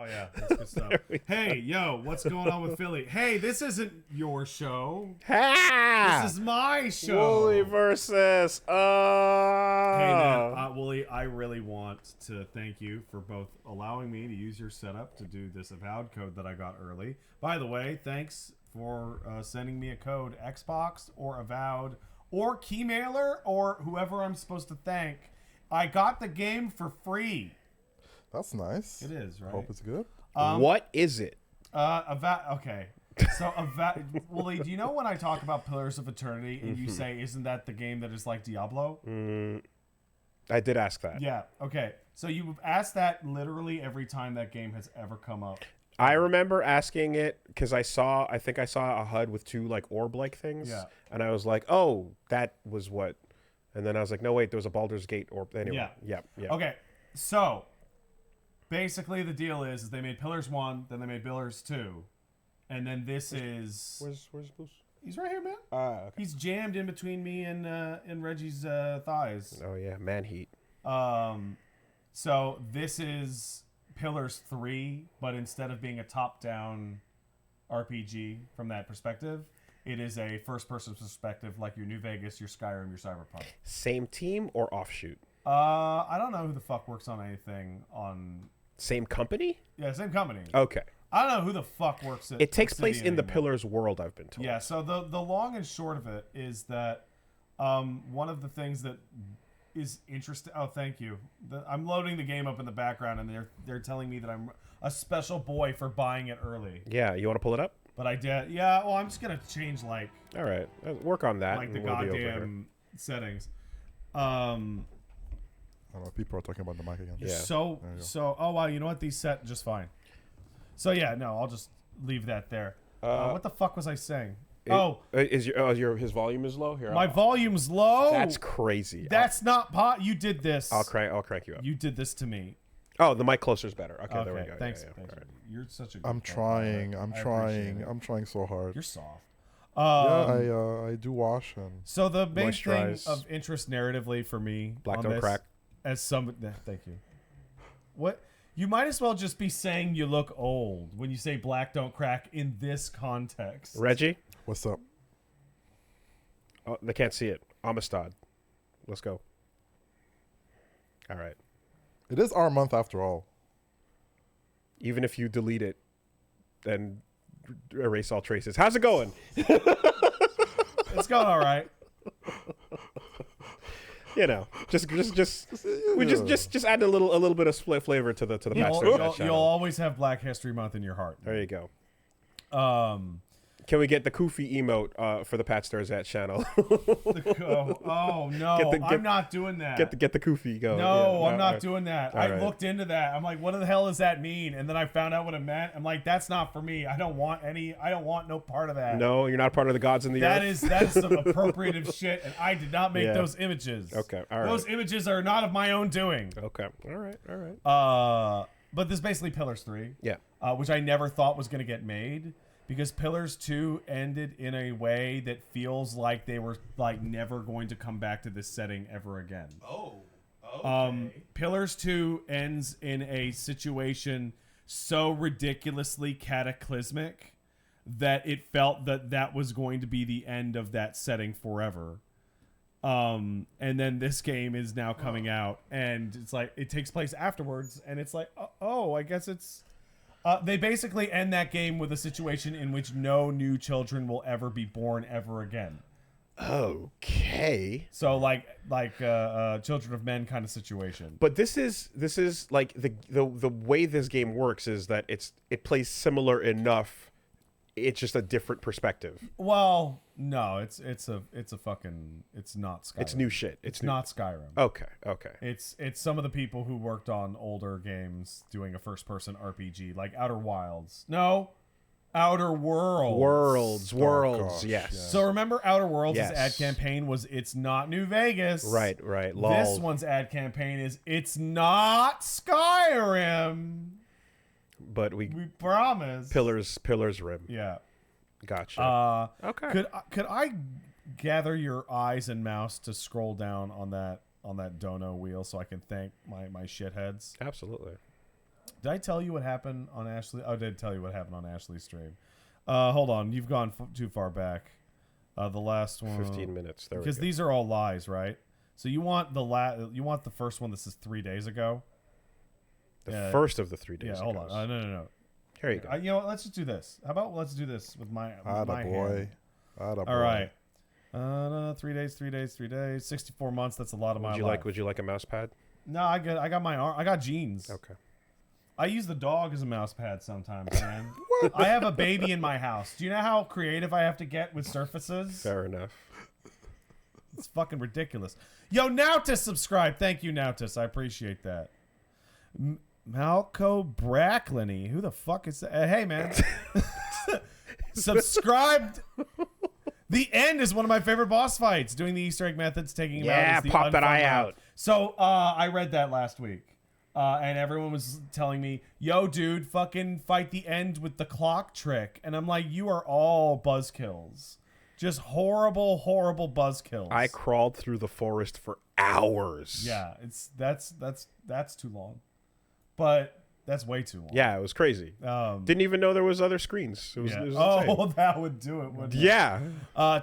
Oh yeah, that's good stuff. Hey, yo, what's going on with Philly? Hey, this isn't your show. This is my show. Woolieversus. Hey man, Woolie, I really want to thank you for both allowing me to use your setup to do this Avowed code that I got early. By the way, thanks for sending me a code, Xbox or Avowed or Keymailer or whoever I'm supposed to thank. I got the game for free. That's nice. It is, right? Hope it's good. What is it? Okay. So, Woolie, do you know when I talk about Pillars of Eternity and you say, isn't that the game that is like Diablo? I did ask that. Yeah. Okay. So you've asked that literally every time that game has ever come up. I remember asking it because I think I saw a HUD with two like orb-like things. Yeah. And I was like, oh, that was what. And then I was like, no, wait, there was a Baldur's Gate orb. Anyway. Yeah. Okay. So basically the deal is they made Pillars 1, then they made Pillars 2. And then this is... Where's Bruce? He's right here, man. Okay. He's jammed in between me and Reggie's thighs. Oh, yeah. Man heat. So this is Pillars 3, but instead of being a top-down RPG from that perspective, it is a first-person perspective like your New Vegas, your Skyrim, your Cyberpunk. Same team or offshoot? I don't know who the fuck works on anything on... Same company? Yeah, same company. Okay. I don't know who the fuck works at It takes place Obsidian in the anymore. Pillars world, I've been told. Yeah, so the long and short of it is that one of the things that is interesting... Oh, thank you. I'm loading the game up in the background, and they're telling me that I'm a special boy for buying it early. Yeah, you want to pull it up? But I did... Yeah, well, I'm just going to change, like... All right. Work on that. Like the and we'll be over here. goddamn settings. I don't know. People are talking about the mic again. Yeah. So, oh, wow, you know what? These set just fine. So, yeah, no, I'll just leave that there. What the fuck was I saying? His volume is low here. My volume's low. That's crazy. That's not pot. You did this. I'll crank you up. You did this to me. Oh, the mic closer is better. Okay, there we go. Thanks. Yeah, Thanks. all right. You're such a good I'm friend. trying. I I'm appreciate it. trying. I'm trying so hard. You're soft. Yeah, I do wash and So the main thing Moisturize. of interest narratively for me Black on don't this, crack. as some thank you. What you might as well just be saying you look old when you say black don't crack in this context. Reggie? what's up? Oh, they can't see it. Amistad. Let's go. All right. It is our month after all. Even if you delete it and erase all traces. How's it going? It's going all right. You know, just add a little bit of split flavor to the You'll always have Black History Month in your heart. There you go. Um, Can we get the Kofi emote for the Pat Sturzat channel? no, I'm not doing that. Get the Kofi going. No, Yeah, I'm not right. doing that. All I right. looked into that. I'm like, what the hell does that mean? And then I found out what it meant. I'm like, that's not for me. I don't want no part of that. No, you're not part of the gods in the That earth. is some appropriative shit, and I did not make Yeah. those images. Okay, all right. Those images are not of my own doing. Okay, all right. But this is basically Pillars 3. Yeah. Which I never thought was going to get made. Because Pillars 2 ended in a way that feels like they were like never going to come back to this setting ever again. Oh, okay. Pillars 2 ends in a situation so ridiculously cataclysmic that it felt that was going to be the end of that setting forever. And then this game is now coming out, and it's like it takes place afterwards, and it's like, oh, I guess it's... they basically end that game with a situation in which no new children will ever be born ever again. Okay. So like Children of Men kind of situation. But this is like the way this game works is that it plays similar enough. It's just a different perspective. Well, no, it's not Skyrim. It's new shit. It's not Skyrim. Okay. It's some of the people who worked on older games doing a first person RPG like Outer Wilds. No, Outer Worlds. Worlds. gosh, Yes. yeah. So remember Outer Worlds' Yes. ad campaign was it's not New Vegas. Right. Lol. This one's ad campaign is it's not Skyrim. But we promise. Pillars Rim. Yeah. Gotcha. Okay. Could I gather your eyes and mouse to scroll down on that dono wheel so I can thank my shitheads? Absolutely. Did I tell you what happened on Ashley? Oh, I did tell you what happened on Ashley's stream. Hold on, you've gone too far back. The last one, 15 minutes. There we because go. these are all lies, right? So you want the first one that says 3 days ago. The first of the 3 days. Yeah, hold on. No. Here you go. You know what? Let's just do this. How about let's do this with my Attaboy. hand. All right. 3 days, 3 days, 3 days. 64 months. That's a lot of my life. Would you like a mouse pad? No, I got my arm. I got jeans. Okay. I use the dog as a mouse pad sometimes, man. I have a baby in my house. Do you know how creative I have to get with surfaces? Fair enough. It's fucking ridiculous. Yo, Nautis subscribe. Thank you, Nautis. I appreciate that. Malco Brackliny. Who the fuck is that? Hey, man. Subscribed. The end is one of my favorite boss fights. Doing the Easter egg methods, taking him out. Yeah, is the pop that unfun eye route. out. So I read that last week. And everyone was telling me, yo, dude, fucking fight the end with the clock trick. And I'm like, you are all buzzkills. Just horrible, horrible buzzkills. I crawled through the forest for hours. Yeah, that's too long. But that's way too long. Yeah, it was crazy. Didn't even know there was other screens. It was, Yeah. it was Oh, insane. that would do it, wouldn't it? Yeah.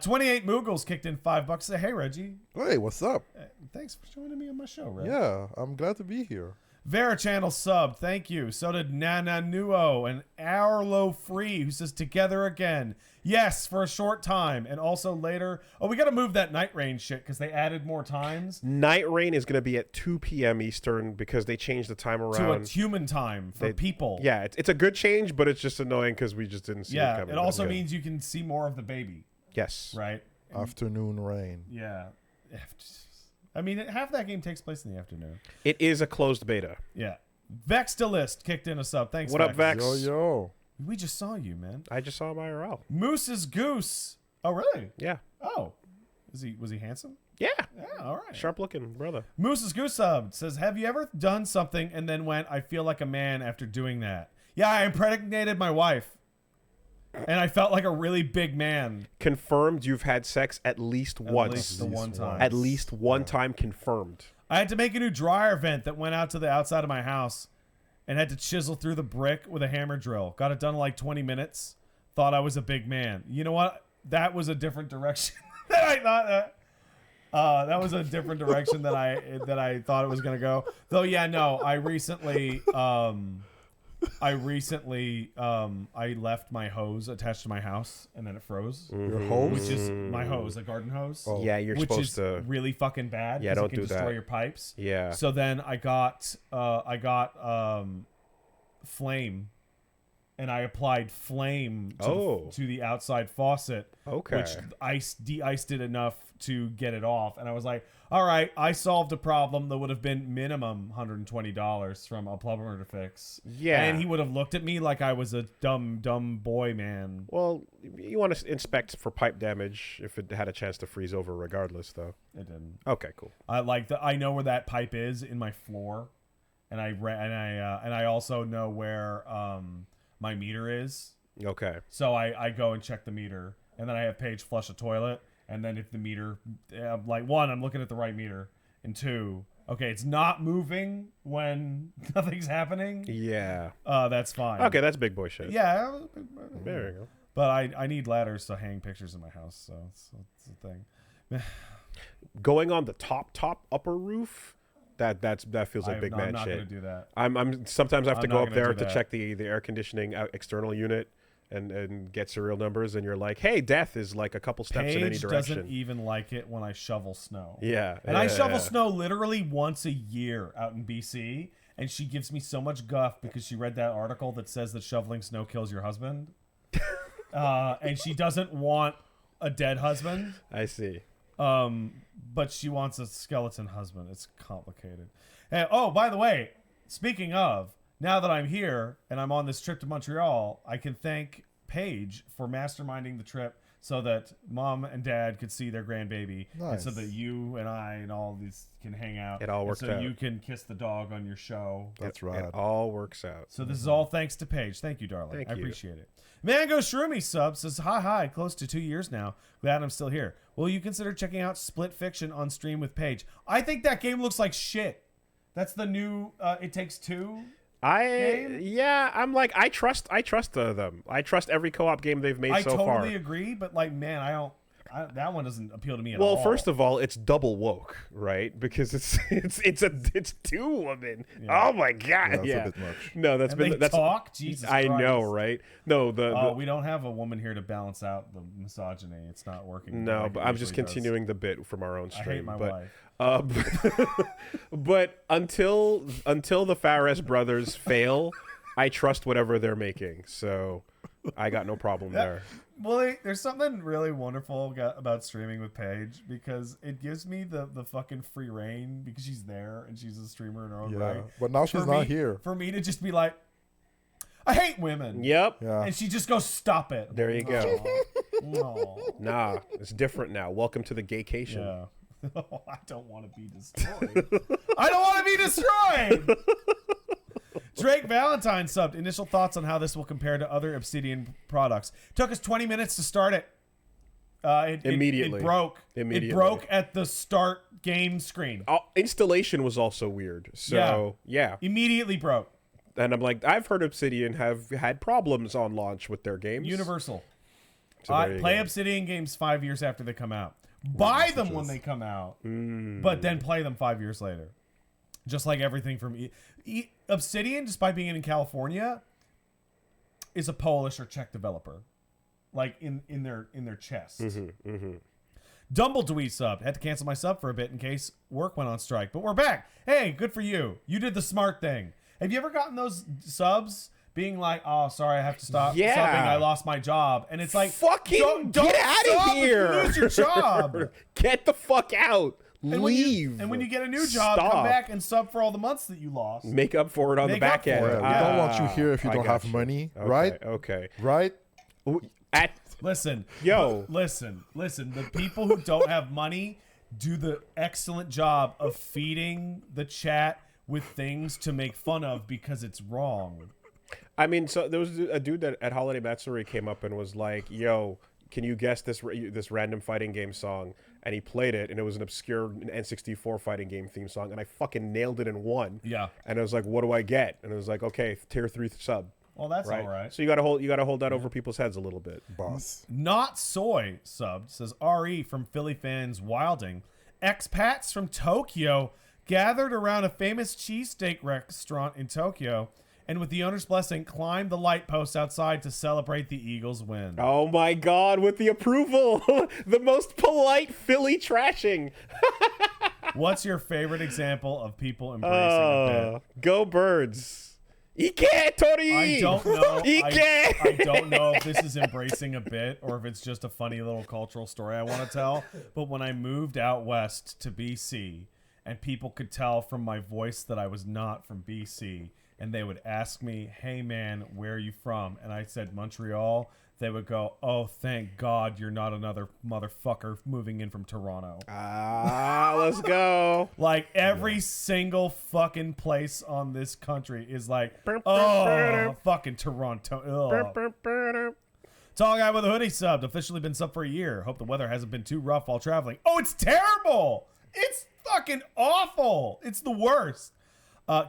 28 Moogles kicked in $5. Say, hey, Reggie. Hey, what's up? Thanks for joining me on my show, Reg. Yeah, I'm glad to be here. Vera Channel subbed. Thank you. So did Nana Nuo and Arlo Free, who says together again. Yes, for a short time. And also later. Oh, we got to move that night range shit because they added more times. Night Rain is going to be at 2 p.m. Eastern because they changed the time around. To a human time for people. Yeah, it's a good change, but it's just annoying because we just didn't see it Yeah, coming. it also Yeah. means you can see more of the baby, Yes. right? Afternoon rain. Yeah. I mean, half that game takes place in the afternoon. It is a closed beta. Yeah. Vextalist kicked in a sub. Thanks, What up, Vex? Yo. We just saw you, man. I just saw him IRL. Moose's Goose. Oh, really? Yeah. Oh. Was he handsome? Yeah. Yeah, all right. Sharp looking, brother. Moose's Goose sub says, have you ever done something and then went, I feel like a man after doing that? Yeah, I impregnated my wife. And I felt like a really big man. Confirmed you've had sex at least once. At least the one time. At least one time confirmed. I had to make a new dryer vent that went out to the outside of my house and had to chisel through the brick with a hammer drill. Got it done in like 20 minutes. Thought I was a big man. You know what? That was a different direction than I thought. That was a different direction than I thought it was gonna go. Though, yeah, no. I recently I left my hose attached to my house and then it froze. Your hose? Which is my hose, a garden hose. Oh. Yeah, you're which supposed is to. really fucking bad. Yeah, 'cause don't it can do destroy that. your pipes. Yeah. So then I got flame, and I applied flame to the outside faucet. Okay. Which de-iced it enough to get it off. And I was like, all right, I solved a problem that would have been minimum $120 from a plumber to fix. Yeah. And he would have looked at me like I was a dumb boy, man. Well, you want to inspect for pipe damage if it had a chance to freeze over regardless, though. It didn't. Okay, cool. I know where that pipe is in my floor, and I also know where my meter is. Okay. So I go and check the meter, and then I have Paige flush a toilet, and then if the meter, like, one, I'm looking at the right meter, and two, okay, it's not moving when nothing's happening. Yeah. That's fine. Okay, that's big boy shit. Yeah. There you go. But I need ladders to hang pictures in my house, so it's a thing. Going on the top upper roof, that feels like big I'm man not shit. gonna do that. I'm sometimes I have to I'm go not up gonna there do to that. check the air conditioning external unit and get serial numbers, and you're like, hey, death is like a couple steps in any Paige direction. doesn't even like it when I shovel snow. Yeah. And I shovel snow literally once a year out in BC, and she gives me so much guff because she read that article that says that shoveling snow kills your husband. And she doesn't want a dead husband. I see. But she wants a skeleton husband. It's complicated. And, oh, by the way, speaking of, now that I'm here and I'm on this trip to Montreal, I can thank Paige for masterminding the trip so that mom and dad could see their grandbaby, and so Nice. that you and I and all these can hang out. It all and worked so out. you can kiss the dog on your show. That's It right. all works out. So this is all thanks to Paige. Thank you, darling. Thank I you. appreciate it. Mango Shroomy sub says, hi, close to 2 years now. Glad I'm still here. Will you consider checking out Split Fiction on stream with Paige? I think that game looks like shit. That's the new It Takes Two. I'm like I trust them. I trust every co-op game they've made so far. I totally agree, but like, man, that one doesn't appeal to me at all. Well, first of all, it's double woke, right? Because it's two women. Yeah. Oh my god, Yeah, that's a bit much. No, that's talk. Jesus, I Christ. know, right? No, we don't have a woman here to balance out the misogyny. It's not working. no, like but it I'm just usually does. continuing the bit from our own I stream. hate my but wife. but until the Fares brothers fail, I trust whatever they're making. So I got no problem there. Well, there's something really wonderful about streaming with Paige because it gives me the fucking free reign because she's there and she's a streamer in her own Yeah, right. but now she's not here. For me to just be like, I hate women. Yep. Yeah. And she just goes, stop it. There you go. No. Nah, it's different now. Welcome to the gaycation. Yeah. I don't want to be destroyed. I don't want to be destroyed. Drake Valentine subbed. Initial thoughts on how this will compare to other Obsidian products. Took us 20 minutes to start it. Immediately. It broke. Immediately. It broke at the start game screen. Installation was also weird. So, yeah. Immediately broke. And I'm like, I've heard Obsidian have had problems on launch with their games. Universal. So there you Play go. Obsidian games 5 years after they come out. Buy them when they come out, but then play them 5 years later. Just like everything from Obsidian, despite being in California, is a Polish or Czech developer, like in their chest. Dumbledore sub. Had to cancel my sub for a bit in case work went on strike, but we're back. Hey, good for you. You did the smart thing. Have you ever gotten those subs being like, oh, sorry, I have to stop Yeah. subbing. I lost my job. And it's like, Fucking don't get out sub of if you here. lose your job. Get the fuck out. And Leave. when you get a new job, Stop. come back and sub for all the months that you lost. Make up for it on the Make up back for end. it. Yeah, we don't want you here if you I don't got have money, Okay, right? Okay. Right? Listen, Yo. listen. The people who don't have money do the excellent job of feeding the chat with things to make fun of because it's wrong. I mean, so there was a dude that at Holiday Matsuri came up and was like, yo, can you guess this random fighting game song? And he played it, and it was an obscure N64 fighting game theme song, and I fucking nailed it in one. Yeah. And I was like, what do I get? And it was like, okay, tier 3 sub. Well, that's Right? all right. So you gotta hold that over people's heads a little bit. Boss. Not Soy subbed, says RE from Philly fans Wilding. Expats from Tokyo gathered around a famous cheesesteak restaurant in Tokyo and with the owner's blessing climbed the light post outside to celebrate the Eagles' win. Oh my god, with the approval! The most polite Philly trashing! What's your favorite example of people embracing a bit? Go Birds! Ike Tori! I don't know. Ike! I don't know if this is embracing a bit or if it's just a funny little cultural story I want to tell. But when I moved out west to BC, and people could tell from my voice that I was not from BC, and they would ask me, "Hey man, where are you from?" And I said Montreal. They would go, "Oh, thank God you're not another motherfucker moving in from Toronto." Let's go. Like every single fucking place on this country is like, oh, fucking Toronto. Ugh. Tall guy with a hoodie subbed. Officially been subbed for a year. Hope the weather hasn't been too rough while traveling. Oh, it's terrible. It's fucking awful. It's the worst.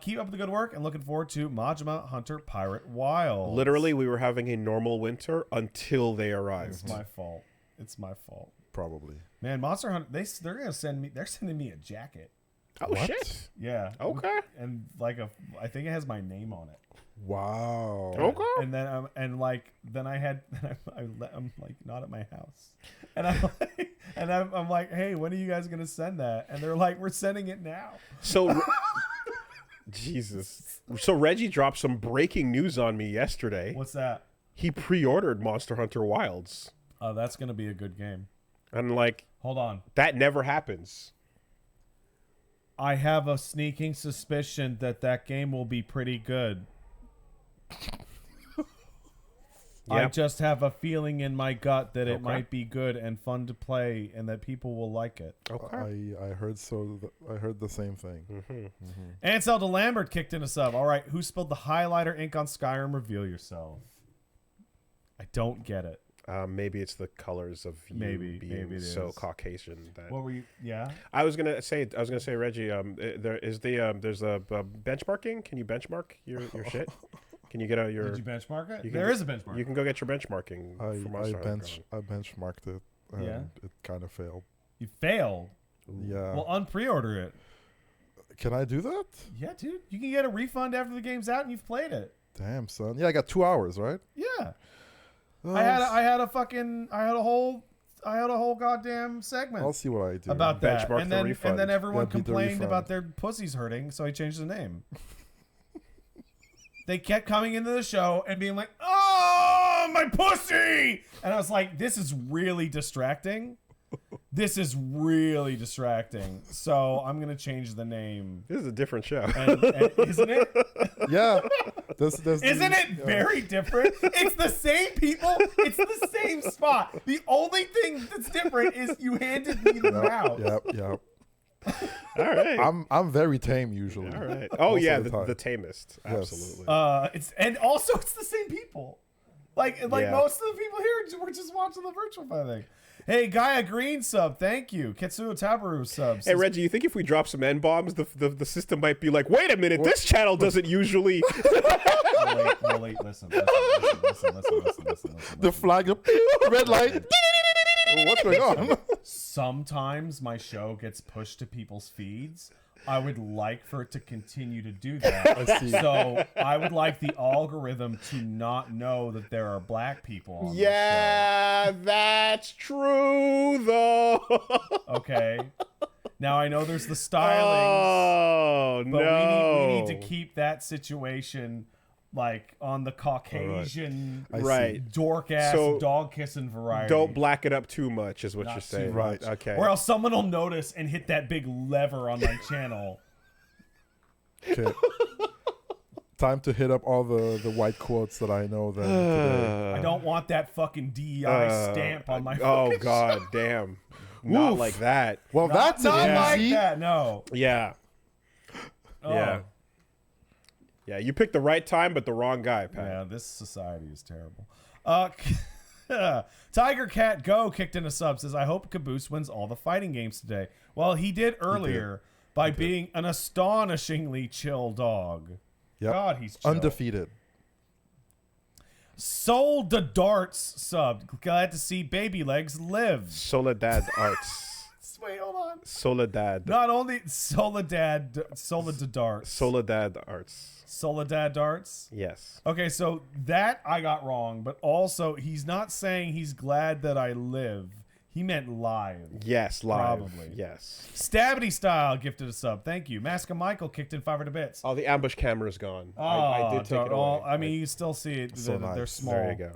Keep up the good work and looking forward to Majima Hunter Pirate Wild. Literally, we were having a normal winter until they arrived. It's my fault. It's my fault. Probably. Man, Monster Hunter, they're gonna send me. They're sending me a jacket. Oh, What? shit. Yeah. Okay. And like I think it has my name on it. Wow. Okay. And then I'm like not at my house, and I'm like, hey, when are you guys gonna send that? And they're like, we're sending it now. So, Jesus. So Reggie dropped some breaking news on me yesterday. What's that? He pre-ordered Monster Hunter Wilds. Oh, that's gonna be a good game. And like, Hold on. that never happens. I have a sneaking suspicion that game will be pretty good. I Yep. just have a feeling in my gut that it Okay. might be good and fun to play, and that people will like it. Okay. I heard I heard the same thing. Ansel de Lambert kicked in a sub. All right, who spilled the highlighter ink on Skyrim? Reveal yourself. I don't get it. Maybe it's the colors of you Maybe being it so is. Caucasian that. What were you? Yeah. I was gonna say, Reggie. There's a benchmarking. Can you benchmark your shit? Can you get your? Did you benchmark it? you can There get- is a benchmark. You can go get your benchmarking. I from us, I benchmarked it. And Yeah? it kind of failed. You failed. Yeah. Well, unpre-order it. Can I do that? Yeah, dude. You can get a refund after the game's out and you've played it. Damn, son. Yeah, I got 2 hours, right? Yeah. Oh, I had a whole goddamn segment I'll see what I do. about that, Benchmark and the then refund. everyone That'd be the complained refund. about their pussies hurting, so I changed the name. They kept coming into the show and being like, "Oh, my pussy!" And I was like, "This is really distracting. This is really distracting." So I'm gonna change the name. This is a different show. And isn't it? Yeah. Isn't it very different? It's the same people. It's the same spot. The only thing that's different is you handed me the mouse. Yep. All right. I'm very tame usually. All right. Oh Most yeah, of the time. the tamest. Yes. Absolutely. It's the same people. Like Yeah. most of the people here were just watching the virtual fighting. Hey, Gaia Green sub, thank you. Ketsuo Tabaru subs. Hey Reggie, you think if we drop some N bombs, the system might be like, wait a minute, this channel doesn't usually. Wait, listen. The flag, red light. What's going on? Sometimes my show gets pushed to people's feeds. I would like for it to continue to do that. I see. So I would like the algorithm to not know that there are black people on Yeah, that's true though. this show. Okay. Now I know there's the stylings, Oh but no. we need to keep that situation like on the Caucasian, I see. right. dork ass, So, dog kissing variety. Don't black it up too much, is what Not you're too saying. much. Okay. Or else someone will notice and hit that big lever on my channel. Okay. Time to hit up all the white quotes that I know then today. I don't want that fucking DEI stamp on my Oh fucking god, damn. Not Oof. like that. Well, that's Not like easy. that, no. Yeah. Oh. Yeah. Yeah, you picked the right time, but the wrong guy, Pat. Yeah, this society is terrible. Tiger Cat Go kicked in a sub, says, I hope Caboose wins all the fighting games today. Well, he did earlier by being an astonishingly chill dog. Yep. God, he's chill. Undefeated. Sold the darts sub. Glad to see Baby Legs live. Soledad Arts. Wait, hold on. Soledad. Not only Soledad darts. Soledad Arts. Soledad darts. Yes. Okay, so that I got wrong, but also he's not saying he's glad that I live. He meant live. Yes, live. Probably. Yes. Stabity style gifted a sub. Thank you. Mask of Michael kicked in 500 bits. Oh, the ambush camera's gone. Oh, I did take it away. I mean, you still see it. So They're nice. small. There you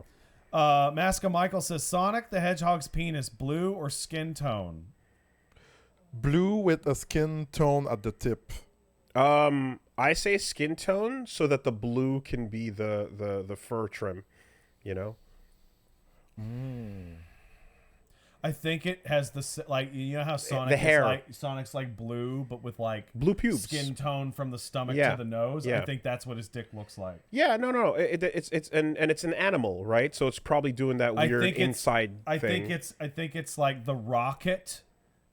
go. Mask of Michael says Sonic the Hedgehog's penis, blue or skin tone? Blue with a skin tone at the tip. I say skin tone so that the blue can be the fur trim, you know? I think it has you know how Sonic hair. Sonic's like blue, but with like Blue pubes. skin tone from the stomach Yeah. to the nose. Yeah. I think that's what his dick looks like. Yeah, no. It's it's an animal, right? So it's probably doing that weird inside I thing. think it's like the rocket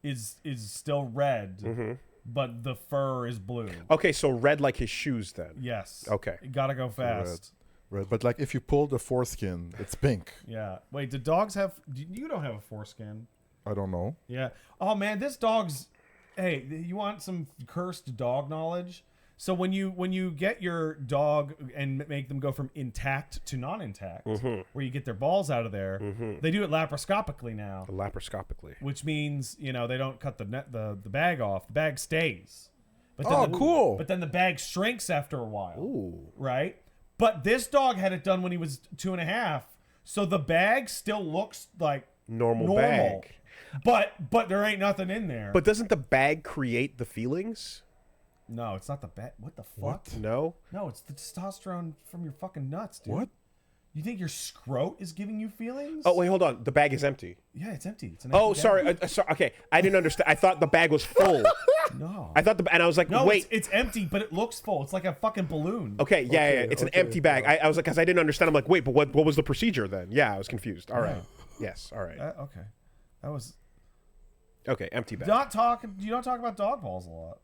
is still red, Mm-hmm. but the fur is blue. Okay, so red like his shoes then. Yes. Okay. You gotta go fast. Red. But like if you pull the foreskin, it's pink. Yeah. Wait, do dogs have? You don't have a foreskin. I don't know. Yeah. Oh man, this dog's. Hey, you want some cursed dog knowledge? So when you get your dog and make them go from intact to non-intact, where you get their balls out of there, they do it laparoscopically now, Laparoscopically. which means they don't cut the bag off. The bag stays. But Oh, cool. But then the bag shrinks after a while. Ooh. Right? But this dog had it done when he was 2.5, so the bag still looks like Normal bag. But there ain't nothing in there. But doesn't the bag create the feelings? no, it's not the bag. What the fuck? What? No. No, it's the testosterone from your fucking nuts, dude. What? You think your scrot is giving you feelings? Oh wait, hold on. The bag is empty. Yeah, it's empty. It's an Oh, empty sorry. bag. Sorry. Okay, I didn't understand. I thought the bag was full. No. I thought and I was like, No, wait. it's empty, but it looks full. It's like a fucking balloon. Okay, yeah, it's an okay. empty bag. I was like, because I didn't understand. I'm like, wait, but what was the procedure then? Yeah, I was confused. All right. Yes. All right. Okay. That was Okay. Empty bag. You don't talk about dog balls a lot.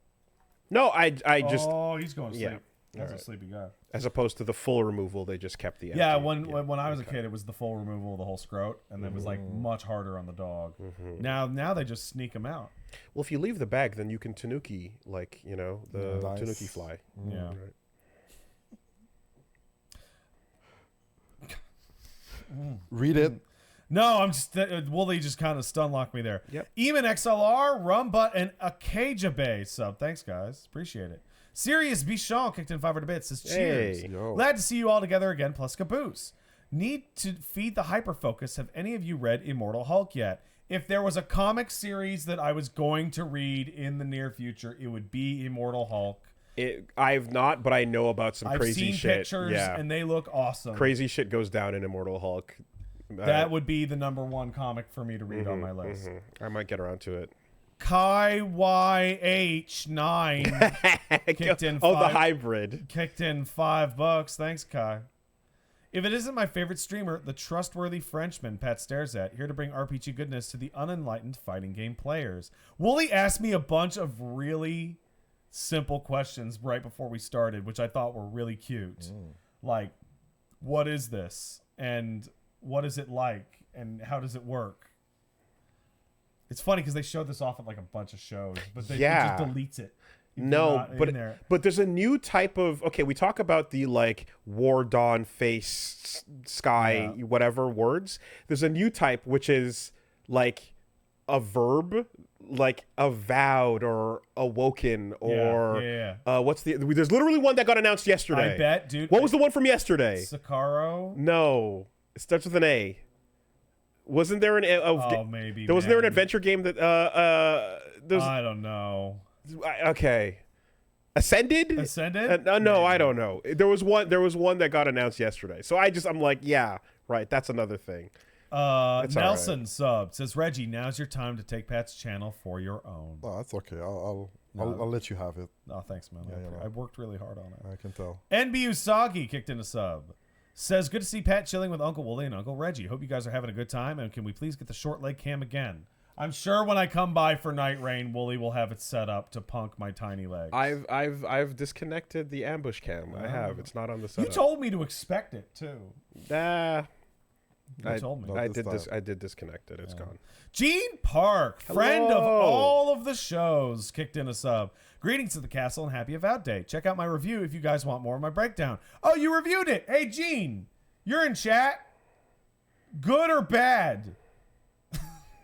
No, I just Oh, he's going to sleep. Yeah. That's All right. a sleepy guy. as opposed to the full removal, they just kept the empty. Yeah, when I was a kid, it was the full removal of the whole scrot, and it was like Mm-hmm. much harder on the dog. Now they just sneak them out. Well, if you leave the bag, then you can tanuki, like, you know, the Nice. tanuki fly. Yeah. Right. Read it. No, I'm just Wooly just kind of stun locked me there. Yep. Eamon XLR, Rumbutt, and Acaja Bay sub. Thanks, guys. Appreciate it. Sirius Bichon kicked in 500 bits. Says cheers. Hey. Yo. Glad to see you all together again, plus Caboose. Need to feed the hyperfocus. Have any of you read Immortal Hulk yet? If there was a comic series that I was going to read in the near future, it would be Immortal Hulk. I've not, but I know about some I've crazy seen shit. pictures, Yeah. and they look awesome. Crazy shit goes down in Immortal Hulk. That would be the #1 comic for me to read on my list. I might get around to it. Kai YH9 kicked in Oh, the five- hybrid. kicked in $5. Thanks, Kai. If it isn't my favorite streamer, the trustworthy Frenchman Pat stares at, here to bring RPG goodness to the unenlightened fighting game players. Wooly asked me a bunch of really simple questions right before we started, which I thought were really cute. Like, what is this? And what is it like? And how does it work? It's funny because they showed this off at like a bunch of shows, but it Yeah. just deletes it. if you're No, not in but there. there's a new type of we talk about the like war dawn face sky whatever words. There's a new type which is like a verb, like avowed or awoken or what's the there's literally one that got announced yesterday. I bet, dude. What was the one from yesterday? Sakaro? No, it starts with an A. Wasn't there an Maybe. Wasn't there an man. adventure game that there's I don't know. okay. Ascended? Ascended? No, Maybe. I don't know. There was one that got announced yesterday. So I'm like, yeah, right. That's another thing. It's all Nelson sub says, Reggie, now's your time to take Pat's channel for your own. Oh, that's okay. I'll let you have it. Oh, thanks, man. Yeah. I worked really hard on it. I can tell. NBU Soggy kicked in a sub. Says, good to see Pat chilling with Uncle Wooly and Uncle Reggie. Hope you guys are having a good time, and can we please get the short leg cam again? I'm sure when I come by for Night Rain, Wooly will have it set up to punk my tiny legs. I've disconnected the ambush cam. I have. It's not on the You setup. told me to expect it, too. You told me. Not this time. I did disconnect it. It's gone. Gene Park, friend of Hello. all of the shows, kicked in a sub. Greetings to the castle and happy Avowed Day. Check out my review if you guys want more of my breakdown. Oh, you reviewed it. Hey, Gene, you're in chat. Good or bad?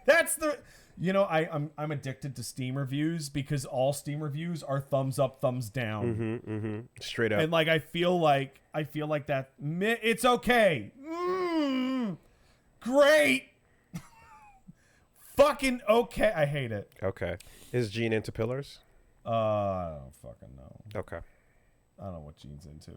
That's the... You know, I'm addicted to Steam reviews because all Steam reviews are thumbs up, thumbs down. Straight up. And like I feel like that it's okay. Great. Fucking okay. I hate it. Okay. Is Gene into pillars? I don't fucking know. Okay. I don't know what Gene's into.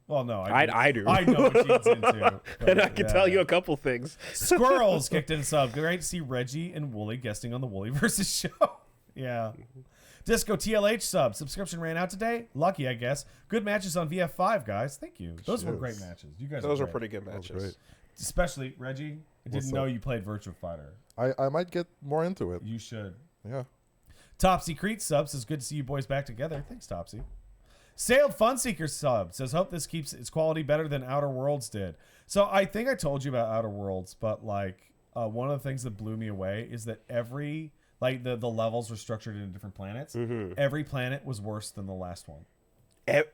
Well, no, I do. I know what Gene's into. And I can tell you a couple things. Squirrels kicked in a sub. Great to see Reggie and Wooly guesting on the Woolieversus show. Yeah. Disco TLH sub. Subscription ran out today. Lucky, I guess. Good matches on VF5, guys. Thank you. Those were Cheers. great matches. You guys Those were are pretty good That was matches. great. Especially Reggie. I What's didn't know up? you played Virtua Fighter. I might get more into it. You should. Yeah. Topsy Crete sub says, good to see you boys back together. Thanks, Topsy. Sailed Funseeker sub says, hope this keeps its quality better than Outer Worlds did. So I think I told you about Outer Worlds, but like one of the things that blew me away is that every like the levels were structured into different planets. Every planet was worse than the last one. It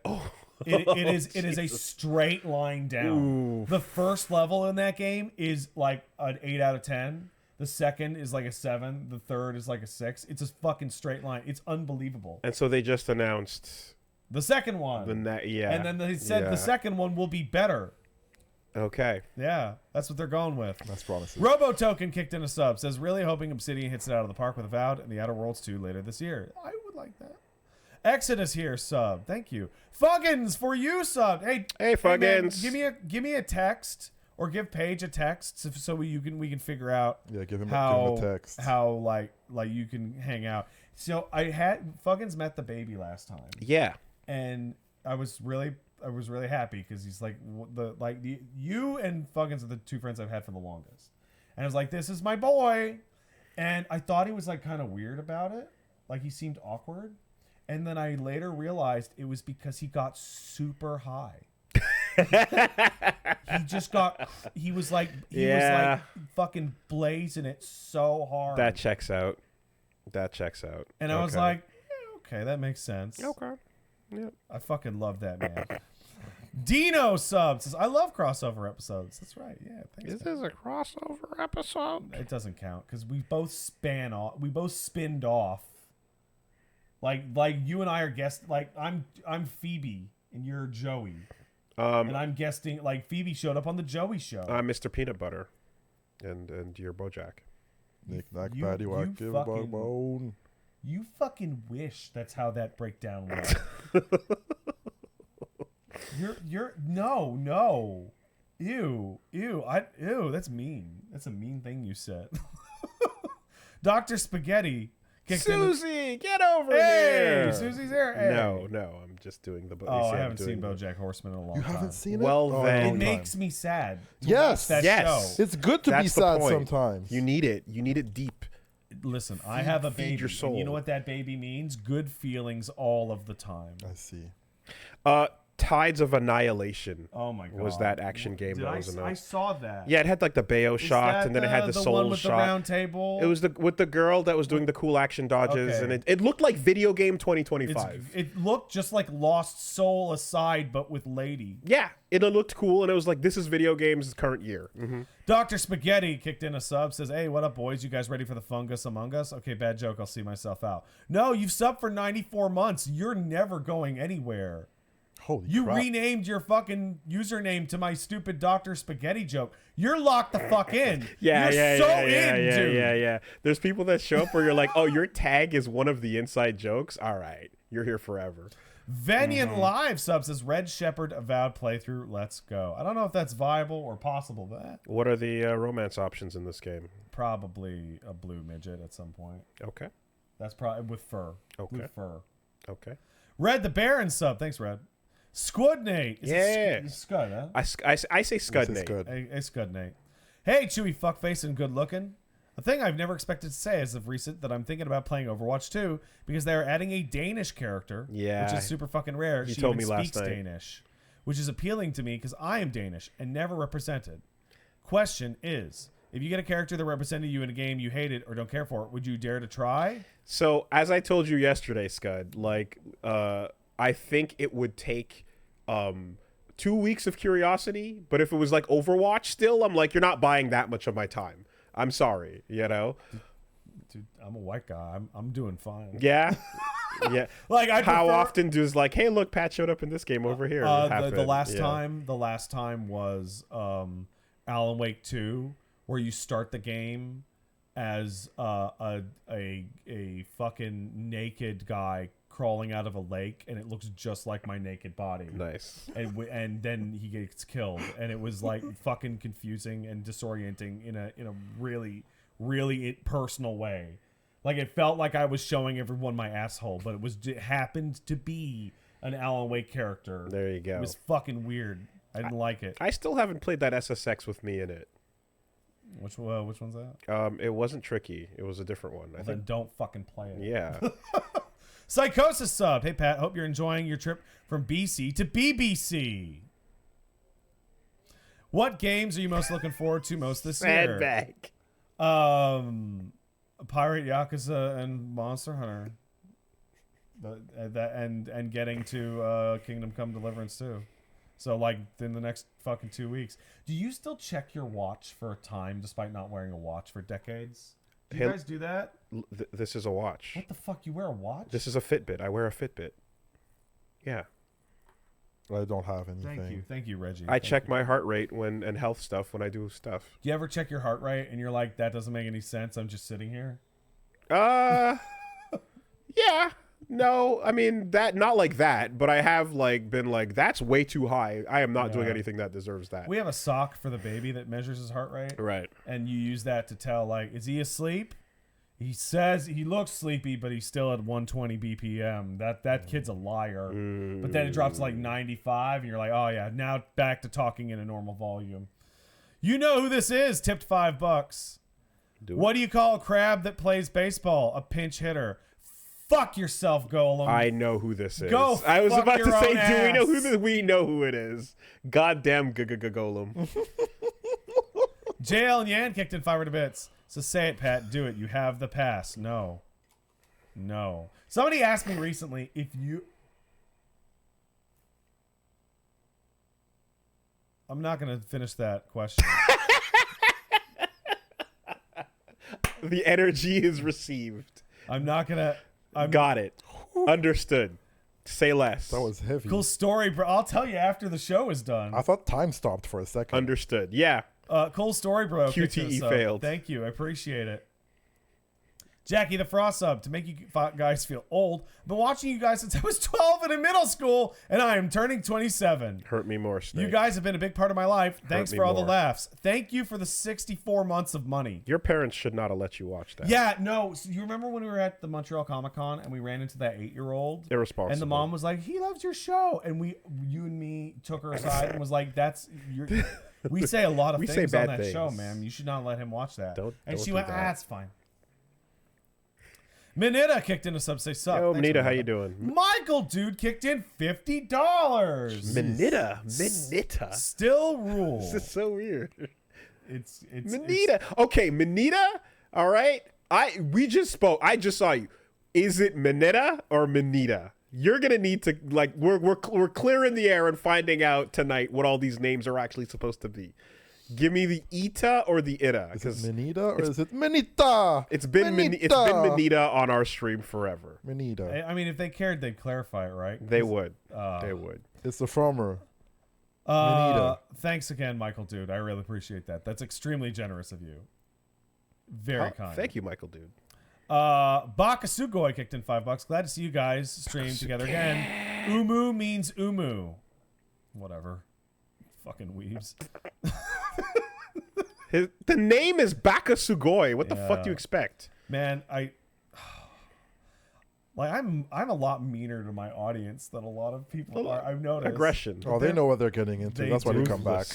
is a straight line down. The first level in that game is like an 8 out of 10. The second is like a 7. The third is like a 6. It's a fucking straight line. It's unbelievable. And so they just announced The second one. and then they said Yeah. the second one will be better. Okay. Yeah, that's what they're going with. That's promising. Robo Token kicked in a sub. Says, really hoping Obsidian hits it out of the park with Avowed and the Outer Worlds 2 later this year. I would like that. Exodus here, sub. Thank you. Fuggins for you, sub. Hey, man, Fuggins. give me a text or give Paige a text so we can figure out Yeah, give him how a text. how like you can hang out. So I had Fuggins met the baby last time. Yeah. And I was really happy because he's like you and Fuggins are the two friends I've had for the longest, And I was like, this is my boy. And I thought he was like kind of weird about it. Like he seemed awkward. And then I later realized it was because he got super high. He was like fucking blazing it so hard. That checks out. And I was like, yeah, okay, that makes sense. Okay. Yeah. I fucking love that man. Dino sub says, I love crossover episodes. That's right. Yeah. Thanks, Is this a crossover episode? It doesn't count because we both spinned off. Like you and I are guests. Like I'm Phoebe and you're Joey. And I'm guesting. Like Phoebe showed up on the Joey show. I'm Mr. Peanut Butter, and you're BoJack. Nick Nack you Patty Wack give fucking- bone. You fucking wish that's how that breakdown was. You're no. Ew. That's mean. That's a mean thing you said. Dr. Spaghetti kicked Susie, get over Hey, here. Susie's there. Hey. No, I'm just doing the. I haven't seen BoJack Horseman in a long You time. haven't seen it? Well, Oh, then- It long time. makes me sad. To Yes. watch that Yes. show. It's good to be That's the sad point. sometimes. You need it. You need it deep. Listen, I have a feed baby. your And soul. you know what that baby means? Good feelings all of the time. I see. Tides of Annihilation. Oh my god. Was that action game Did that I, was I announced? saw that. Yeah, it had like the Bayo Is shot, that and then it had the one soul with shot. the round table. It was with the girl that was doing the cool action dodges, Okay. and it looked like video game 2025. It looked just like Lost Soul Aside, but with Lady. Yeah, it looked cool, and it was like, this is video games current year. Mm-hmm. Dr. Spaghetti kicked in a sub, says, hey, what up, boys? You guys ready for the fungus among us? Okay, bad joke. I'll see myself out. No, you've subbed for 94 months. You're never going anywhere. Holy You crap. renamed your fucking username to my stupid Dr. Spaghetti joke. You're locked the fuck in. You're so in, dude. Yeah. There's people that show up where you're like, oh, your tag is one of the inside jokes? All right, you're here forever. Venian Live sub says, Red Shepherd Avowed playthrough. Let's go. I don't know if that's viable or possible, but What are the romance options in this game? probably a blue midget at some point. Okay. That's probably with fur. Okay. Blue fur. Okay. Red the Baron sub. Thanks, Red. Squidnate. Yeah. Scud, huh? I say Scud This is Nate. good. Hey, Scudnate. Hey, chewy fuckface and good looking. A thing I've never expected to say as of recent that I'm thinking about playing Overwatch 2 because they are adding a Danish character, Yeah. which is super fucking rare. You She told even me last speaks night. Danish, which is appealing to me because I am Danish and never represented. Question is, if you get a character that represented you in a game you hated or don't care for, would you dare to try? So, as I told you yesterday, Scud, like, I think it would take 2 weeks of curiosity, but if it was like Overwatch still, I'm like, you're not buying that much of my time. I'm sorry, you know? Dude, I'm a white guy. I'm doing fine. Yeah. Yeah. Like I How prefer- often does like, hey, look, Pat showed up in this game over here? the happen? last Yeah. time was Alan Wake 2, where you start the game as a fucking naked guy crawling out of a lake, and it looks just like my naked body. Nice. And then he gets killed, and it was like fucking confusing and disorienting in a really really personal way. Like it felt like I was showing everyone my asshole, but it happened to be an Alan Wake character. There you go. It was fucking weird. I didn't like it. I still haven't played that SSX with me in it. Which one's that? It wasn't tricky. It was a different one. I Then think. don't fucking play it. Yeah. Psychosis sub. Hey Pat, hope you're enjoying your trip from BC to BBC. What games are you most looking forward to most this year? Sandbag. Pirate Yakuza and Monster Hunter. And getting to Kingdom Come Deliverance too. So like in the next fucking 2 weeks. Do you still check your watch for a time despite not wearing a watch for decades? Do you Him- guys do that? This is a watch. What the fuck? You wear a watch? This is a Fitbit. I wear a Fitbit. Yeah. I don't have anything. Thank you, Reggie. I check my heart rate and health stuff when I do stuff. Do you ever check your heart rate and you're like, that doesn't make any sense? I'm just sitting here. Yeah. No, I mean that not like that, but I have like been like that's way too high. I am not doing Yeah. anything that deserves that. We have a sock for the baby that measures his heart rate, Right. and you use that to tell like, is he asleep? He says he looks sleepy, but he's still at 120 BPM. That kid's a liar. But then it drops to like 95, and you're like, oh yeah, now back to talking in a normal volume. You know who this is. Tipped $5. What do you call a crab that plays baseball? A pinch hitter. Fuck yourself, Golem. I know who this is. Go I was fuck about to your say, own do we know who ass. this? We know who it is. Goddamn Golem. JL and Yan kicked in 500 bits. So say it, Pat. Do it. You have the pass. No. Somebody asked me recently if you... I'm not going to finish that question. The energy is received. I'm not going to... Got it. Understood. Say less. That was heavy. Cool story, bro. I'll tell you after the show is done. I thought time stopped for a second. Understood. Yeah. Cool story, bro. QTE failed. Thank you. I appreciate it. Jackie the Frost sub, to make you guys feel old. I've been watching you guys since I was 12 and in middle school, and I am turning 27. Hurt me more, Snake. You guys have been a big part of my life. Thanks me for all the more. laughs. Thank you for the 64 months of money. Your parents should not have let you watch that. Yeah, no. So you remember when we were at the Montreal Comic Con and we ran into that 8-year-old? Irresponsible. And the mom was like, "He loves your show," and you and me took her aside and was like, "That's your." We say a lot of We say things on bad that show, things. man. You should not let him watch that. Don't she do went, that. "Ah, it's fine." Minita kicked in a sub, say suck. Yo, Thanks, Manita, how Minita. you doing? Michael, dude, kicked in $50. Manita. Still rule. This is so weird. It's Manita. Okay, Manita. All right. We just spoke. I just saw you. Is it Manita or Manita? You're gonna need to we're clearing the air and finding out tonight what all these names are actually supposed to be. Give me the Ita or the Ita. Is it Manita or is it Manita? It's been Manita on our stream forever. Manita. I mean, if they cared, they'd clarify it, right? They would. They would. It's the former. Manita. Thanks again, Michael, dude. I really appreciate that. That's extremely generous of you. Very kind. Thank you, Michael, dude. Baka Sugoi kicked in $5. Glad to see you guys stream together again. Umu means umu. Whatever. Fucking weebs. The name is Baka Sugoi. What the fuck do you expect? Man, I'm a lot meaner to my audience than a lot of people are. I've noticed. Aggression. Oh, they know what they're getting into. They That's why they come back.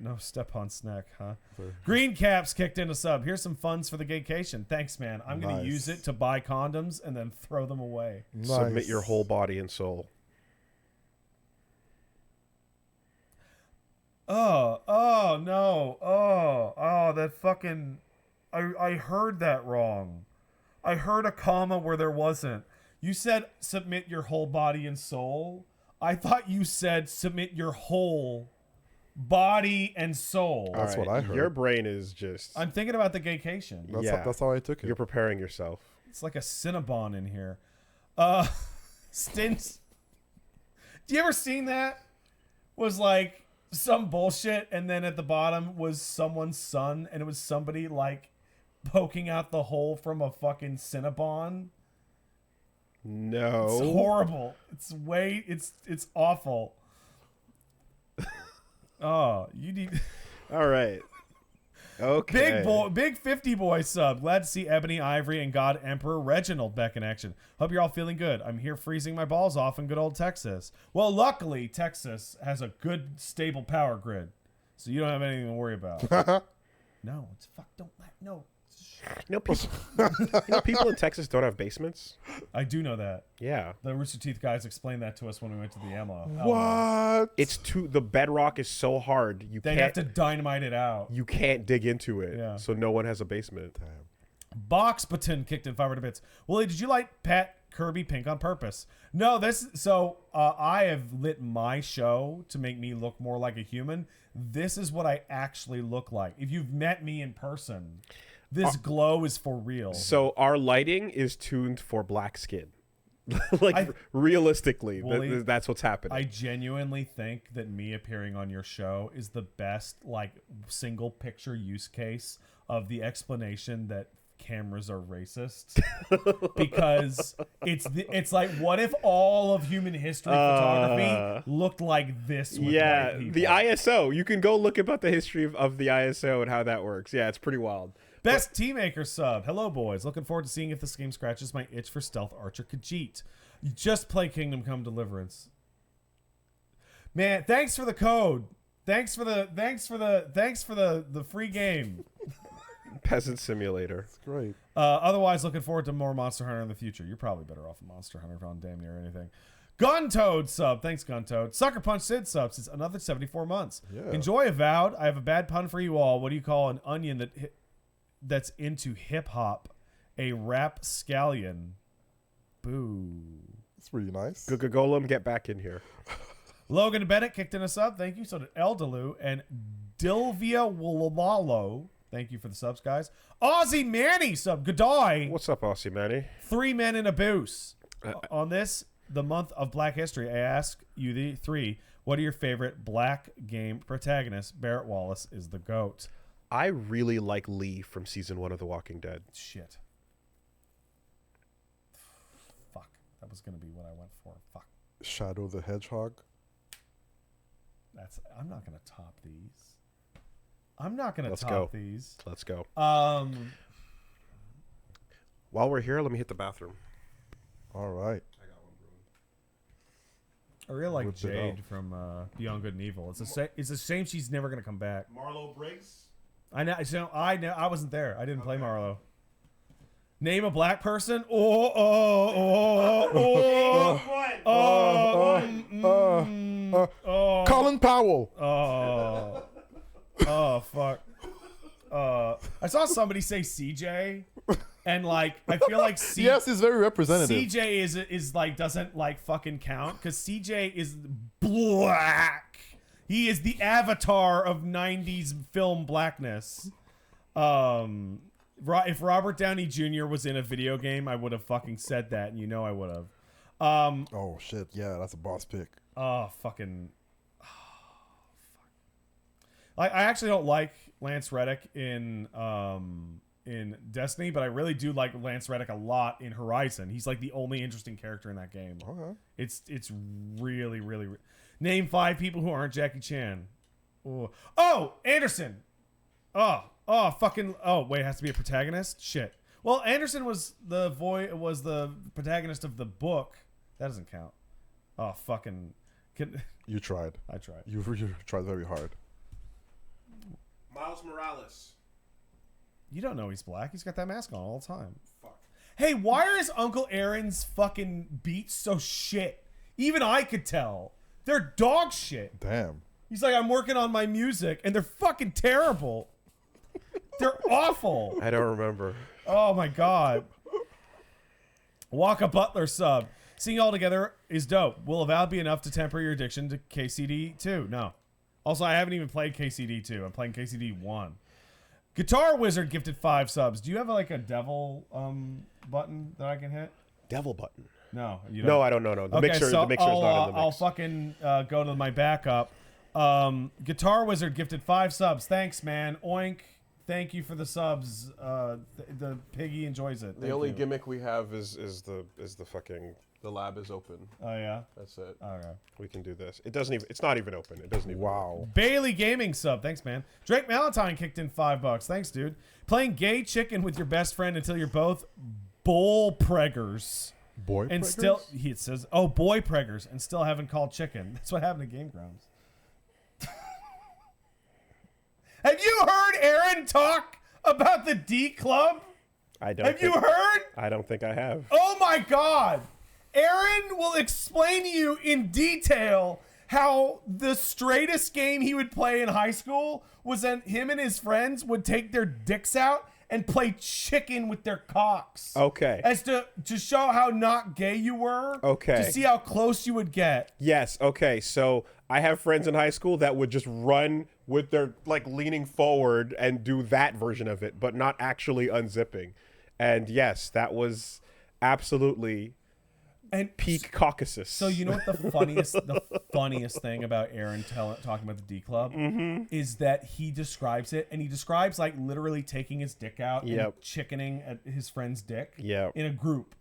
No step on snack, huh? Green Caps kicked in a sub. Here's some funds for the gaycation. Thanks, man. I'm going to use it to buy condoms and then throw them away. Nice. Submit your whole body and soul. Oh, no. Oh, that fucking... I heard that wrong. I heard a comma where there wasn't. You said submit your whole body and soul. I thought you said submit your whole body and soul. That's what I heard. Your brain is just... I'm thinking about the gaycation. That's how I took it. You're preparing yourself. It's like a Cinnabon in here. Stints. Do you ever seen that? Was like some bullshit, and then at the bottom was someone's son, and it was somebody like poking out the hole from a fucking Cinnabon. No. It's horrible. It's awful. Oh, you need All right. Okay. big 50 boy sub. Glad to see Ebony Ivory and God Emperor Reginald back in action. Hope you're all feeling good. I'm here freezing my balls off in good old Texas. Well, luckily Texas has a good stable power grid, so you don't have anything to worry about. No, it's fuck. Don't let no. People in Texas don't have basements? I do know that. Yeah. The Rooster Teeth guys explained that to us when we went to the Alamo. What? It's the bedrock is so hard. They have to dynamite it out. You can't dig into it. Yeah. So no one has a basement. Box Baton kicked in 500 bits. Willie, did you light Pat Kirby pink on purpose? No, I have lit my show to make me look more like a human. This is what I actually look like. If you've met me in person, this glow is for real. So our lighting is tuned for black skin. Realistically, Wooly, that's what's happening. I genuinely think that me appearing on your show is the best single picture use case of the explanation that cameras are racist. Because it's like, what if all of human history photography looked like this with white people? The ISO. You can go look about the history of the ISO and how that works. Yeah, it's pretty wild. Best Team Maker sub. Hello, boys. Looking forward to seeing if this game scratches my itch for Stealth Archer Khajiit. You just play Kingdom Come Deliverance. Man, thanks for the code. Thanks for the free game. Peasant Simulator. It's great. Otherwise, looking forward to more Monster Hunter in the future. You're probably better off in Monster Hunter on damn near anything. Guntoad sub. Thanks, Guntoad. Sucker Punch Sid subs. It's another 74 months. Yeah. Enjoy Avowed. I have a bad pun for you all. What do you call an onion that's into hip hop? A rapscallion. Boo. It's pretty nice. Golem, get back in here. Logan Bennett kicked in a sub. Thank you. So did Eldelu and Dilvia Wolomalo. Thank you for the subs, guys. Aussie Manny sub. Goodbye. What's up, Aussie Manny? 3 men in a booth. On this, the month of Black History, I ask you the three, what are your favorite black game protagonists? Barrett Wallace is the GOAT. I really like Lee from season 1 of The Walking Dead. Shit. Fuck. That was going to be what I went for. Fuck. Shadow the Hedgehog. I'm not going to top these. I'm not going to top these. Let's go. While we're here, let me hit the bathroom. All right. I really like Whip it Jade out. from Beyond Good and Evil. It's a shame she's never going to come back. Marlo Briggs. I know. So I wasn't there. I didn't play Marlo. Name a black person. Colin Powell. Oh fuck. I saw somebody say CJ, and like I feel like Yes, he's very representative. CJ is like doesn't like fucking count because CJ is black. He is the avatar of 90s film blackness. If Robert Downey Jr. was in a video game, I would have fucking said that, and you know I would have. Oh shit! Yeah, that's a boss pick. Fucking. Oh, fuck. I actually don't like Lance Reddick in Destiny, but I really do like Lance Reddick a lot in Horizon. He's like the only interesting character in that game. Okay. It's really. Name 5 people who aren't Jackie Chan. Ooh. Oh, Anderson. Fucking. Oh, wait, it has to be a protagonist? Shit. Well, Anderson was the protagonist of the book. That doesn't count. Oh, fucking. You tried. I tried. You tried very hard. Miles Morales. You don't know he's black. He's got that mask on all the time. Fuck. Hey, why are his Uncle Aaron's fucking beats so shit? Even I could tell. They're dog shit. Damn. He's like, I'm working on my music, and they're fucking terrible. They're awful. I don't remember. Oh my god. Waka Butler sub. Seeing all together is dope. Will Avowed be enough to temper your addiction to KCD 2? No. Also, I haven't even played KCD 2. I'm playing KCD 1. Guitar Wizard gifted 5 subs. Do you have like a devil button that I can hit? Devil button. No, you don't. No, I don't know. No, the mixer's so not in the mix. I'll fucking go to my backup. Guitar Wizard gifted 5 subs. Thanks, man. Oink. Thank you for the subs. The piggy enjoys it. The Thank only you. gimmick we have is the fucking the lab is open. Oh yeah. That's it. Okay. We can do this. It doesn't even. It's not even open. It doesn't even. Wow. Bailey Gaming sub. Thanks, man. Drake Valentine kicked in $5. Thanks, dude. Playing gay chicken with your best friend until you're both bull preggers. Boy And preggers? still, it says, oh, boy preggers, and still haven't called chicken. That's what happened to Game Grounds. Have you heard Aaron talk about the D Club? I don't. Have you heard? I don't think I have. Oh my God. Aaron will explain to you in detail how the straightest game he would play in high school was that him and his friends would take their dicks out and play chicken with their cocks. Okay. As to show how not gay you were. Okay. To see how close you would get. Yes. Okay. So I have friends in high school that would just run with their like leaning forward and do that version of it, but not actually unzipping. And yes, that was absolutely And peak Caucasus. So you know what the funniest thing about Aaron talking about the D Club is that he describes it, and he describes like literally taking his dick out and chickening at his friend's dick in a group,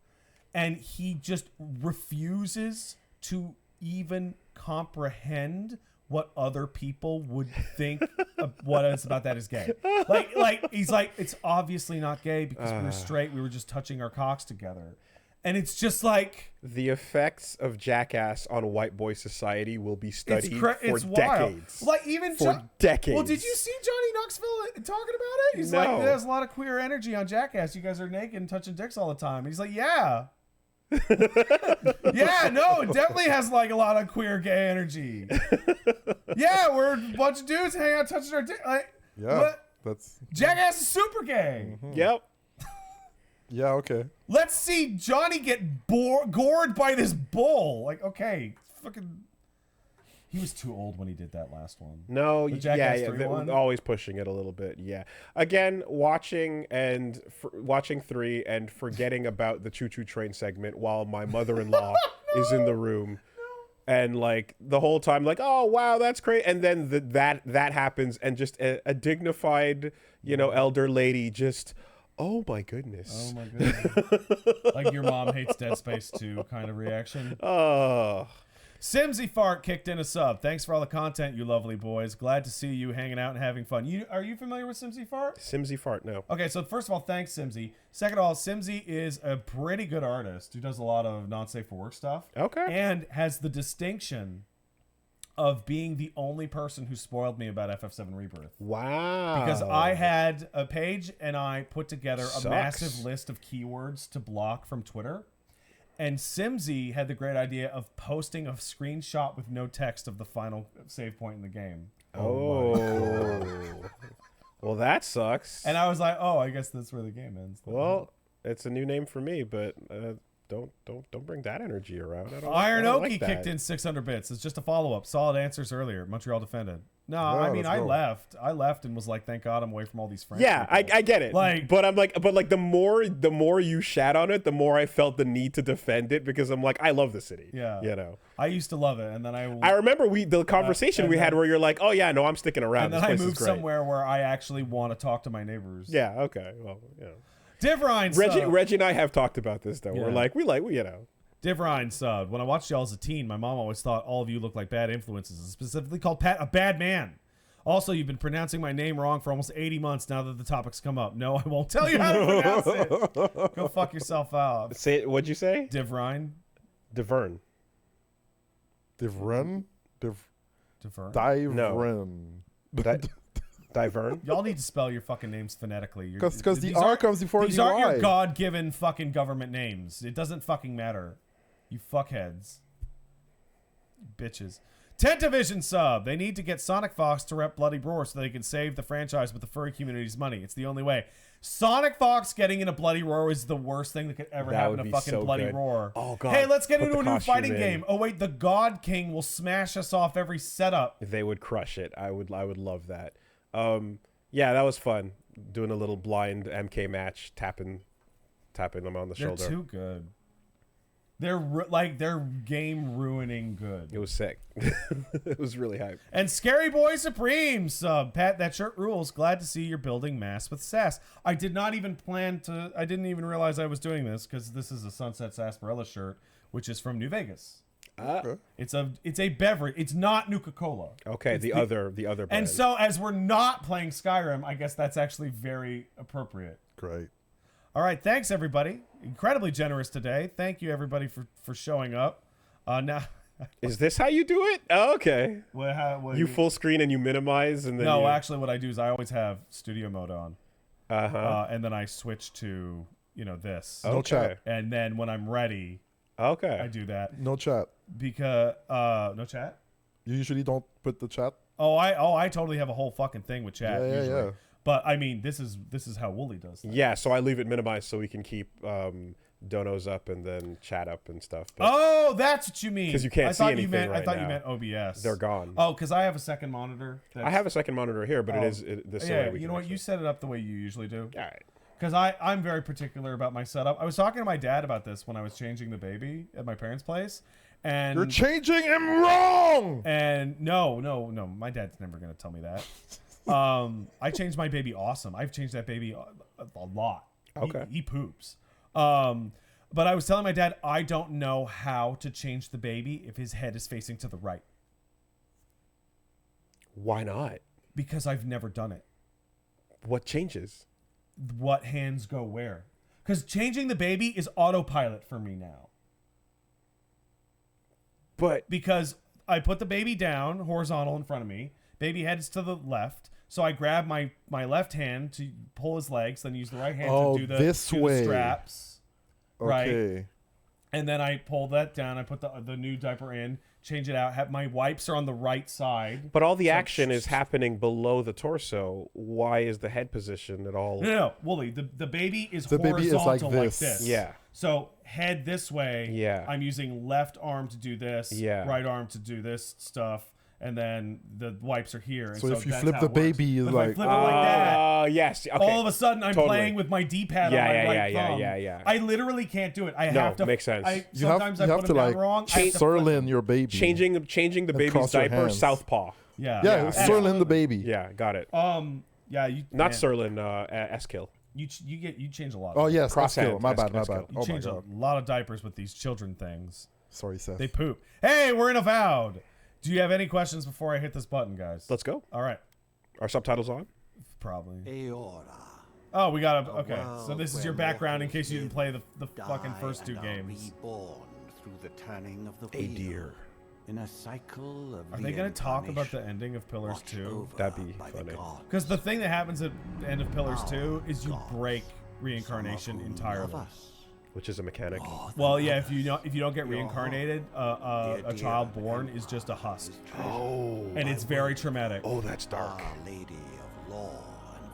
and he just refuses to even comprehend what other people would think of what is about that is gay. Like he's like, it's obviously not gay because we were straight. We were just touching our cocks together. And it's just like The effects of Jackass on white boy society will be studied for it's decades. wild. Like even For decades. Well, did you see Johnny Knoxville talking about it? He's No. like, there's a lot of queer energy on Jackass. You guys are naked and touching dicks all the time. He's like, yeah. Yeah, no, it definitely has like a lot of queer gay energy. Yeah, we're a bunch of dudes hanging out touching our dick. Like, Yeah, what? that's Jackass is super gay. Yep. yeah. Okay. Let's see Johnny get gored by this bull. Like, okay, fucking. He was too old when he did that last one. No, The yeah, Jackass yeah, 3 they're one? always pushing it a little bit. Yeah. Again, watching 3 and forgetting about the choo choo train segment while my mother-in-law is in the room, and like the whole time, like, oh wow, that's great, and then that happens, and just a dignified, elder lady just, oh my goodness, Oh my goodness. Like your mom hates Dead Space 2 kind of reaction. oh. Simsy Fart kicked in a sub. Thanks for all the content, you lovely boys. Glad to see you hanging out and having fun. Are you familiar with Simsy Fart? Simsy fart, no. Okay, so first of all, thanks, Simsy. Second of all, Simsy is a pretty good artist who does a lot of not safe for work stuff. Okay. And has the distinction of being the only person who spoiled me about FF7 Rebirth. Wow. Because I had a page and I put together a Sucks. massive list of keywords to block from Twitter. And Simsy had the great idea of posting a screenshot with no text of the final save point in the game. Oh. Well, that sucks. And I was like, oh, I guess that's where the game ends. Well, it's a new name for me, but don't bring that energy around. I Iron don't Oki like that. kicked in 600 bits. It's just a follow-up. Solid answers earlier. Montreal defended. No, Yeah, I mean, let's I go. left. I left and was like, thank God I'm away from all these friends. Yeah, I get it. But I'm like, the more you shat on it, the more I felt the need to defend it, because I'm like, I love the city. Yeah. I used to love it, and then I remember the conversation and we had then- where you're like, oh yeah, no, I'm sticking around. and This then I place moved is great. somewhere where I actually want to talk to my neighbors. Yeah. Okay. Well, yeah. Divrine Reggie and I have talked about this though. Yeah. We're like, we Divrine subbed. When I watched y'all as a teen, my mom always thought all of you looked like bad influences, and specifically called Pat a bad man. Also, you've been pronouncing my name wrong for almost 80 months now that the topic's come up. No, I won't tell you how to pronounce it. Go fuck yourself out. Say it. What'd you say? Divrine. Divern. Divren. Divern. Divren. Divern. Y'all need to spell your fucking names phonetically. Because the these R aren't- comes before These the aren't Y. your God-given fucking government names. It doesn't fucking matter. You fuckheads. Bitches. 10th Division sub. They need to get Sonic Fox to rep Bloody Roar so they can save the franchise with the furry community's money. It's the only way. Sonic Fox getting in a Bloody Roar is the worst thing that could ever That happen would to be fucking so Bloody good. Roar. Oh, God. Hey, let's get Put into the a new costume fighting in. game. Oh wait, the God King will smash us off every setup. They would crush it. I would love that. Yeah, that was fun. Doing a little blind MK match, tapping them on the They're shoulder. too good. They're game ruining good. It was sick. It was really hype. And Scary Boy Supreme sub. Pat, that shirt rules. Glad to see you're building mass with sass. I did not even I didn't even realize I was doing this because this is a Sunset Sarsaparilla shirt, which is from New Vegas. It's a beverage. It's not Nuka-Cola. Okay, It's the other brand. And so as we're not playing Skyrim, I guess that's actually very appropriate. Great. All right, thanks everybody. Incredibly generous today. Thank you everybody for showing up. Now Is this how you do it? Oh, okay. what You full screen and you minimize and then No, you... actually what I do is I always have studio mode on. Uh-huh. And then I switch to, this. No Okay. chat. And then when I'm ready, Okay. I do that No chat. because no chat. You usually don't put the chat. I totally have a whole fucking thing with chat Yeah, usually. yeah. But I mean, this is how Wooly does things. Yeah, so I leave it minimized so we can keep donos up and then chat up and stuff. But Oh, that's what you mean. 'Cause you can't I see thought anything I right thought you now. meant OBS. they're gone. Oh, because I have a second monitor. I have a second monitor here, but Oh. it is the same way Yeah, we you can know what? actually- You set it up the way you usually do. All right. Because I'm very particular about my setup. I was talking to my dad about this when I was changing the baby at my parents' place. And You're changing him wrong. And no, my dad's never gonna tell me that. I changed my baby awesome. I've changed that baby a lot. Okay. He poops. But I was telling my dad I don't know how to change the baby if his head is facing to the right Why not? because I've never done it. What changes? What hands go where? Because changing the baby is autopilot for me now. But Because I put the baby down horizontal in front of me. Baby heads to the left. So I grab my left hand to pull his legs, then use the right hand to do the straps. Okay. Right. And then I pull that down. I put the new diaper in, change it out. My wipes are on the right side. But all the action is happening below the torso. Why is the head position at all? No, Wooly, the baby is The baby is horizontal like this. Yeah. So head this way. Yeah. I'm using left arm to do this. Yeah. Right arm to do this stuff. And then the wipes are here. And So if you that's flip how the it works. baby, it's If I like- flip it like that, yes. Okay. all of a sudden I'm Totally. playing with my D-pad Yeah, on my yeah, right yeah, thumb. yeah. I literally can't do it. I No, have to. makes sense. You have, Sometimes you I have put to them down like wrong. I have to flip Serlin them. your baby. Changing the baby's Across your diaper hands. southpaw. Yeah. Yeah, absolutely. Serlin the baby. Yeah, got it. Yeah. You Not man, Serlin, S-Kill. You change a lot. Oh yes, Cross that's hand, my bad, my that's bad. good. You Oh my change a god. lot of diapers with these children things. Sorry, Seth. They poop. Hey, we're in Avowed. Do you have any questions before I hit this button, guys? Let's go. All right. Are subtitles on? Probably. Oh, we got to. Okay. So this is your background in case you didn't play the fucking first two games. Reborn through the turning of the A wheel, deer. in a cycle of Are they going to talk about the ending of Pillars watched 2? over That'd be by the funny. gods. Because the thing that happens at the end of Pillars 2 is you gods, break some of reincarnation whom entirely. love us. Which is a mechanic. Well, yeah, if you don't get reincarnated, a child born is just a husk, Oh. and it's very traumatic. Oh, that's dark. Our Lady of Law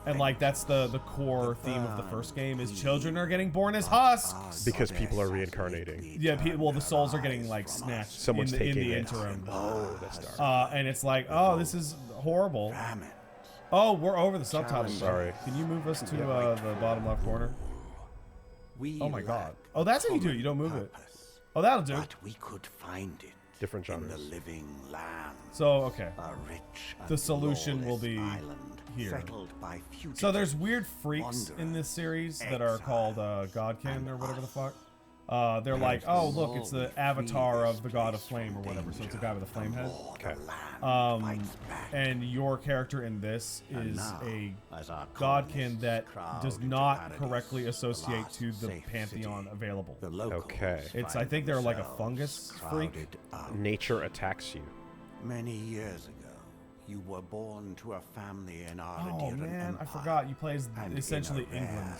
And like that's the core theme of the first game is children are getting born as husks. Because people are reincarnating. Yeah, well the souls are getting like snatched Someone's in the taking it. interim. Oh, that's dark. And it's like, oh, this is horrible. famine. Oh, we're over the subtitles. Sorry. Can you move us to the bottom left corner? We Oh my god. lack Oh, that's how you do it. You don't move it. purpose, Oh, that'll do. but we could find it Different in the genres. living land. So okay. A rich and The solution will lawless be island here. settled by fugitives. So there's weird freaks in this series that are called Godkin or whatever the fuck. They're like, oh look, it's the avatar of the god of flame or whatever. So it's a guy with a flame head. Okay. And your character in this is a As our godkin colonists that crowd does into not paradise, correctly the associate last to the safe pantheon city, available. the locals Okay. It's I find think they're like a themselves fungus freak. crowded out. Nature attacks you. Many years ago, you were born to a family in our Oh man, I forgot you play as essentially England.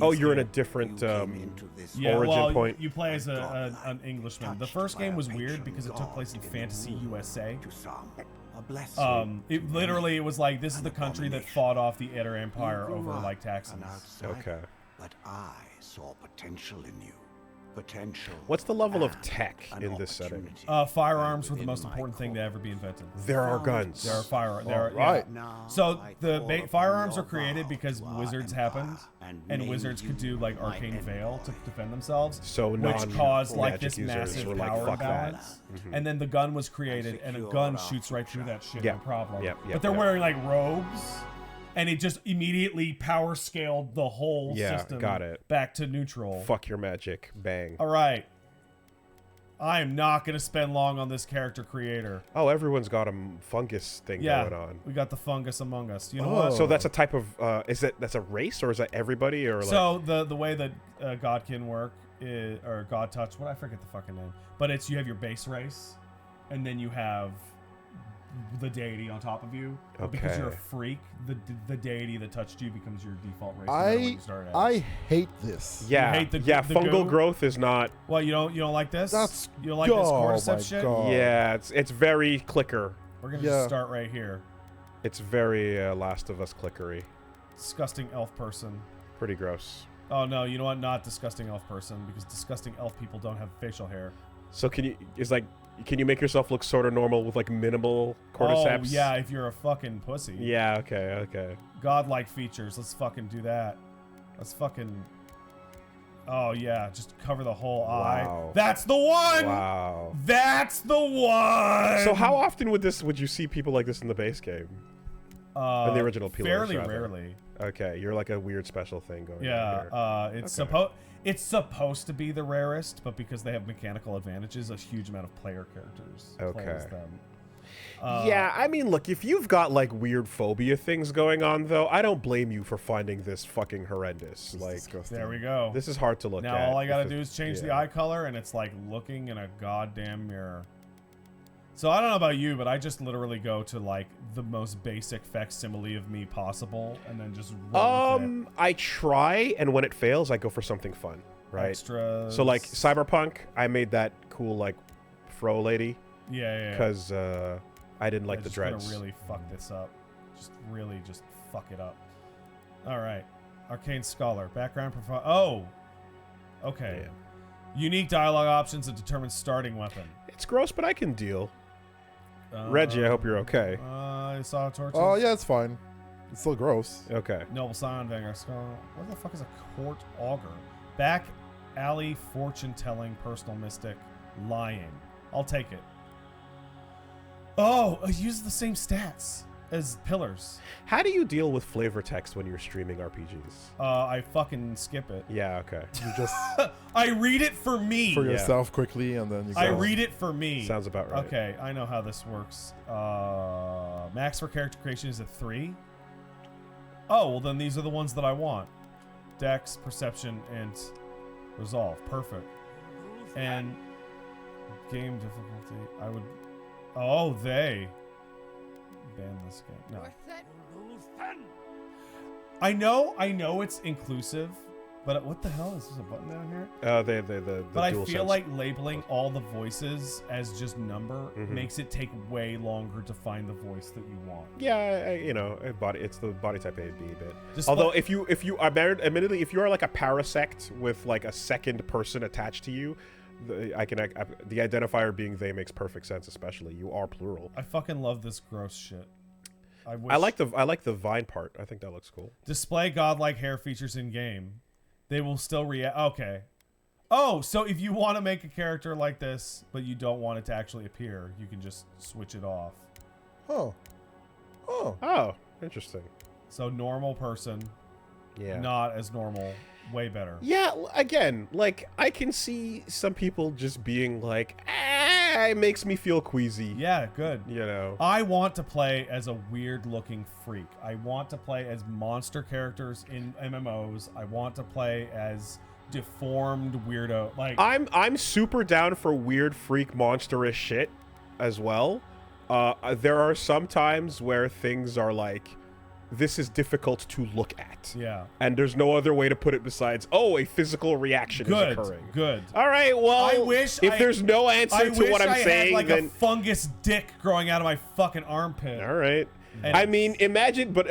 Oh, you're in a different Yeah, origin well, point. you play as an Englishman. The first game was weird because it took place in Fantasy USA. It literally it was like this is the country that fought off the Eder Empire over like taxes. Okay. But I saw potential in you. Potential. What's the level of and tech an in this setting? opportunity. Firearms were the Within most my important thing to core. ever be invented. There are guns. There are firearms. There are, Right. yeah. Now So I the call upon firearms your are created vow because to our wizards empire happened, and name wizards could you do like my arcane veil to envoy. defend themselves, So which caused like non-magic this users massive were like, power "Fuck that." imbalance. And then the gun was created, and a secure gun our shoots right through that shit. Yeah. No problem. Yeah, yeah, but they're yeah. wearing like robes, and it just immediately power scaled the whole Yeah, system got it. back to neutral. Fuck your magic. Bang. All right. I am not going to spend long on this character creator. Oh, everyone's got a fungus thing Yeah, going on. we got the fungus among us. You know Oh. what? So that's a type of that's a race, or is that everybody, or like So the way that Godkin work is, or God Touch, what I forget the fucking name, but it's you have your base race, and then you have the deity on top of you. But because you're a Okay. freak, the deity that touched you becomes your default race. no matter what you start as. I hate this. yeah, hate the fungal goo? growth is not. Well, you don't like this. That's you don't like this oh cordyceps my shit. God. Yeah, it's very clicker. We're gonna Yeah. just start right here. It's very Last of Us clickery. Disgusting elf person. Pretty gross. Oh no, you know what? Not disgusting elf person because disgusting elf people don't have facial hair. So can you make yourself look sort of normal with like minimal cordyceps? Oh yeah, if you're a fucking pussy. Yeah. Okay. Godlike features. Let's fucking do that. Let's fucking. Oh yeah, just cover the whole eye. Wow. That's the one. Wow. That's the one. So how often would you see people like this in the base game? In the original Pillars, fairly rather. rarely. Okay, you're like a weird special thing going on Yeah, here. it's Okay. it's supposed to be the rarest, but because they have mechanical advantages, a huge amount of player characters plays Okay. them. Yeah, I mean, look, if you've got like weird phobia things going on, though, I don't blame you for finding this fucking horrendous. Like, Disgusting. There we go. this is hard to look Now at. all I gotta if do it- is change the yeah. eye color, and it's like looking in a goddamn mirror. So I don't know about you, but I just literally go to like the most basic facsimile of me possible, and then just roll with it. I try, and when it fails, I go for something fun, right? Extras. So like Cyberpunk, I made that cool like fro lady yeah. because I didn't like I'm the just gonna dreads. really fuck this up. Just really just fuck it up. All right. Arcane Scholar. Background profile. Oh. Okay. Yeah. Unique dialogue options that determine starting weapon. It's gross, but I can deal. Reggie, I hope you're okay. I saw torches. Oh yeah, it's fine. It's still gross. Okay. Noble Scion, Vanguard Scholar. What the fuck is a court augur? Back alley fortune telling personal mystic lying. I'll take it. Oh, it uses the same stats as pillars. How do you deal with flavor text when you're streaming RPGs? I fucking skip it. Yeah, okay. You just I read it for me. for Yeah. yourself quickly, and then you go. I read it for me. Sounds about right. Okay, I know how this works. Max for character creation is a 3. Oh, well then these are the ones that I want. Dex, Perception, and Resolve. Perfect. And game difficulty, I would... Oh, they. Ban this game. No. I know it's inclusive, but what the hell? Is there a button down here? The But I dual feel sense. like labeling all the voices as just number Mhm. makes it take way longer to find the voice that you want. Yeah, you know, it's the body type A B bit. Just Although like- if you are admittedly, if you are like a parasect with like a second person attached to you, the identifier being they makes perfect sense. Especially you are plural. I fucking love this gross shit. I wish. I like the vine part. I think that looks cool. Display godlike hair features in game. They will still react. Okay. Oh, so if you want to make a character like this, but you don't want it to actually appear, you can just switch it off. Oh. Oh. Oh, interesting. So normal person, Yeah. not as normal, way better. Yeah, again, like I can see some people just being like, it makes me feel queasy. Yeah, good. You know. I want to play as a weird looking freak. I want to play as monster characters in MMOs. I want to play as deformed weirdo. Like I'm super down for weird freak monsterish shit as well. There are some times where things are like, this is difficult to look at. yeah. And there's no other way to put it besides, oh, a physical reaction is Good. occurring. Good. All right, well, I wish if I- there's no answer I to wish what I'm I had saying, like then a fungus dick growing out of my fucking armpit. all right. And I mean, imagine, but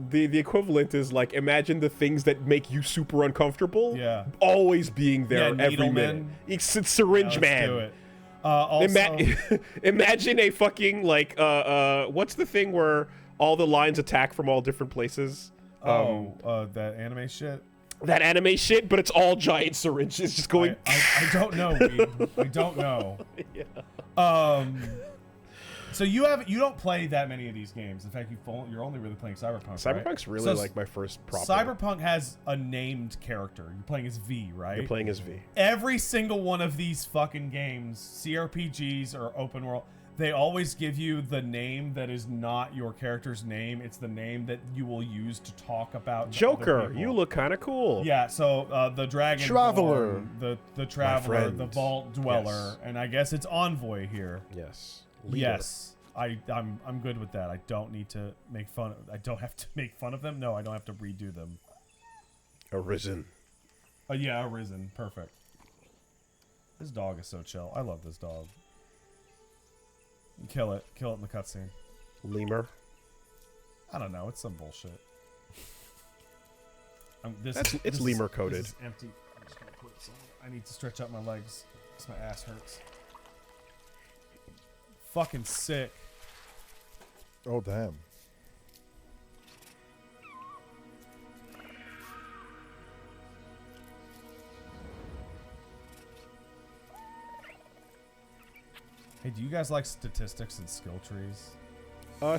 the equivalent is like, imagine the things that make you super uncomfortable, Yeah. always being there Yeah, every needle minute. men. It's Yeah, syringe let's man. do it. Also, Imagine a fucking like what's the thing where all the lines attack from all different places? that anime shit. That anime shit, but it's all giant syringes just going. I don't know. Weeb. I don't know. So you don't play that many of these games. In fact, you're only really playing Cyberpunk. Cyberpunk's right? really So like my first proper. Cyberpunk has a named character. You're playing as V, right? You're playing as V. Every single one of these fucking games, CRPGs or open world, they always give you the name that is not your character's name. It's the name that you will use to talk about to other Joker, people. you look kind of cool. Yeah, so the dragon, Traveler. the traveler, the friend. vault dweller, Yes. and I guess it's envoy here. Yes. Yes, I'm good with that. I don't need to make fun. I don't have to make fun of them. No, I don't have to redo them. Arisen. Yeah, Arisen, perfect. This dog is so chill. I love this dog. Kill it in the cutscene. Lemur. I don't know. It's some bullshit. It's lemur coded. This is empty. I'm just gonna put some. I need to stretch out my legs because my ass hurts. Fucking sick. Oh damn. Hey, do you guys like statistics and skill trees?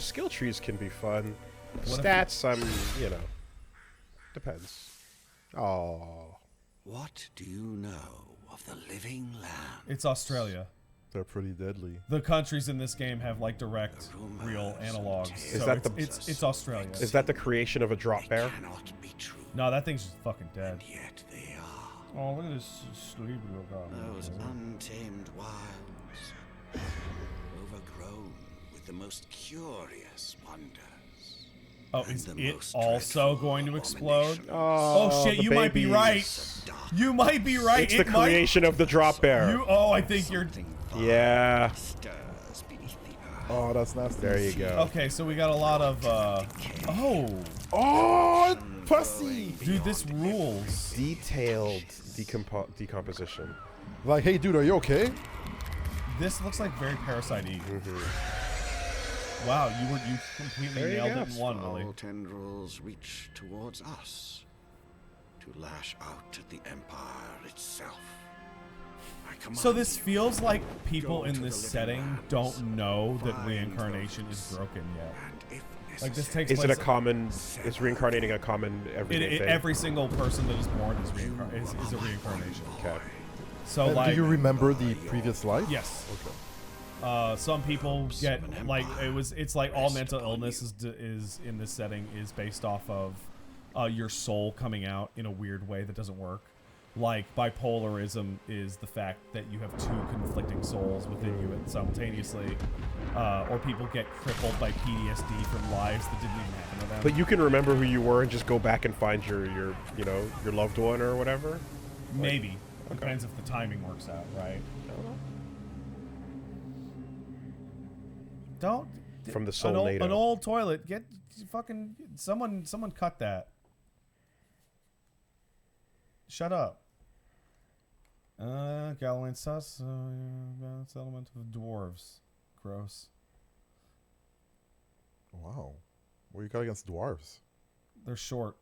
Skill trees can be fun. if- Stats, depends. Oh. What do you know of the living land? It's Australia. They're pretty deadly. The countries in this game have like direct, real analogs. Is So that it's Australia. Is that the creation of a drop bear? Cannot be true. No, that thing's just fucking dead. Yet they are. Oh, look at this sleep. Those untamed wilds, overgrown with the most curious wonders. Oh, and is the it most also dreadful going to explode? abominations. Oh shit, the you might be babies. right. You might be right. It's It the might- creation of the drop bear. I think you're. Something vile Yeah. stirs beneath the earth. Oh, that's nasty. There you go. Okay, so we got a lot of. Oh, pussy! Dude, this rules. Detailed decomposition. Like, hey, dude, are you okay? This looks like very Parasite-y. Mm-hmm. Wow, you completely There you nailed go. it in one, Willie. Foul tendrils reach towards us to lash out at the Empire itself. I command So this you, feels like people go in to this the setting living lands, don't know that find reincarnation those, is broken yet. and if Like this necessary, takes Is it place. a common? Is reincarnating a common everyday thing? Every single person that is born is a reincarnation. Okay. So Do like, you remember the previous life? yes. Okay. Some people get like it's like all mental illness is in this setting is based off of your soul coming out in a weird way that doesn't work. Like bipolarism is the fact that you have two conflicting souls within you simultaneously, or people get crippled by PTSD from lives that didn't even happen to them. But you can remember who you were and just go back and find your your loved one or whatever. Maybe depends if the timing works out, right? Don't From the soul an old, NATO. an old toilet. Get fucking someone cut that. Shut up. Galloway's sus. Settlement of dwarves. Gross. Wow. What you got against dwarves? They're short.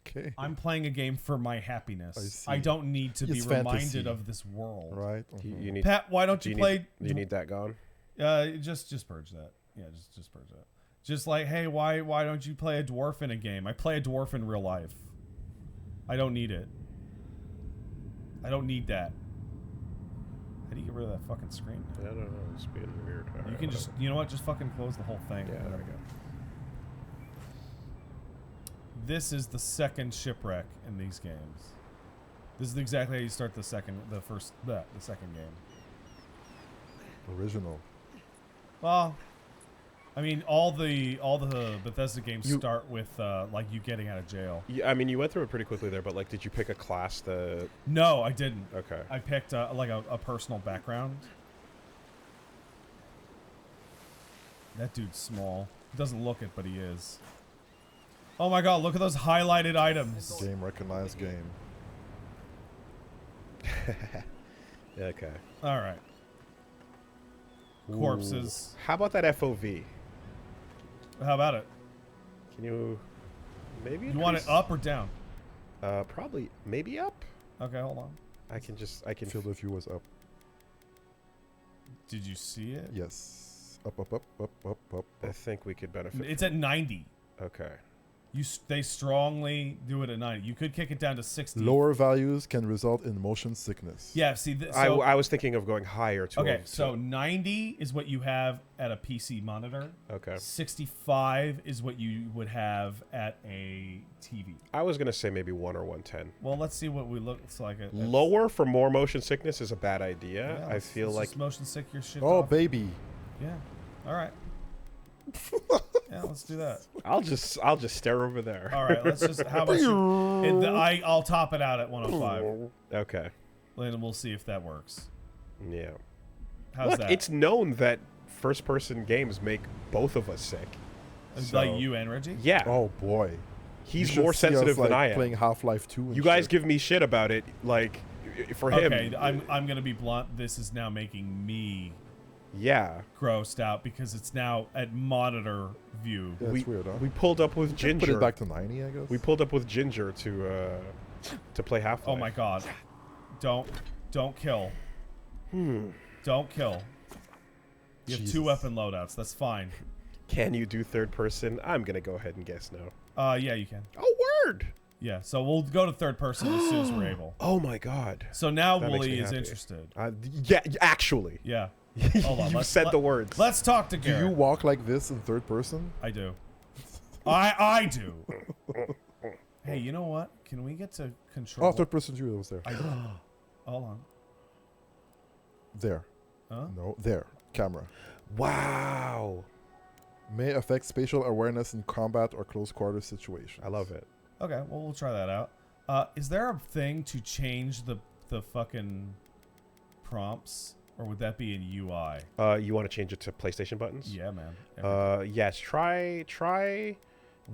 Okay. I'm playing a game for my happiness. I see. I don't need to be It's reminded fantasy. of this world. Right. You need. Pat, why don't do you, you play? Need, you need that gone. Just purge that. Yeah, just purge that. Just like, hey, why don't you play a dwarf in a game? I play a dwarf in real life. I don't need it. I don't need that. How do you get rid of that fucking screen? I don't know. It's being weird. All You right, can just, you know what? Just fucking close the whole thing. Yeah, there we go. This is the second shipwreck in these games. This is exactly how you start the second game. Original. Well, I mean, all the Bethesda games start with like you getting out of jail. Yeah, I mean, you went through it pretty quickly there, but like, did you pick a class? No, I didn't. Okay. I picked like a personal background. That dude's small. He doesn't look it, but he is. Oh my god, look at those highlighted items. Game recognized game. Okay. Alright. Corpses. How about that FOV? How about it? Can you maybe? You want it increase- up or down? Probably maybe up. Okay, hold on. I can. Feel the view was up. Did you see it? Yes. Up, up, up, up, up, up. I think we could benefit. It's at 90. Okay. They strongly do it at 90. You could kick it down to 60. Lower values can result in motion sickness. Yeah, see, I was thinking of going higher too. okay, so 90 is what you have at a PC monitor. Okay. 65 is what you would have at a TV. I was gonna say maybe 1 or 110. Well, let's see what we looks like. Lower for more motion sickness is a bad idea. Yeah, I feel let's like just motion sick your shit. Oh, off. baby. Yeah. All right. Yeah, let's do that. I'll just stare over there. All right, let's just. How about you? I'll top it out at 105, Okay. and we'll see if that works. Yeah. How's Look, that? it's known that first-person games make both of us sick. Like So- you and Reggie. Yeah. Oh, boy. He's You should more see us, sensitive like, than I am. Playing Half-Life 2 and You guys shit. give me shit about it, like, for him. Okay, I'm gonna be blunt. This is now making me Yeah. grossed out because it's now at monitor view. Yeah, it's weird, huh? We pulled up with Put Ginger. it back to 90, I guess. We pulled up with Ginger to play Half-Life. Oh my god! Don't kill. Don't kill. You have Jesus. 2 weapon loadouts. That's fine. Can you do third person? I'm gonna go ahead and guess no. Yeah, you can. Oh, word! Yeah, so we'll go to third person as soon as we're able. Oh my god. So now That makes me Woolie is happy. interested. Yeah, actually. Yeah. Hold on. You said the words. Let's talk to Do you Garrett. walk like this in third person? I do. I do. Hey, you know what? Can we get to control? Oh, third person view was there. Hold on. There. Huh? No, there. Camera. Wow. May affect spatial awareness in combat or close quarter situations. I love it. Okay, well, we'll try that out. Is there a thing to change the fucking prompts? Or would that be in UI? You want to change it to PlayStation buttons? Yeah, man. Yes. Try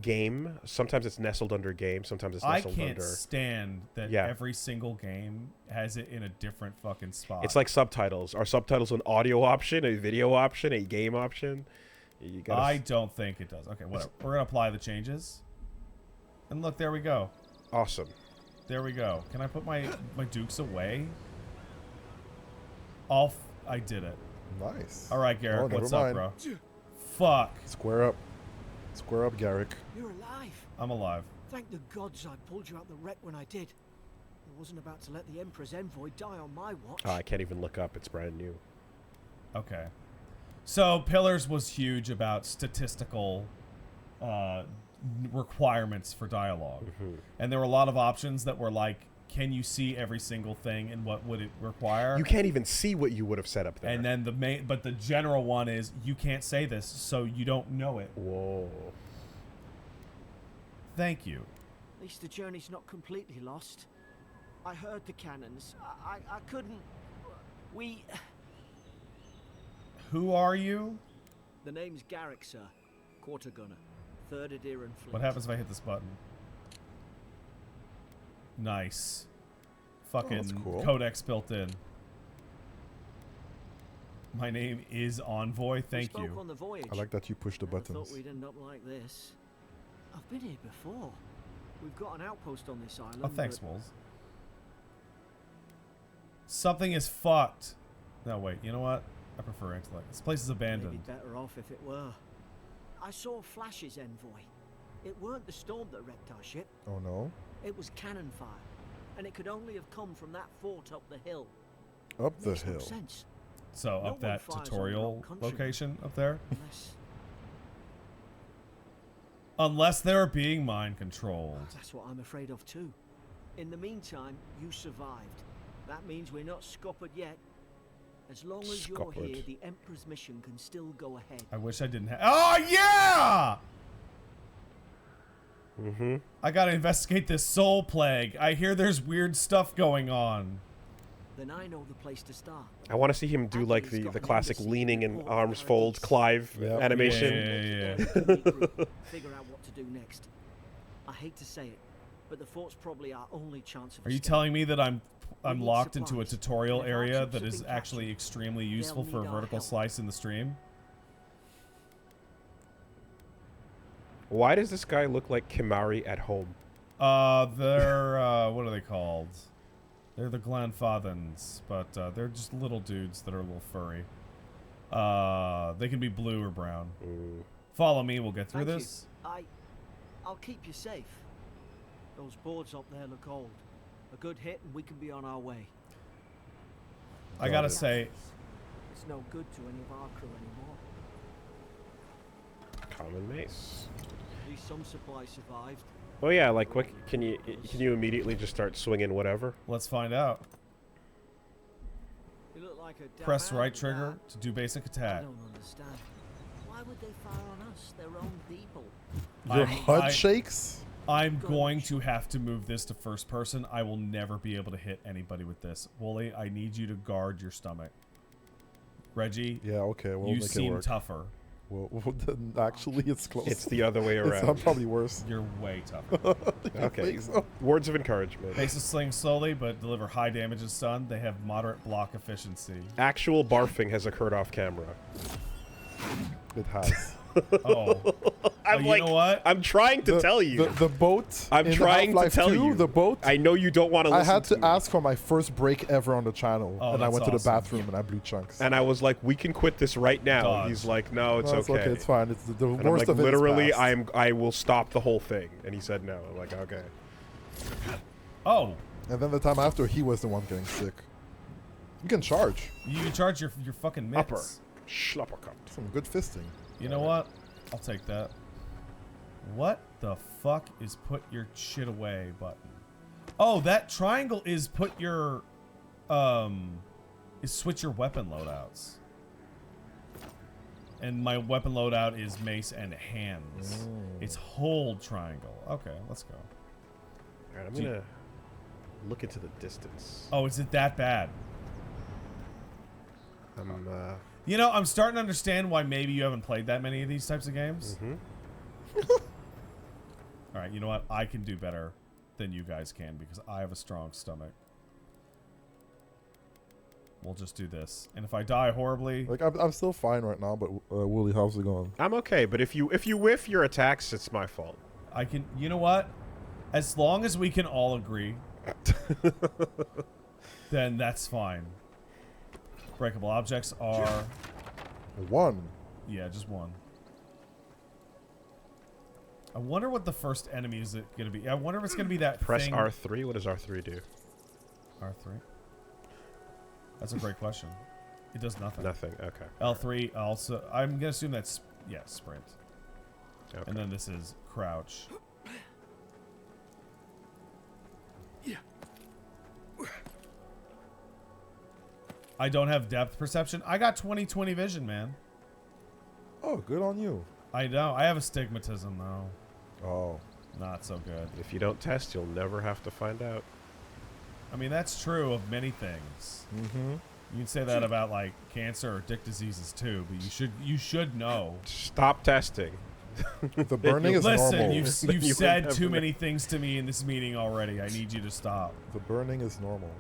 game. Sometimes it's nestled under game. Sometimes it's I nestled can't under. stand that Yeah. every single game has it in a different fucking spot. It's like subtitles. Are subtitles an audio option, a video option, a game option? You gotta I don't think it does. Okay, whatever. We're going to apply the changes. And look, there we go. Awesome. There we go. Can I put my dukes away? I did it. Nice. All right, Garrett, Oh, never what's up, mind. bro? Fuck. Square up. Square up, Garrick. You're alive. I'm alive. Thank the gods I pulled you out the wreck when I did. I wasn't about to let the Emperor's envoy die on my watch. I can't even look up. It's brand new. Okay. So Pillars was huge about statistical requirements for dialogue. And there were a lot of options that were like, can you see every single thing and what would it require? You can't even see what you would have set up there. And then the general one is you can't say this, so you don't know it. Whoa. Thank you. At least the journey's not completely lost. I heard the cannons. I couldn't... We... Who are you? The name's Garrick, sir. Quarter gunner. 3rd Adherent Fleet. What happens if I hit this button? Nice. Fucking that's cool. codex built in. My name is Envoy. Thank we spoke you. on the voyage. I like that you push the Never buttons. thought we'd end up like this. I've been here before. We've got an outpost on this island. Oh, thanks, but Wolves. Something is fucked. No, wait. You know what? I prefer intellect. This place is maybe abandoned. better off if it were. I saw Flash's envoy. It weren't the storm that wrecked our ship. Oh no. It was cannon fire. And it could only have come from that fort up the hill. Up the Makes no hill. sense. So No up one that fires on tutorial their own country. location up there. Unless... Unless they're being mind controlled. That's what I'm afraid of too. In the meantime, you survived. That means we're not scuppered yet. As long as you're Scuppered. here, the Emperor's mission can still go ahead. I wish I didn't have. Oh yeah! I gotta investigate this soul plague. I hear there's weird stuff going on. Then I know the place to start. I want to see him do like Anthony's got the an classic embassy leaning in and Port arms Paradise. fold Clive Yep. animation. Yeah. Figure out what to do next. I hate to say it, but the fort's probably our only chance of Are you escape. telling me that I'm We need locked into a supplies. tutorial And if our area troops that have is been actually captured, extremely useful they'll for a need our vertical help. slice in the stream? Why does this guy look like Kimari at home? They're what are they called? They're the Glanfathans, but they're just little dudes that are a little furry. They can be blue or brown. Follow me, we'll get through Thank you. this. I'll keep you safe. Those boards up there look old. A good hit and we can be on our way. I gotta it. say, It's no good to any of our crew anymore. Common mace. At least some supplies survived. Oh yeah, like what? Can you immediately just start swinging whatever? let's find out. You look like a damn Press right animal, trigger Dad. to do basic I attack. don't understand. Why would they fire on us, their own people? Your I'm- HUD I- shakes? I'm going to have to move this to first person. I will never be able to hit anybody with this. Wooly, I need you to guard your stomach. Reggie, Yeah, okay, we'll you make it seem work. tougher. Well, then actually, it's close. It's the other way It's around. probably worse. You're way tougher. Okay. think so? Words of encouragement. Bases sling slowly, but deliver high damage and stun. They have moderate block efficiency. Actual barfing has occurred off camera. It has. Oh. I'm you like, know what? I'm trying to tell you. The boat. I'm in trying to Half-Life tell 2, you. The boat. I know you don't want to I listen had to me. ask for my first break ever on the channel, Oh, and I that's went to the awesome. bathroom and I blew chunks. And I was like, we can quit this right now. Dodge. He's like, no, it's No, okay. It's fine. It's the And I'm worst like, of it is literally, past. I will stop the whole thing. And he said no. I'm like, okay. Oh, And then the time after, he was the one getting sick. You can charge. you can charge your fucking mitts. Upper. Schluppercut. Some good fisting. You know what? I'll take that. What the fuck is put your shit away button? Oh, that triangle is put your is switch your weapon loadouts. And my weapon loadout is mace and hands. It's hold triangle. Okay, let's go. All right, I'm gonna look into the distance. Oh, is it that bad? I'm You know, I'm starting to understand why maybe you haven't played that many of these types of games. All right, you know what? I can do better than you guys can because I have a strong stomach. We'll just do this. And if I die horribly... Like, I'm still fine right now, but Wooly, how's it going? I'm okay, but if you whiff your attacks, it's my fault. I can... You know what? As long as we can all agree, then that's fine. Breakable objects are... 1. Yeah, just 1. I wonder what the first enemy is going to be. I wonder if it's going to be that Press thing... R3. What does R3 do? R3? That's a great question. It does nothing. Nothing. Okay. L3 also... I'm going to assume that's... Yeah, sprint. Okay. And then this is crouch. I don't have depth perception. I got 20/20 vision, man. Oh, good on you. I know. I have astigmatism, though. Oh. Not so good. If you don't test, you'll never have to find out. I mean, that's true of many things. Mm-hmm. You can say that about, like, cancer or dick diseases, too. But you should know. Stop testing. The burning is Listen, normal. you've You said would too never many things to me in this meeting already. I need you to stop. The burning is normal.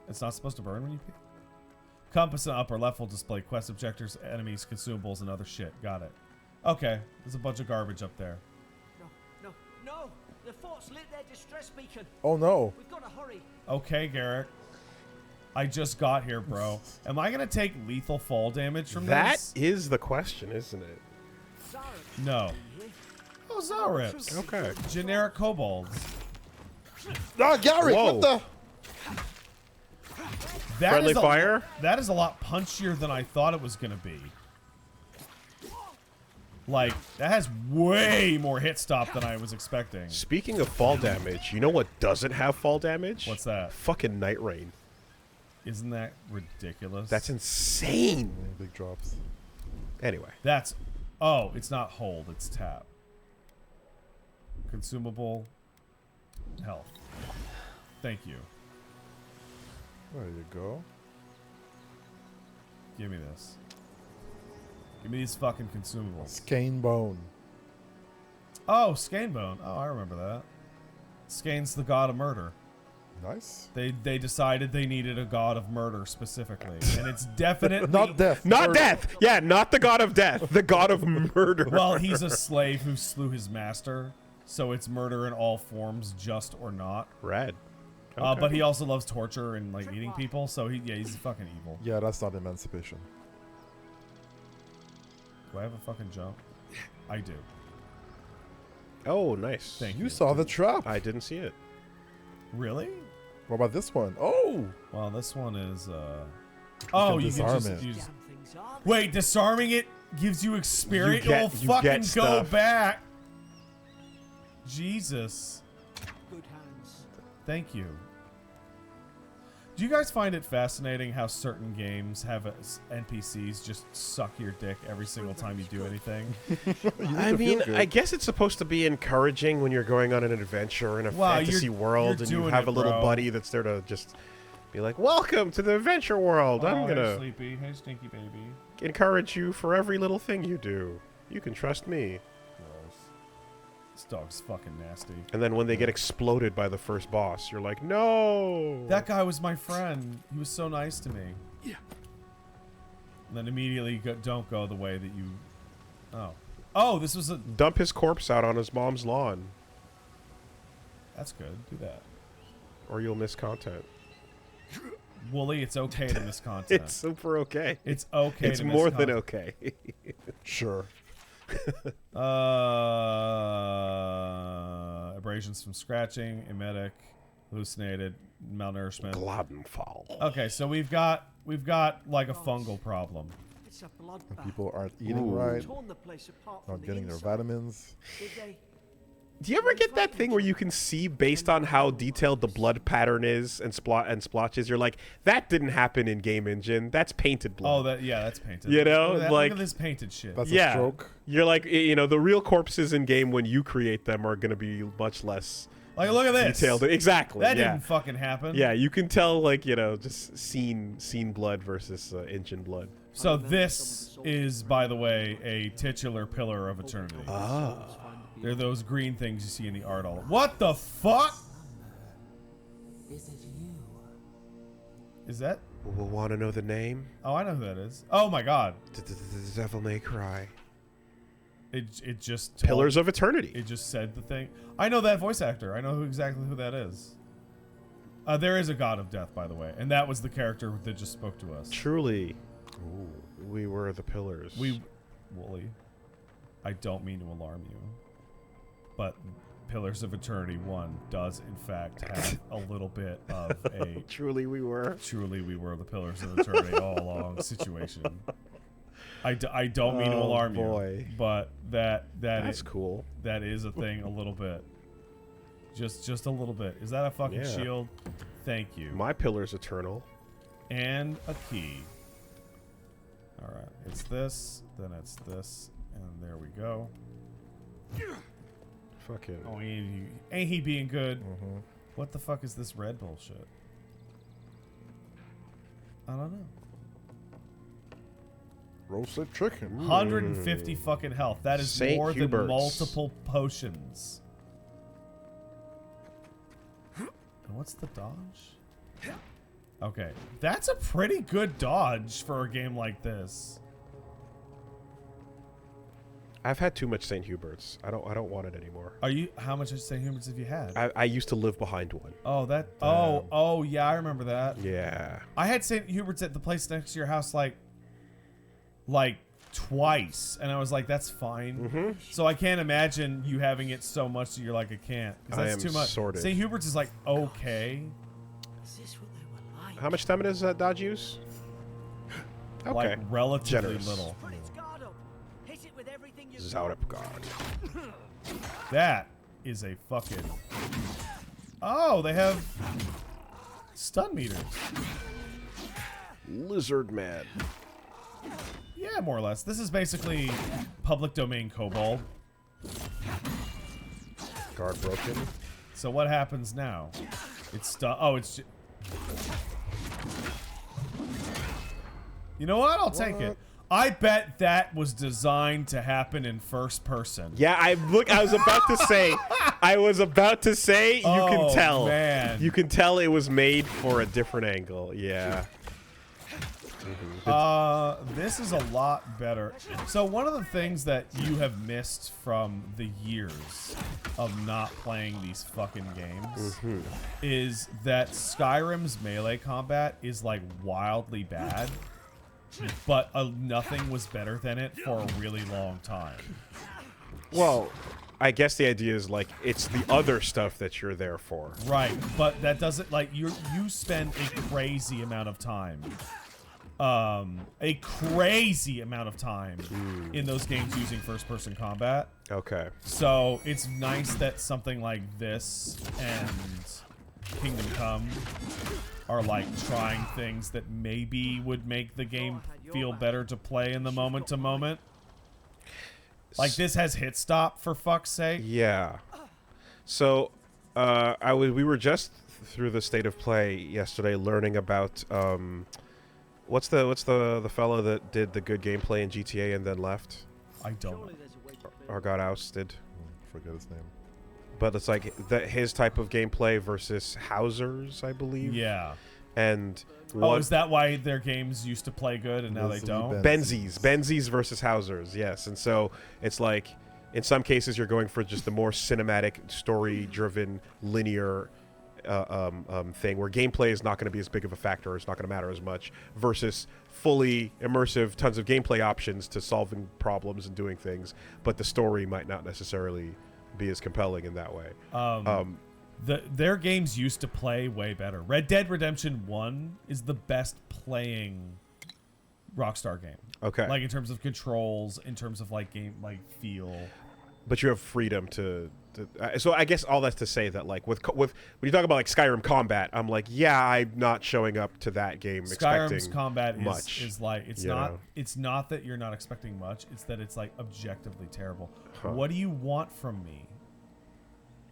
It's not supposed to burn when you pee? Compass in the upper left will display quest objectives, enemies, consumables, and other shit. Got it. Okay, there's a bunch of garbage up there. No! The fort's lit their distress beacon. Oh, no. We've got to hurry. Okay, Garrick. I just got here, bro. Am I gonna take lethal fall damage from That this? is the question, isn't it? No. Oh, Zarips. Okay. Generic kobolds. Ah, Gary, Whoa. what the? That Friendly is a- fire? That is a lot punchier than I thought it was gonna be. Like, that has way more hit stop than I was expecting. Speaking of fall damage, you know what doesn't have fall damage? What's that? Fucking Night Rain. Isn't that ridiculous? That's insane. Big drops. Anyway. That's... Oh, it's not hold, it's tap. Consumable. Health. Thank you. There you go. Give me this. Give me these fucking consumables. Skane bone. Oh, Scanebone. Oh, I remember that. Skane's the god of murder. Nice. They decided they needed a god of murder specifically. And it's definitely... Not death. Not murder. death! Yeah, not the god of death. The god of murder. Well, he's a slave who slew his master. So it's murder in all forms, just or not. Rad. But he also loves torture and, like, eating people. So, he's fucking evil. Yeah, that's not emancipation. Do I have a fucking jump? I do. Oh, nice. Thank You you. saw the trap. I didn't see it. Really? What about this one? Oh! Well, this one is, Oh, you can disarm just it. use... Damn things are. Wait, disarming it gives you experience? You get- Oh, you fucking get go stuff. back! Jesus. Good hands. Thank you. Do you guys find it fascinating how certain games have NPCs just suck your dick every single time you do anything? I to mean, feel good. I guess it's supposed to be encouraging when you're going on an adventure in a Wow, fantasy you're world and you doing have it, a little bro. buddy that's there to just be like, welcome to the adventure world. I'm Oh, going hey, to Sleepy. Hey, Stinky Baby. encourage you for every little thing you do. You can trust me. Gross. This dog's fucking nasty. And then when they get exploded by the first boss, you're like, no. That guy was my friend. He was so nice to me. Yeah. And then immediately don't go the way that you... Oh. Oh, this was a... Dump his corpse out on his mom's lawn, That's good. Do that. or you'll miss content. Wooly, it's okay to miss content. It's super okay. It's okay It's to miss more than content. okay. Sure. Abrasive alterations from scratching, emetic, hallucinated, malnourishment. Gladenfall. Okay, so we've got like a fungal problem. It's a blood And bath. people aren't eating right, Torn the place apart not from getting the their inside. vitamins. Did they? Do you ever get that thing where you can see based on how detailed the blood pattern is and splotches? You're like, that didn't happen in Game Engine. That's painted blood. Oh, that's painted. You know, look like- at this painted shit. That's yeah. a stroke. You're like, you know, the real corpses in game when you create them are going to be much less Like, look at this. detailed. Exactly. That yeah. didn't fucking happen. Yeah, you can tell, like, you know, just scene blood versus engine blood. So this is, by the way, a titular pillar of eternity. They're those green things you see in the art all. What the fuck? Is it you? Is that? We'll want to know the name. Oh, I know who that is. Oh my god. The Devil May Cry. It just Pillars of Eternity. It just said the thing. I know that voice actor. I know exactly who that is. There is a god of death, by the way, and that was the character that just spoke to us. Truly. We were the pillars. Wooly, I don't mean to alarm you, but Pillars of Eternity 1 does, in fact, have a little bit of a Truly we were the Pillars of Eternity all along situation. I don't mean to alarm you, but that's cool. That is a thing a little bit. Just a little bit. Is that a fucking shield? Thank you. My pillar's eternal. And a key. Alright, it's this, then it's this, and there we go. Fucking. Oh, ain't he being good? What the fuck is this red bullshit? I don't know. Roasted chicken. 150 fucking health. That is St. more Hubert's. than multiple potions. And what's the dodge? Okay, that's a pretty good dodge for a game like this. I've had too much St. Hubert's. I don't want it anymore. How much of St. Hubert's have you had? I used to live behind one. Oh, yeah, I remember that. Yeah. I had St. Hubert's at the place next to your house like twice, and I was like, that's fine. So I can't imagine you having it so much that you're like, I can't. 'Cause that's too much. Sorted. St. Hubert's is like, okay. Is this what they were like? How much stamina does that dodge use? Okay. Like relatively Generous. little. Put its guard up. Hit it with everything you've Zaurup guard. That is a fucking... Oh, they have stun meters. Lizard man. Yeah, more or less. This is basically public domain Kobold. Guard broken. So what happens now? It's it's... You know what? I'll take it. I bet that was designed to happen in first person. Yeah, I was about to say. You can tell. Man. You can tell it was made for a different angle. Yeah. This is a lot better. So one of the things that you have missed from the years of not playing these fucking games is that Skyrim's melee combat is like wildly bad, but nothing was better than it for a really long time. Well, I guess the idea is like it's the other stuff that you're there for. Right, but that doesn't like you spend a crazy amount of time. A crazy amount of time in those games using first-person combat. Okay. So it's nice that something like this and Kingdom Come are like trying things that maybe would make the game feel better to play in the moment to moment. Like this has hit stop for fuck's sake. Yeah. So, we were just through the state of play yesterday, learning about what's the fellow that did the good gameplay in GTA and then left, I don't know. Surely there's a way to or got ousted. Forget his name. But it's like his type of gameplay versus Hauser's, I believe. Yeah. And Oh, is that why their games used to play good and now they don't? Benzies versus Hauser's, yes. And so it's like, in some cases, you're going for just the more cinematic, story-driven, linear thing where gameplay is not going to be as big of a factor, it's not going to matter as much, versus fully immersive, tons of gameplay options to solving problems and doing things, but the story might not necessarily be as compelling in that way. Their games used to play way better. Red Dead Redemption 1 is the best playing Rockstar game. Okay. Like in terms of controls, in terms of like game like feel. But you have freedom to so I guess all that's to say that like with when you talk about like Skyrim combat, I'm like, yeah, I'm not showing up to that game Skyrim's expecting combat much. is like it's not that you're not expecting much, it's that it's like objectively terrible. What do you want from me?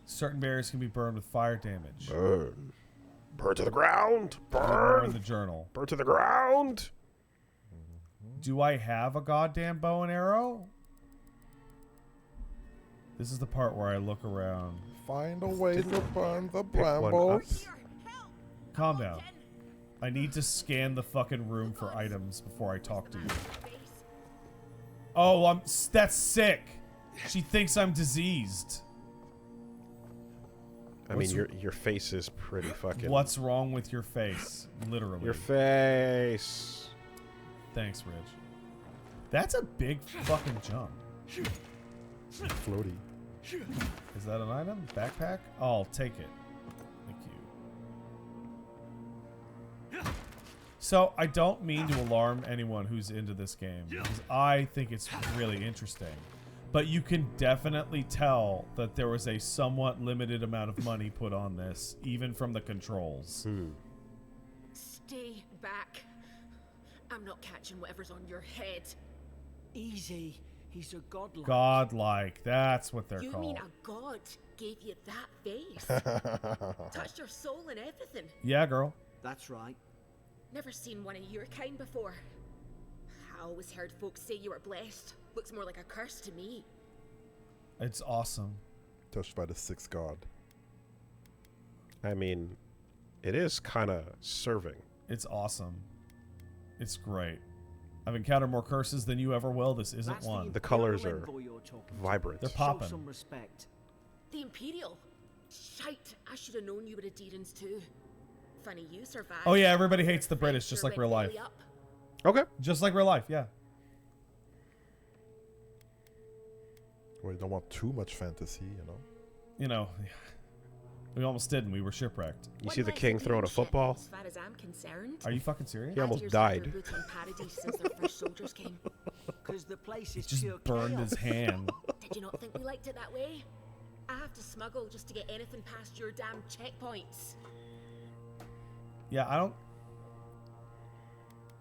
Certain barriers can be burned with fire damage. Burn to the ground. Burn the journal. Burn to the ground. Do I have a goddamn bow and arrow? This is the part where I look around. Find a way to burn the Pick one up. brambles. Calm down. I need to scan the fucking room for items before I talk to you. Oh, that's sick. She thinks I'm diseased. I mean, your face is pretty fucking. What's wrong with your face? Literally. Your face. Thanks, Rich. That's a big fucking jump. Floaty. Is that an item? Backpack? I'll take it. Thank you. So, I don't mean to alarm anyone who's into this game, because I think it's really interesting. But you can definitely tell that there was a somewhat limited amount of money put on this, even from the controls. Stay back. I'm not catching whatever's on your head. Easy. He's a godlike. Godlike. That's what they're You called. mean a god gave you that face? Touched your soul and everything. Yeah, girl. That's right. Never seen one of your kind before. I always heard folks say you were blessed. Looks more like a curse to me. It's awesome. Touched by the sixth god. I mean, it is kind of serving. It's awesome. It's great. I've encountered more curses than you ever will. This isn't That's one. The colors Imperial are envoy you're talking to. vibrant. They're Show popping. some respect. The Imperial. Shite, I should have known you were a Deedens too. Funny you survived. Oh yeah, everybody hates the Your British, friends just sure like went real life. belly up. Okay. Just like real life, yeah. Well, you don't want too much fantasy, you know. You know, we almost didn't. We were shipwrecked. You One see the less king Deedon throwing a ship, football? As far as I'm concerned. Are you fucking serious? He almost 5 years after died. booting Paradise since their first soldiers came. Because the place is Just pure burned chaos. his hand. Did you not think we liked it that way? I have to smuggle just to get anything past your damn checkpoints. Yeah, I don't.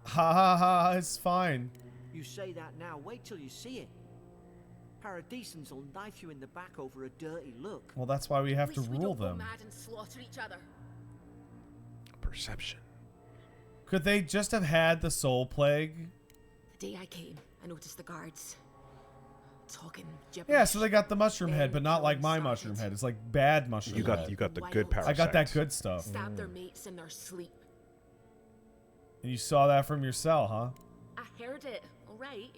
Ha ha ha! It's fine. You say that now, wait till you see it. Paradisans will knife you in the back over a dirty look. Well, that's why we have At to least we rule don't go them. mad and slaughter each other. Perception. Could they just have had the soul plague? The day I came, I noticed the guards talking gibberish. Yeah, so they got the mushroom head, but not like my Started. mushroom head. It's like bad mushroom You head. got the good I I got that parasites. good stuff. Stabbed their mates in their sleep. And you saw that from your cell, huh? I heard it, alright.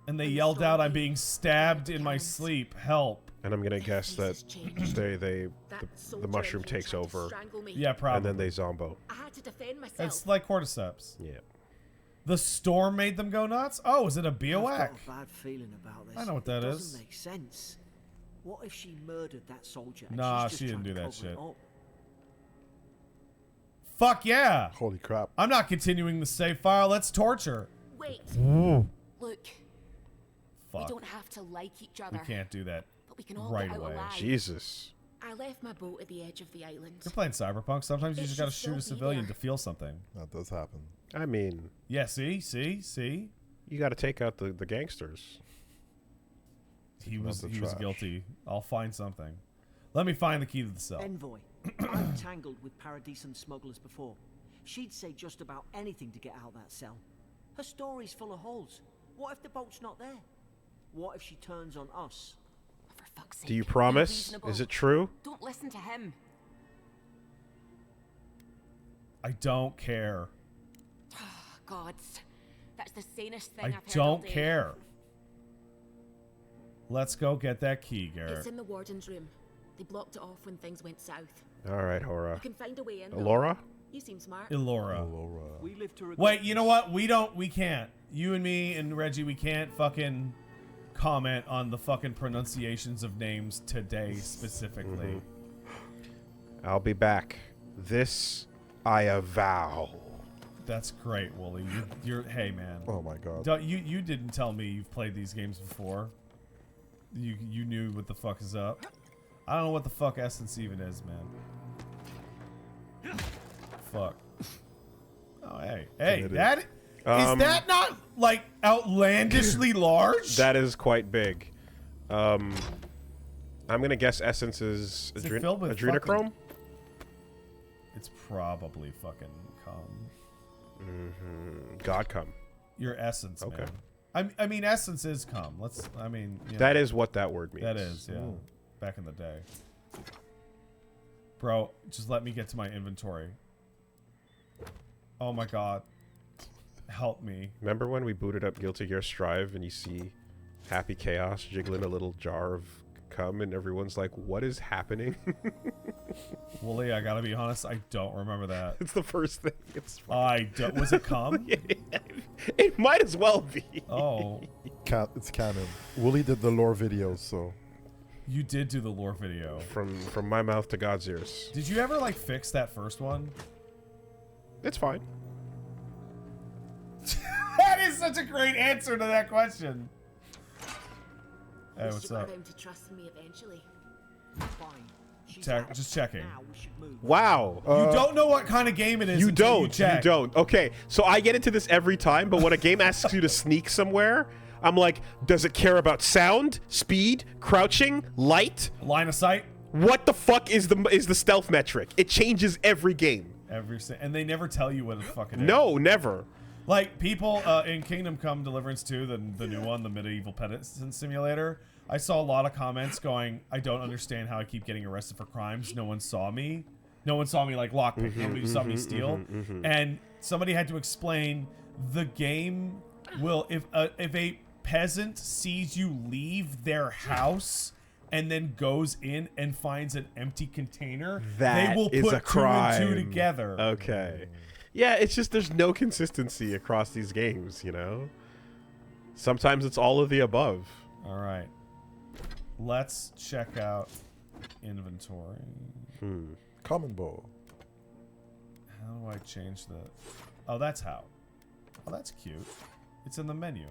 And they And yelled so out, "I'm they- being stabbed in my Parents. sleep! Help!" And I'm gonna guess that Faces changed. the That the soldier mushroom in here takes tried to over, strangle me. Yeah, probably. and then they zombo. I had to defend myself. It's like cordyceps. Yeah. The storm made them go nuts? Oh, is it a I've biowac? got a bad feeling about this. I know what that it is. doesn't make sense. What if she murdered that soldier? And Nah, she's just she didn't trying do to that cover it shit. up? Fuck yeah! Holy crap. I'm not continuing the save file. Let's torture. Wait. Look, we Fuck. don't have to like each We other. can't do that. But we can all right get out away. alive. Jesus. I left my boat at the edge of the island. You're playing Cyberpunk. Sometimes you It just gotta should shoot a still be civilian there. to feel something. That does happen. I mean, Yeah, see? you got to take out the gangsters. He was the he was trash. guilty. I'll find something. Let me find the key to the cell. Envoy, I've tangled with Paradisan smugglers before. She'd say just about anything to get out that cell. Her story's full of holes. What if the boat's not there? What if she turns on us? For fuck's sake. Do you be promise? reasonable. Is it true? Don't listen to him. I don't care. Gods. That's the sanest thing I I've heard all don't day. care. Let's go get that key, Garrett. It's in the warden's room. They blocked it off when things went south. All right, You Hora. can find a way in. though. Alora? You seem smart. Elora. Laura. We live to regret Wait, you know this. what? We can't. You and me and Reggie, we can't fucking comment on the fucking pronunciations of names today specifically. I'll be back. This I avow. That's great, Wooly. You're hey man. Oh my god. You didn't tell me you've played these games before. You knew what the fuck is up. I don't know what the fuck Essence even is, man. Fuck. Oh hey, Committed. that is that not like outlandishly large? That is quite big. I'm gonna guess Essence is Is it filled with adrenochrome. It's probably fucking cum. God come. Your essence, Okay. man. I mean, essence is cum. I mean, you know, That is what that word means. that is, yeah. Back in the day. Bro, just let me get to my inventory. Oh my god. Help me. Remember when we booted up Guilty Gear Strive and you see Happy Chaos jiggling a little jar of cum and everyone's like, what is happening? Wooly, I gotta be honest, I don't remember that. It's the first thing. It's fine. I don't. Was it cum? It might as well be. Oh. It's canon. Wooly did the lore videos, so You did do the lore video. From my mouth to God's ears. Did you ever, like, fix that first one? It's fine. That is such a great answer to that question. Hey, At least what's you got up? around to trust in me eventually. Fine. She's out. Just checking. Now we should move. Wow. You don't know what kind of game it is. You until don't. check. You don't. Okay, so I get into this every time, but when a game asks you to sneak somewhere, I'm like, does it care about sound, speed, crouching, light? Line of sight. What the fuck is the stealth metric? It changes every game. And they never tell you what the fuck it is. No, never. Like people in Kingdom Come Deliverance 2, the new one, the medieval penitence simulator. I saw a lot of comments going, I don't understand how I keep getting arrested for crimes. No one saw me. No one saw me like lockpick. Nobody saw me steal. And somebody had to explain the game will if a peasant sees you leave their house and then goes in and finds an empty container, That they will is put a 2 crime. and 2 together. Okay. Yeah, it's just there's no consistency across these games, you know? Sometimes it's all of the above. All right. Let's check out inventory. common bow. How do I change the... Oh, that's how. Oh, that's cute. It's in the menu.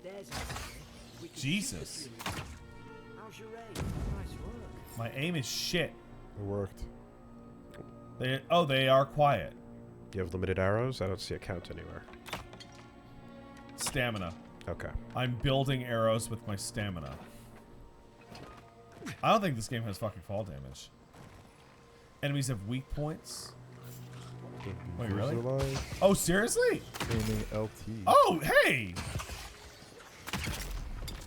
There's a we can Jesus. shoot a few. How's your aim? Nice work. My aim is shit. It worked. They are quiet. You have limited arrows? I don't see a count anywhere. Stamina. Okay. I'm building arrows with my stamina. I don't think this game has fucking fall damage. Enemies have weak points. Wait, really? Visualize, Oh, seriously? aiming LT. Oh, hey!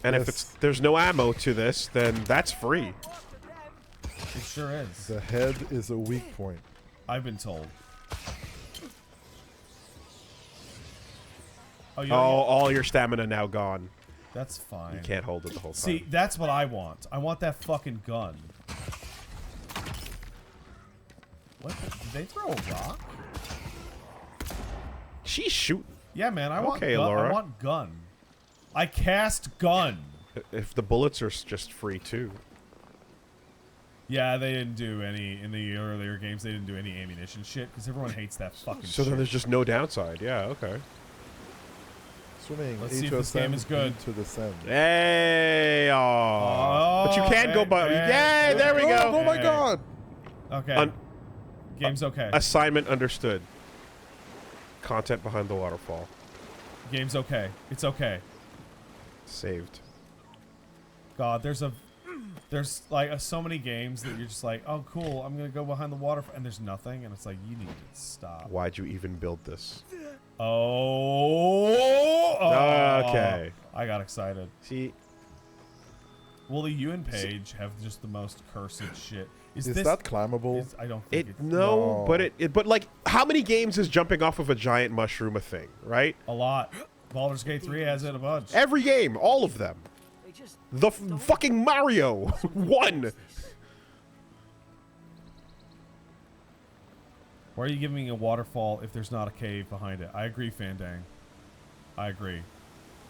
And if Yes. there's no ammo to this, then that's free. It sure is. The head is a weak point. I've been told. Oh, Oh, all your stamina now gone. That's fine. You can't hold it the whole time. See, that's what I want. I want that fucking gun. What? Did they throw a rock? She's shooting. Yeah, man. I want Okay, gun. Laura. I want gun. I cast gun. If the bullets are just free too. Yeah, they didn't do any in the earlier games. They didn't do any ammunition shit because everyone hates that fucking So shit. then there's just no downside. Yeah, okay. Swimming. Let's A see if to this game ascend, is good. B to descend. Hey, aw. But you can go by. Yay, there we Oh, go. oh my Hey. god! Okay. Game's okay. Assignment understood. Content behind the waterfall. Game's okay. It's okay. Saved. God, there's like so many games that you're just like, oh cool, I'm gonna go behind the water, and there's nothing, and it's like you need to stop. Why'd you even build this? Oh. Okay. I got excited. See, Wooly, you and Paige have just the most cursed shit. Is this, that climbable? I don't think it it's no, No. but like, how many games is jumping off of a giant mushroom a thing, right? a lot. Baldur's Gate 3 has it a bunch. Every game, all of them. They just The fucking Mario one. Why are you giving me a waterfall if there's not a cave behind it? I agree, Fandang. I agree.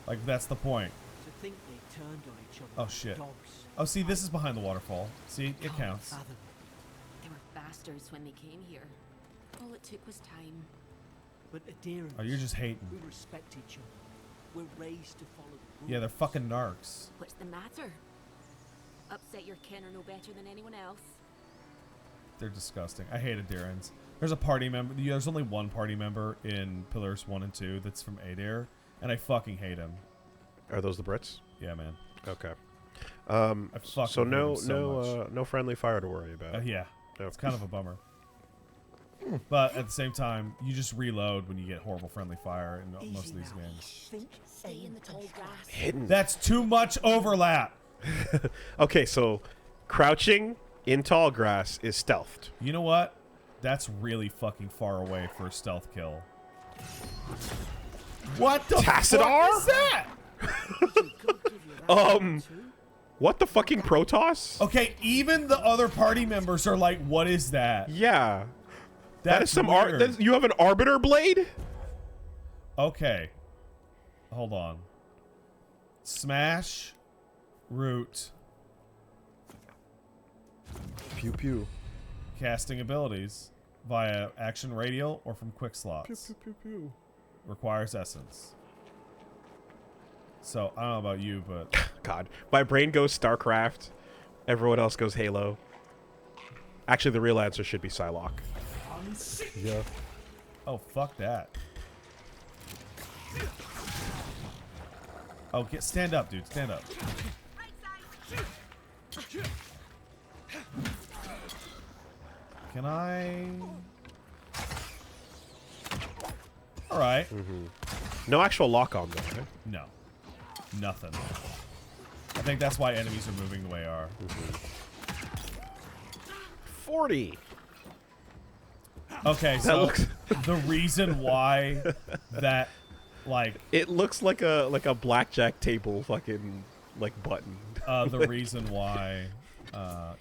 Like, that's the point. To think they turned on each other. Oh, like shit. Dogs. Oh, see, this is behind the waterfall. See, it Can't counts. fathom. They were bastards when they came here. All it took was time. But adherents. Oh, you're just hating. We respect each other. We're raised to follow the rules. Yeah, they're fucking narcs. What's the matter? Upset your kin are no better than anyone else. They're disgusting. I hate Adherents. There's a party member. There's only one party member in Pillars 1 and 2 that's from Adair, and I fucking hate him. Are those the Brits? Yeah, man. Okay. I fucking So hate no, him so much. no friendly fire to worry about. Yeah. No. It's kind of a bummer. But at the same time, you just reload when you get horrible friendly fire in most of these now. games. Think, Stay in the tall grass. Hidden. That's too much overlap. Okay, so crouching in tall grass is stealthed. You know what? That's really fucking far away for a stealth kill. What the Tassadar? fuck is that? What the fucking Protoss? Okay, even the other party members are like, what is that? Yeah. That is That's some weird. you have an Arbiter blade? Okay. Hold on. Smash. Root. Pew pew. Casting abilities via action radial or from quick slots. Pew pew pew. Requires essence. So, I don't know about you, but... God. My brain goes StarCraft. Everyone else goes Halo. Actually, the real answer should be Psylocke. Yeah. Oh, fuck that. Oh, stand up, dude. Stand up. Can I... Alright. No actual lock on though, right? No. Nothing. I think that's why enemies are moving the way they are. 40. Okay, so looks- the reason why that, like, It looks like a blackjack table fucking like button. the reason why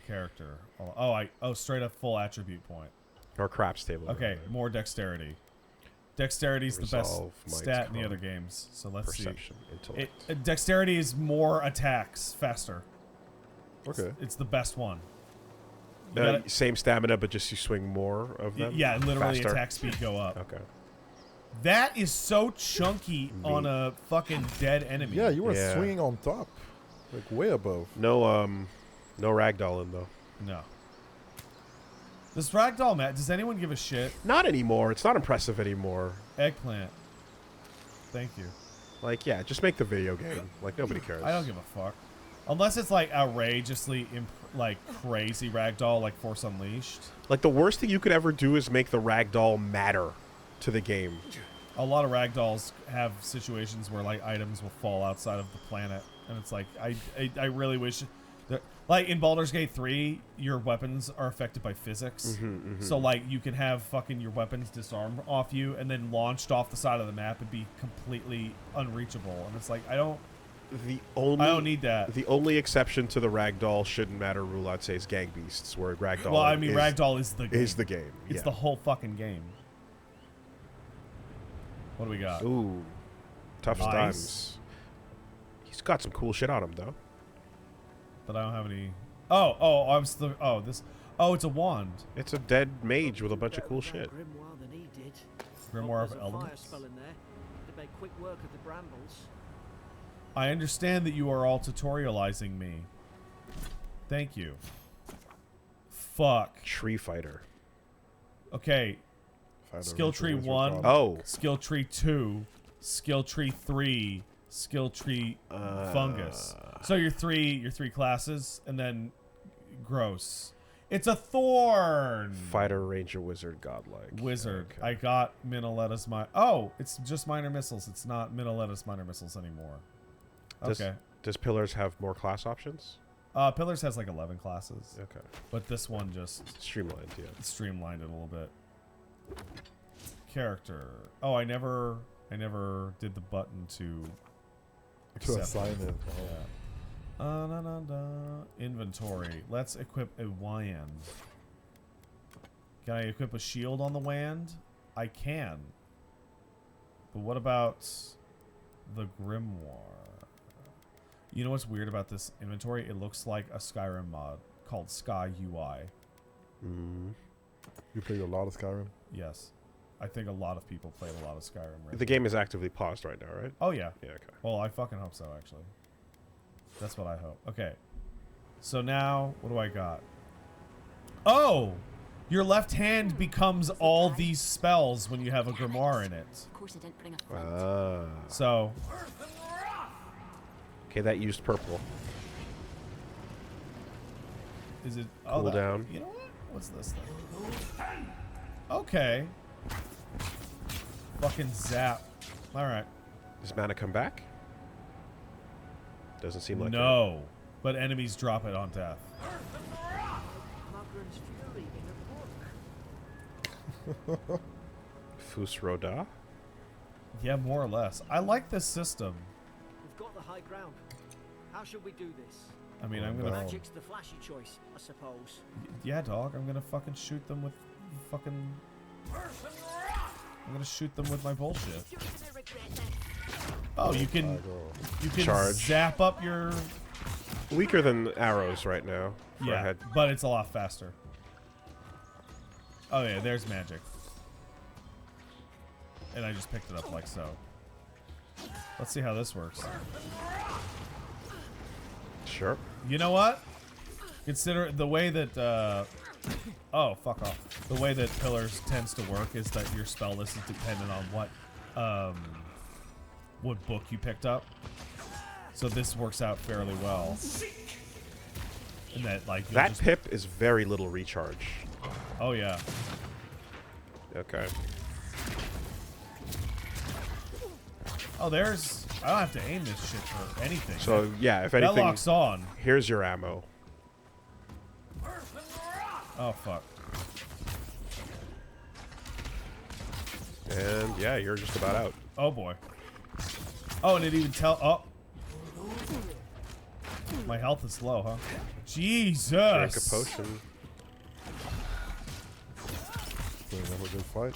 character. Oh, straight up full attribute point. Or craps table. Okay, more dexterity. Dexterity is the best Resolve, might, stat in the con, other games. So let's Perception, see. intellect. Dexterity is more attacks faster. Okay. It's the best one. You gotta- Same stamina, but just you swing more of them. yeah, literally faster. attack speed go up. Okay. That is so chunky on a fucking dead enemy. Yeah, you were Yeah. swinging on top, like way above. No ragdoll in though. No. This ragdoll, Matt, does anyone give a shit? Not anymore. It's not impressive anymore. Eggplant. Thank you. Like, yeah, just make the video game. Like, nobody cares. I don't give a fuck. Unless it's like outrageously like crazy ragdoll like Force Unleashed. Like, the worst thing you could ever do is make the ragdoll matter to the game. A lot of ragdolls have situations where like items will fall outside of the planet, and it's like I really wish that, like in Baldur's Gate 3, your weapons are affected by physics. So like you can have fucking your weapons disarmed off you and then launched off the side of the map and be completely unreachable. And it's like I don't need that. The only exception to the ragdoll shouldn't matter rule, I'd say, is gang beasts, where ragdoll. Well, I mean, ragdoll is the game. Is the game. It's yeah. the whole fucking game. What do we got? Ooh, tough Nice. times. He's got some cool shit on him though. But I don't have any. It's a wand. It's a dead mage with a bunch of cool Better shit. with that Grimoire than he did. Grimoire of There's a fire Elements. spell in there. To make quick work of the brambles. I understand that you are all tutorializing me. Thank you. Fuck. Tree fighter. Okay. Find a Skill ritual tree wizard 1. problem. Oh, Skill tree 2. Skill tree 3. Skill tree fungus. So your three classes, and then gross. It's a thorn. fighter, ranger, wizard, godlike. Wizard. Okay. I got Minoletta's it's just minor missiles. It's not Minoletta's minor missiles anymore. Okay. Does Pillars have more class options? Pillars has like 11 classes, Okay. but this one just Streamlined, yeah. streamlined it a little bit. Character. Oh, I never did the button to To accept assign it. Yeah. Inventory. Let's equip a wand. Can I equip a shield on the wand? I can. But what about The Grimoire. You know what's weird about this inventory? It looks like a Skyrim mod called Sky UI. You played a lot of Skyrim. Yes. I think a lot of people played a lot of Skyrim. Right The game is actively paused right now, right? Oh, yeah. Yeah, okay. Well, I fucking hope so, actually. That's what I hope. Okay. So now, what do I got? Oh! Your left hand becomes all these spells when you have a grimoire in it. Of course I didn't bring a friend. Ah. So, Okay, that used purple. is it... Cool down. You know what? What's this thing? Okay. Fucking zap. Alright. Does mana come back? Doesn't seem like No. But enemies drop it on death. Magran's Fury in a book. it. Fus Roda? Yeah, more or less. I like this system. We've got the high ground. How should we do this? I mean, I'm gonna... Magic's the flashy choice, I suppose. Yeah, dog. I'm gonna fucking shoot them with fucking... I'm gonna shoot them with my bullshit. You're gonna regret this. Oh, you can Charge. zap up your... Weaker than arrows right now. For a Yeah, head. but it's a lot faster. Oh yeah, there's magic. And I just picked it up like so. Let's see how this works. Sure. You know what? Consider the way that oh, fuck off. The way that Pillars tends to work is that your spell list is dependent on what book you picked up. So this works out fairly well. And that like you'll That just, pip is very little recharge. oh yeah. Okay. Oh, there's... I don't have to aim this shit for anything. So yeah, if that anything, locks on. here's your ammo. Oh, fuck. And yeah, you're just about out. Oh, boy. Oh, and it even Oh. My health is low, huh? Jesus! Drink a potion. So you have a good fight.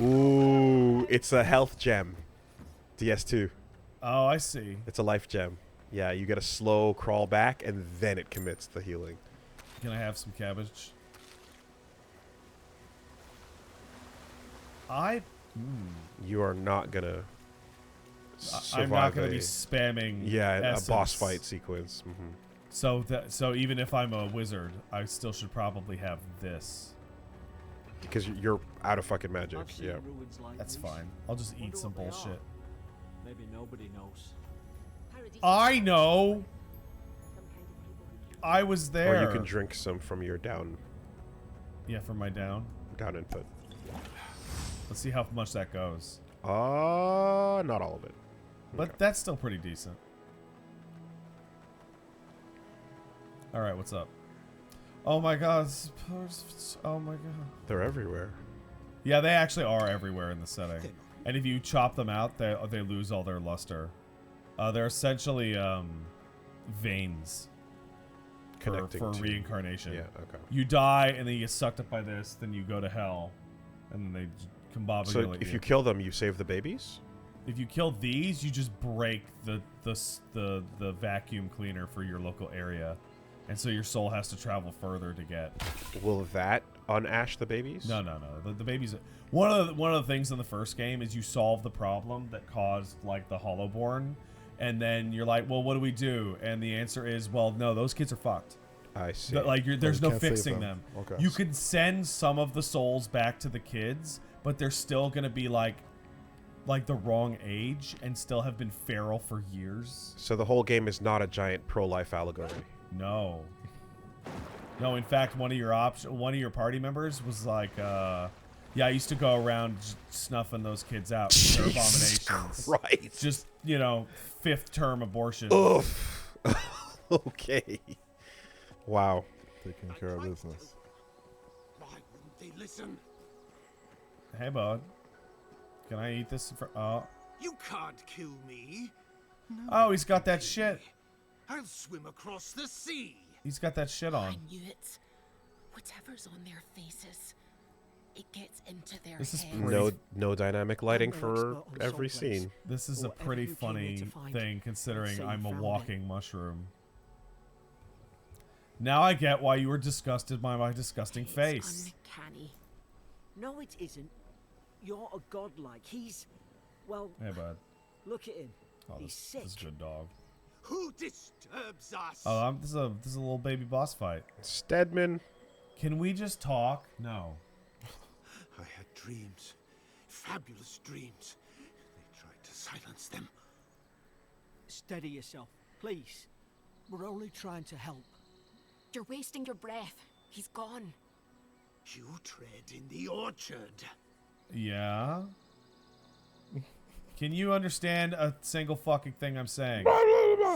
Ooh, it's a health gem. DS2. Oh, I see. It's a life gem. Yeah, you get a slow crawl back, and then it commits the healing. Can I have some cabbage? You are not gonna I'm survive not going to be spamming a essence. boss fight sequence. So even if I'm a wizard, I still should probably have this. Because you're out of fucking magic. I've seen Yeah. ruins like That's these. fine. I'll just eat Wonder some what they bullshit. are. Maybe nobody knows. I know! Some kind of people who keep I was there. Or you can drink some from your down Yeah, for my down. input. Let's see how much that goes. Not all of it. But that's still pretty decent. Alright, what's up? Oh my god. Oh my god. They're everywhere. Yeah, they actually are everywhere in the setting. And if you chop them out, they lose all their luster. They're essentially veins Connecting for to- reincarnation. Yeah, okay. You die, and then you get sucked up by this, then you go to hell. And then they combobulate So if you kill them, you save the babies? If you kill these, you just break the vacuum cleaner for your local area, and so your soul has to travel further to get. Will that unash the babies? No. The babies. One of the things in the first game is you solve the problem that caused like the Hollowborn, and then you're like, well, what do we do? And the answer is, well, no, those kids are fucked. I see. Like there's you no can't save fixing them. them. Okay. You could send some of the souls back to the kids, but they're still gonna be like the wrong age and still have been feral for years. So the whole game is not a giant pro-life allegory. No. In fact, one of your party members was like, yeah, I used to go around snuffing those kids out. 'Cause they're abominations. Right. Just, fifth term abortion. Oof. Okay. Wow. Taking care of business. Why wouldn't they listen? Hey, bud. Can I eat this? You can't kill me. Oh, he's got that shit. I'll swim across the sea. He's got that shit I on. knew it. Whatever's on their faces. It gets into their This is heads. pretty- No dynamic lighting I'm no for expert on every someplace. scene. This is a Whatever pretty you came funny here to find, thing considering say you I'm a found it. walking mushroom. Now I get why you were disgusted by my disgusting It's face. uncanny. No, it isn't. You're a godlike. He's, well, Hey, bud. look at him. Oh, He's this is sick. a good dog. Who disturbs us? Oh, this is a little baby boss fight. Stedman. Can we just talk? No. I had dreams. Fabulous dreams. They tried to silence them. Steady yourself, please. We're only trying to help. You're wasting your breath. He's gone. You tread in the orchard. Yeah? Can you understand a single fucking thing I'm saying?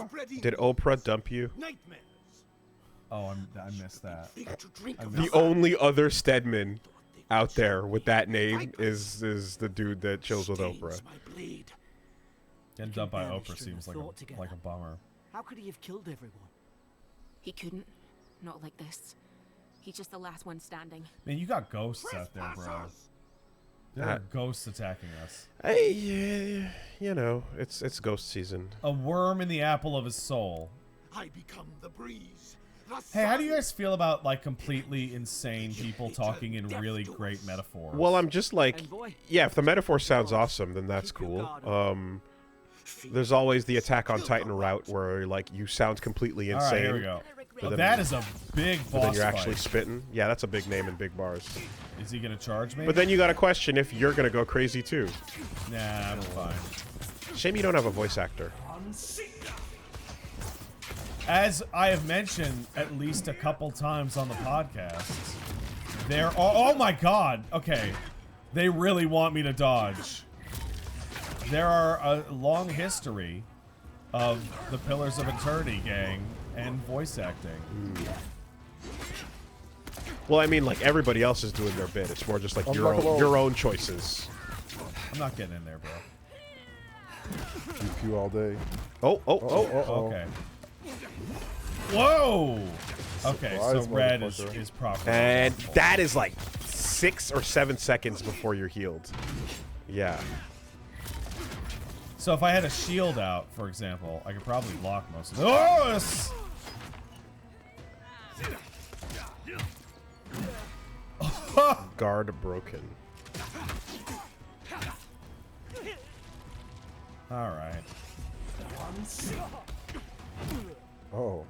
Spreading Did Oprah dump you? nightmares. Oh, I missed that. Think to drink of The only other Stedman out there with that name is the dude that chills with stains Oprah. my blade. Getting dumped by barely Oprah string seems a like thought a together. bummer. How could he have killed everyone? He couldn't. Not like this. He's just the last one standing. Man, you got ghosts out there, bro. Trespassers! There are ghosts attacking us. Hey, you know, it's ghost season. A worm in the apple of his soul. I become the breeze. The Hey, how do you sun. guys feel about like completely insane people talking in really great metaphors? Well, I'm just like, Envoy? yeah, if the metaphor sounds awesome, then that's Keep your cool. guard up. There's always the Attack on Titan route where like you sound completely all insane, right, here we go. But then- That is a big but then boss you're actually fight. spitting. Yeah, that's a big name in big bars. Is he gonna charge me? But then you got to question if you're gonna go crazy too. Nah, I'm fine. Shame you don't have a voice actor. As I have mentioned at least a couple times on the podcast, there are. Oh my god! Okay. They really want me to dodge. There are a long history of the Pillars of Eternity gang and voice acting. Well, I mean, like everybody else is doing their bit. It's more just like Unlockable. your own choices. I'm not getting in there, bro. GPU all day. Oh. Okay. Whoa! Okay, so Surprise, red motherfucker. is proper. And that is like 6 or 7 seconds before you're healed. Yeah. So if I had a shield out, for example, I could probably block most of it. Oh! Yes! Guard broken. All right. Oh.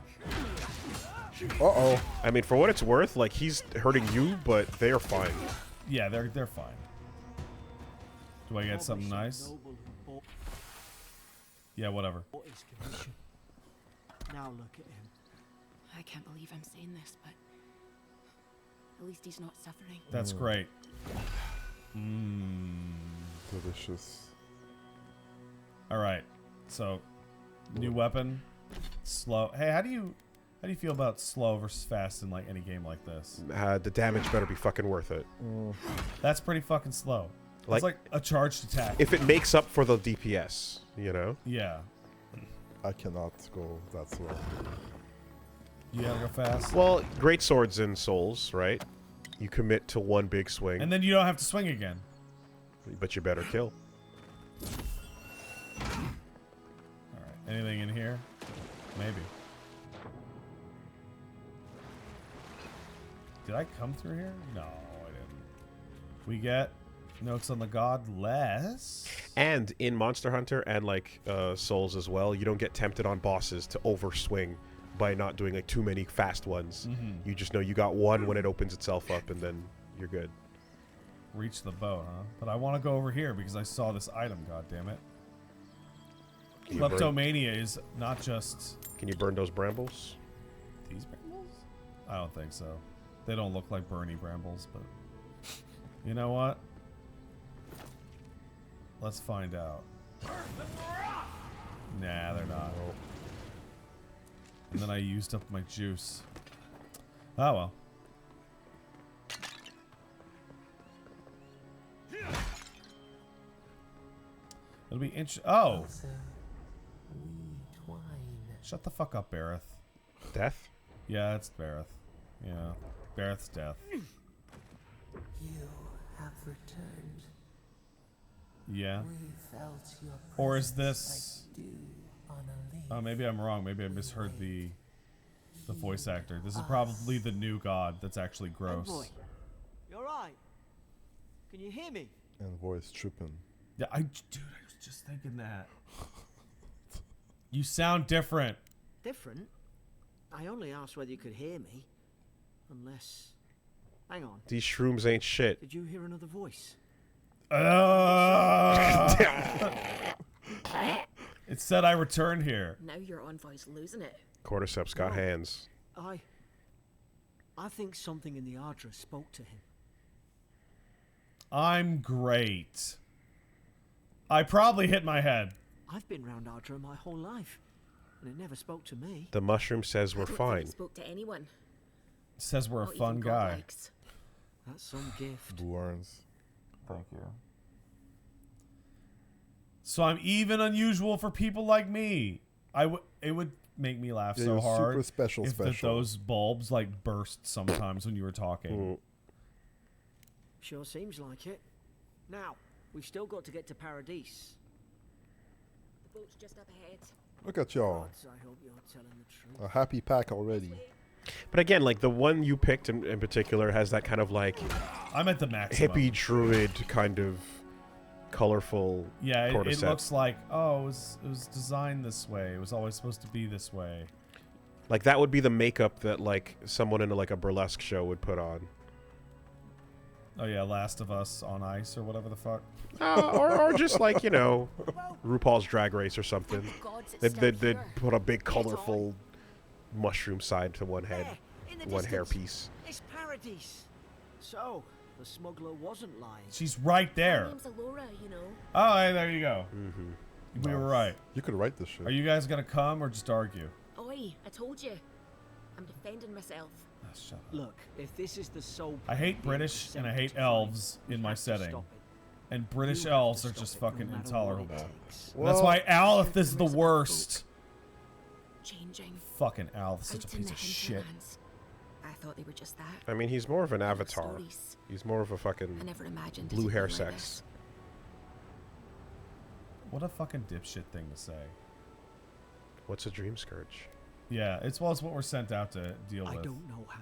Uh-oh. I mean, for what it's worth, like he's hurting you, but they are fine. Yeah, they're fine. Do I get something nice? Noble who bought Yeah, whatever. his commission. Now look at him. I can't believe I'm saying this, but at least he's not suffering. That's great. Delicious. All right. So, new weapon, slow. Hey, how do you feel about slow versus fast in like any game like this? The damage better be fucking worth it. That's pretty fucking slow. Like- It's like a charged attack. If it makes up for the DPS, you know? Yeah. I cannot go that slow. You gotta go fast. Well, great swords in Souls, right? You commit to one big swing, And then you don't have to swing again. but you better kill. All right. Anything in here? Maybe. Did I come through here? No, I didn't. We get notes on the godless. And in Monster Hunter and like Souls as well, you don't get tempted on bosses to overswing by not doing like too many fast ones. You just know you got one when it opens itself up, and then you're good. Reach the boat, huh? But I want to go over here because I saw this item, goddammit. Can you burn- Kleptomania is not just Can you burn those brambles? these brambles? I don't think so. They don't look like Bernie brambles, but you know what? Let's find out. Nah, they're not. And then I used up my juice. Oh well. It'll be interesting. Oh! Shut the fuck up, Bareth. Death? Yeah, it's Bareth. Yeah. Bareth's death. You have returned. Yeah. We felt your Or is presence this? like dew on a leaf. Oh, maybe I'm wrong. Maybe I misheard the voice actor. This is probably the new god that's actually gross. Boy, you alright? Can you hear me? And voice tripping. Yeah, dude, I was just thinking that. You sound different. Different? I only asked whether you could hear me. Unless... Hang on. These shrooms ain't shit. Did you hear another voice? It said I returned here. Now your envoy's losing it. Cordyceps got No. hands. I think something in the Ardra spoke to him. I'm great. I probably hit my head. I've been round Ardra my whole life, and it never spoke to me. The mushroom says we're I don't think fine. he spoke to anyone. Says we're a Not fun even God guy. likes. That's some gift. Blue Arns. Thank you. So I'm even unusual for people like me. It would make me laugh Yeah, so you're hard super special, if special. those bulbs like burst sometimes when you were talking. Sure seems like it. Now, we've still got to get to Paradise. The boat's just up ahead. Look at y'all. Gods, I hope you're telling the truth. A happy pack already. But again, like the one you picked in particular has that kind of like I'm at the maximum. hippie druid kind of colorful Yeah, it cordyceps. looks like, oh, it was designed this way. It was always supposed to be this way. Like that would be the makeup that like someone in like a burlesque show would put on. Oh yeah, Last of Us on Ice or whatever the fuck. Or just like, you know, RuPaul's Drag Race or something. Thank gods it's They'd still here. put a big Get on. colorful mushroom side to one head, There, in the one distance. hairpiece. It's Paradise. So, the smuggler wasn't lying. She's right My there. name's Alora, you know. Oh, hey, there you go. Mm-hmm. We were right. You could write this shit. Are you guys gonna come or just argue? Oi, I told you. I'm defending myself. Oh, shut up. Look, if this is the sole... I hate British and I hate elves in my setting. And British elves are just fucking intolerable. That's why Aleph is the worst. Changing. Fucking Aleph, such a Out in piece the of shit. hinterlands. I thought they were just that. I mean, he's more of an Little avatar. stories. He's more of a I fucking never imagined blue it'd hair be like sex. this. What a fucking dipshit thing to say. What's a dream scourge? Yeah, it's what we're sent out to deal I with. don't know how,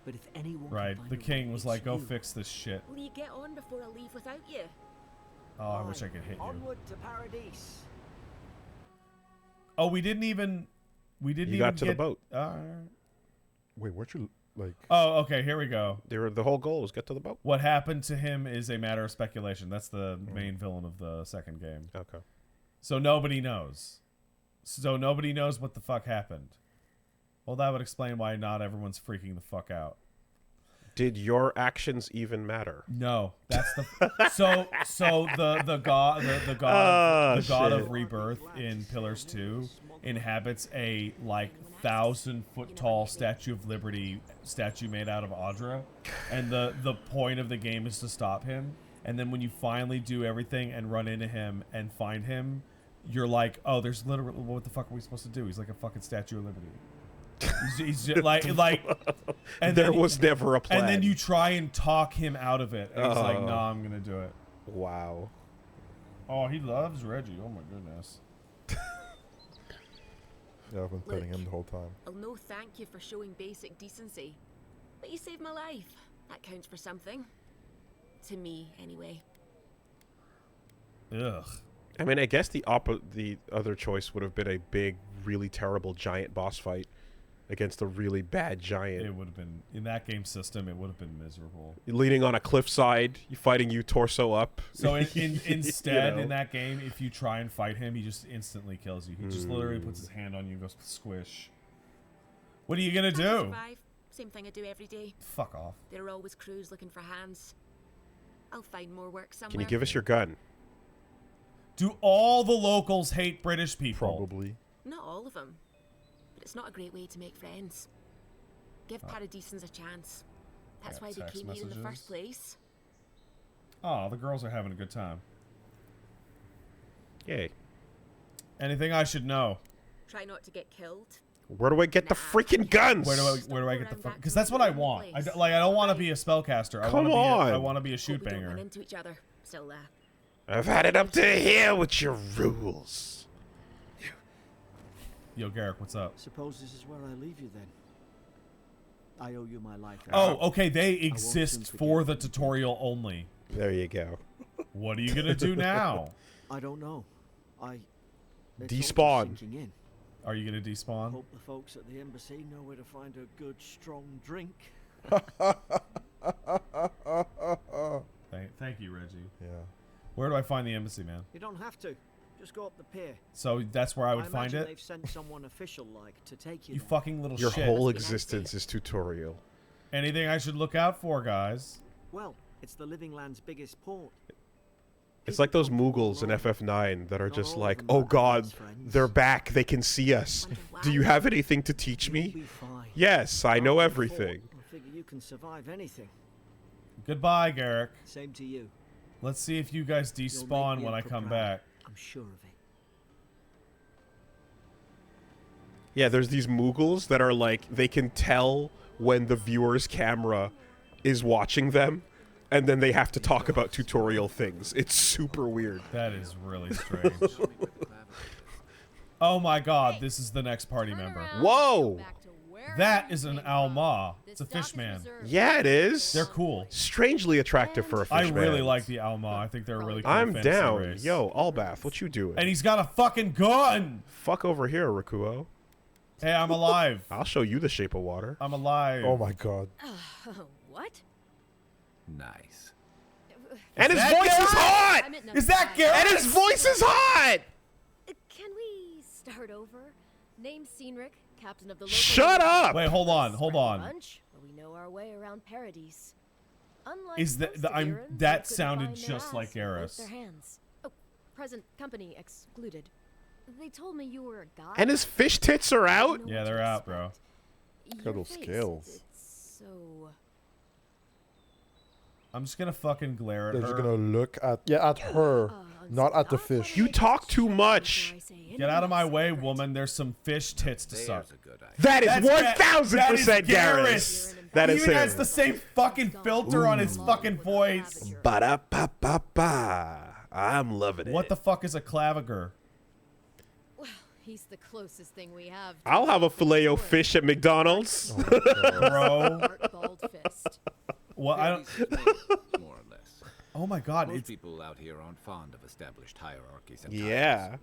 but if anyone Right, can find the a way, king was it's like, go you. fix this shit. Will you get on before I leave without you? Oh, I wish I could hit you. Onward to Paradise. Oh, we didn't even You even got to the get- boat. Wait, weren't you like? Oh, okay, here we go. The whole goal was get to the boat. What happened to him is a matter of speculation. That's the main villain of the second game. Okay. So nobody knows. So nobody knows what the fuck happened. Well, that would explain why not everyone's freaking the fuck out. Did your actions even matter? No, that's the so the god the Oh, god shit. of rebirth in Pillars 2 inhabits a like 1,000-foot tall Statue of Liberty statue made out of Audra, and the point of the game is to stop him. And then when you finally do everything and run into him and find him, you're like, oh, there's literally, what the fuck are we supposed to do? He's like a fucking Statue of Liberty. He's just like, and There then, was never a plan. and then you try and talk him out of it, and he's like, Oh. "No, I'm gonna do it." Wow. Oh, he loves Reggie. Oh my goodness. Yeah, I've been petting him the whole time. I'll no thank you for showing basic decency. But you saved my life. That counts for something. To me, anyway. Ugh. I mean, I guess the other choice would have been a big, really terrible giant boss fight against a really bad giant. It would have been in that game system. It would have been miserable. You're leaning on a cliffside, you fighting you torso up. So instead, You know? in that game, if you try and fight him, he just instantly kills you. He just literally puts his hand on you and goes squish. What are you gonna I'll do? survive. Same thing I do every day. Fuck off. There are always crews looking for hands. I'll find more work somewhere. Can you give us your gun? Do all the locals hate British people? Probably. Not all of them. But it's not a great way to make friends. Give Paradisans a chance. That's Got why they text came here in the messages. first place. Oh, the girls are having a good time. Yay. Anything I should know? Try not to get killed. Where do I get the freaking guns? Where do I get the fuck? Because that's what I want. I don't want to be a spellcaster. I Come I on. want to be a Hope shoot we don't run banger. into each other. So, I've had it up to here with your rules. Yo, Garrick, what's up? Suppose this is where I leave you then. I owe you my life. Oh, okay. They soon exist forget for the them. tutorial only. There you go. What are you gonna do now? I don't know. It's all just Despawn. sinking in. Are you gonna despawn? Hope the folks at the embassy know where to find a good, strong drink. Thank you, Reggie. Yeah. Where do I find the embassy, man? You don't have to. Just go up the pier. So that's where I would find imagine it. They've sent someone official-like to take you. You there. fucking little Your shit. whole existence is tutorial. Anything I should look out for, guys? Well, it's the Living Land's biggest port. It's like those Mughals in FF9 that are Not just all of like, them oh are god, best friends. they're back, they can see us. Do you have anything to teach You'll me? be fine. Yes, I know After the everything. fort, I figure you can survive anything. Goodbye, Garrick. Same to you. Let's see if you guys You'll make despawn the when I Emperor come proud. back. I'm sure of it. Yeah, there's these Mughals that are like, they can tell when the viewer's camera is watching them, and then they have to talk about tutorial things. It's super weird. That is really strange. Oh my god, this is the next party member. Whoa! That is an Alma. It's a fish man. Yeah, it is. They're cool. Strangely attractive for a fish I man. really like the Alma. I think they're a really cool I'm fantasy down. race. Yo, Albath, what you doing? And he's got a fucking gun! Fuck over here, Rakuo. Hey, I'm alive. I'll show you the shape of water. I'm alive. Oh my god. what? Nice. And his that voice is Garrett? hot! I meant no Is that surprise. Garrett? And his voice is hot! Can we start over? Name Cynric, captain of the local... Shut up! Wait, hold on, hold on. Bunch, but we know our way around Paradise. Unlike Is that- most the- I'm- Siberians, that they couldn't sounded find their just ass like with both Eris. their hands. Oh, present company excluded. They told me you were a guy. And his fish tits are I out? didn't know Yeah, what they're to out, bro. expect. Got Your those face, scales. It's so... I'm just gonna fucking glare at They're her. just gonna look at at her, not at the fish. You talk too much. Get out of my way, woman. There's some fish tits to suck. There's a good idea. That is That's 1000% Garrus. Garrus. That He is even him. has the same fucking filter on his fucking voice. Ba-da-ba-ba-ba. I'm loving it. What the fuck is a claviger? Well, he's the closest thing we have. to I'll have a Filet-O-Fish at McDonald's. Bro. Short, bald fist. Well, I don't. Paradise is made, more or less. Oh my god, Most it's people out here aren't fond of established hierarchies and Yeah, titles.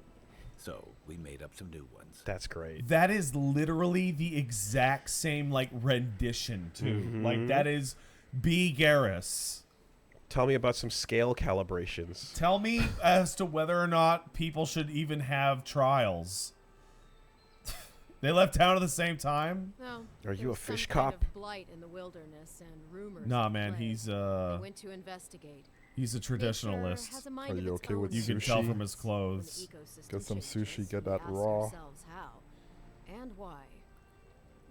So we made up some new ones. that's great. that is literally the exact same like rendition too. Like that is B. Garrus. Tell me about some scale calibrations. Tell me as to whether or not people should even have trials. They left town at the same time? No, Are you there a was fish some kind cop? of blight in the wilderness and rumors. Nah, of man, plague. he's They a went to investigate. traditionalist. Nature has a mind Are of you its okay with own. You can tell Sushi? from his When the clothes. ecosystem Get some changes, sushi, get we that ask raw. ourselves how and why.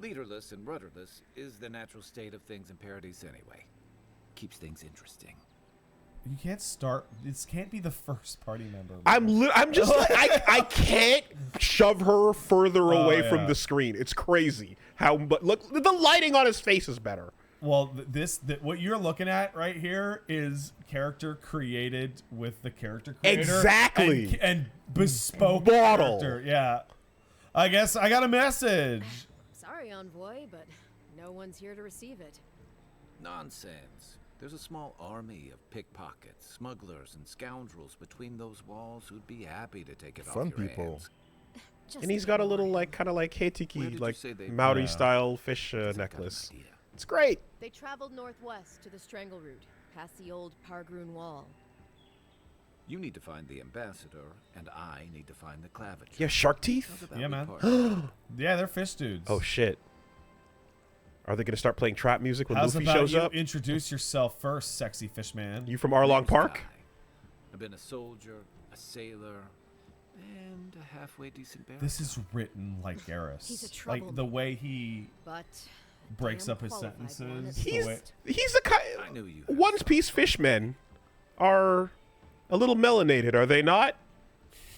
Leaderless and rudderless is the natural state of things in Paradise anyway. Keeps things interesting. You can't start. This can't be the first party member. I'm just like, I can't shove her further away yeah. from the screen. It's crazy how, but look, the lighting on his face is better. Well, what you're looking at right here is character created with the character creator. Exactly. And bespoke Model. character. Yeah. I guess I got a message. Sorry, envoy, but no one's here to receive it. Nonsense. There's a small army of pickpockets, smugglers, and scoundrels between those walls who'd be happy to take it Fun off your people. hands. Just And he's a got a bit little more. like kind of like Where Heitiki, did you like say they- Maori Yeah. style fish Guess I've got an necklace. idea. It's great. They traveled northwest to the Strangle Route, past the old Pargroon Wall. You need to find the ambassador, and I need to find the claviger. Yeah, shark teeth. How's about Yeah, we man. part? Yeah, they're fish dudes. Oh shit. Are they gonna start playing trap music when How's Luffy about shows you up? introduce yourself first, sexy fish man? You from Arlong Name's Park? Guy. I've been a soldier, a sailor, and a halfway decent bear. This is written like Garrus. He's a like the troublemaker. way he But breaks damn up his qualified one sentences. at the He's way- he's a I kind. knew you. had One something Piece for me. fishmen are a little melanated, are they not?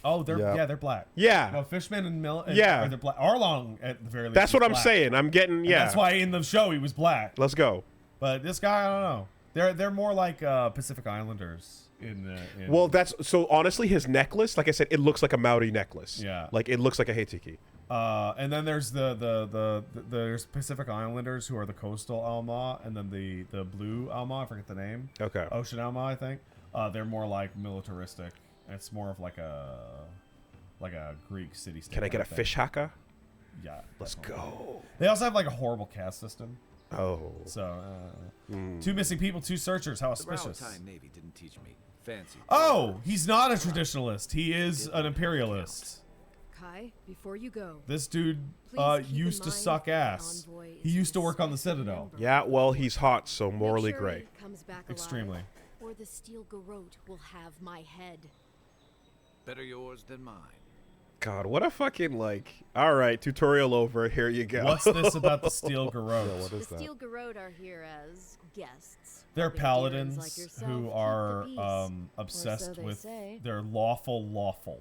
Oh, they're black. Yeah. No, Fishman and Mill. Yeah. They're black. Arlong at the very least. That's what is I'm black. saying. I'm getting, And yeah. that's why in the show he was black. Let's go. But this guy, I don't know. They're more like Pacific Islanders in. Well, that's so honestly, his necklace, like I said, it looks like a Maori necklace. Yeah. Like it looks like a Heitiki. And then there's there's Pacific Islanders who are the coastal Alma, and then the blue Alma, I forget the name. Okay. Ocean Alma, I think. They're more like militaristic. It's more of like a Greek city-state. Can I get a thing. fish haka? Yeah. Let's go. They also have like a horrible caste system. Oh. So, 2 missing people, 2 searchers. How auspicious. The Rautine Navy didn't teach me. Fancy. Oh, he's not a traditionalist. He is an imperialist. Kai, before you go. This dude Please keep used in to mind suck that the ass. envoy He is used to an work on the special Citadel. member. Yeah, well, he's hot, so morally Make sure great. he comes back alive, Extremely. or the steel garrote will have my head. Better yours than mine. God, what a fucking like. All right, tutorial over. Here you go. What's this about the steel garrote? Yeah, what The is that? steel garrote are here as guests. They're helping paladins Deerans like yourself who keep the are peace. Or obsessed so they with say. their lawful.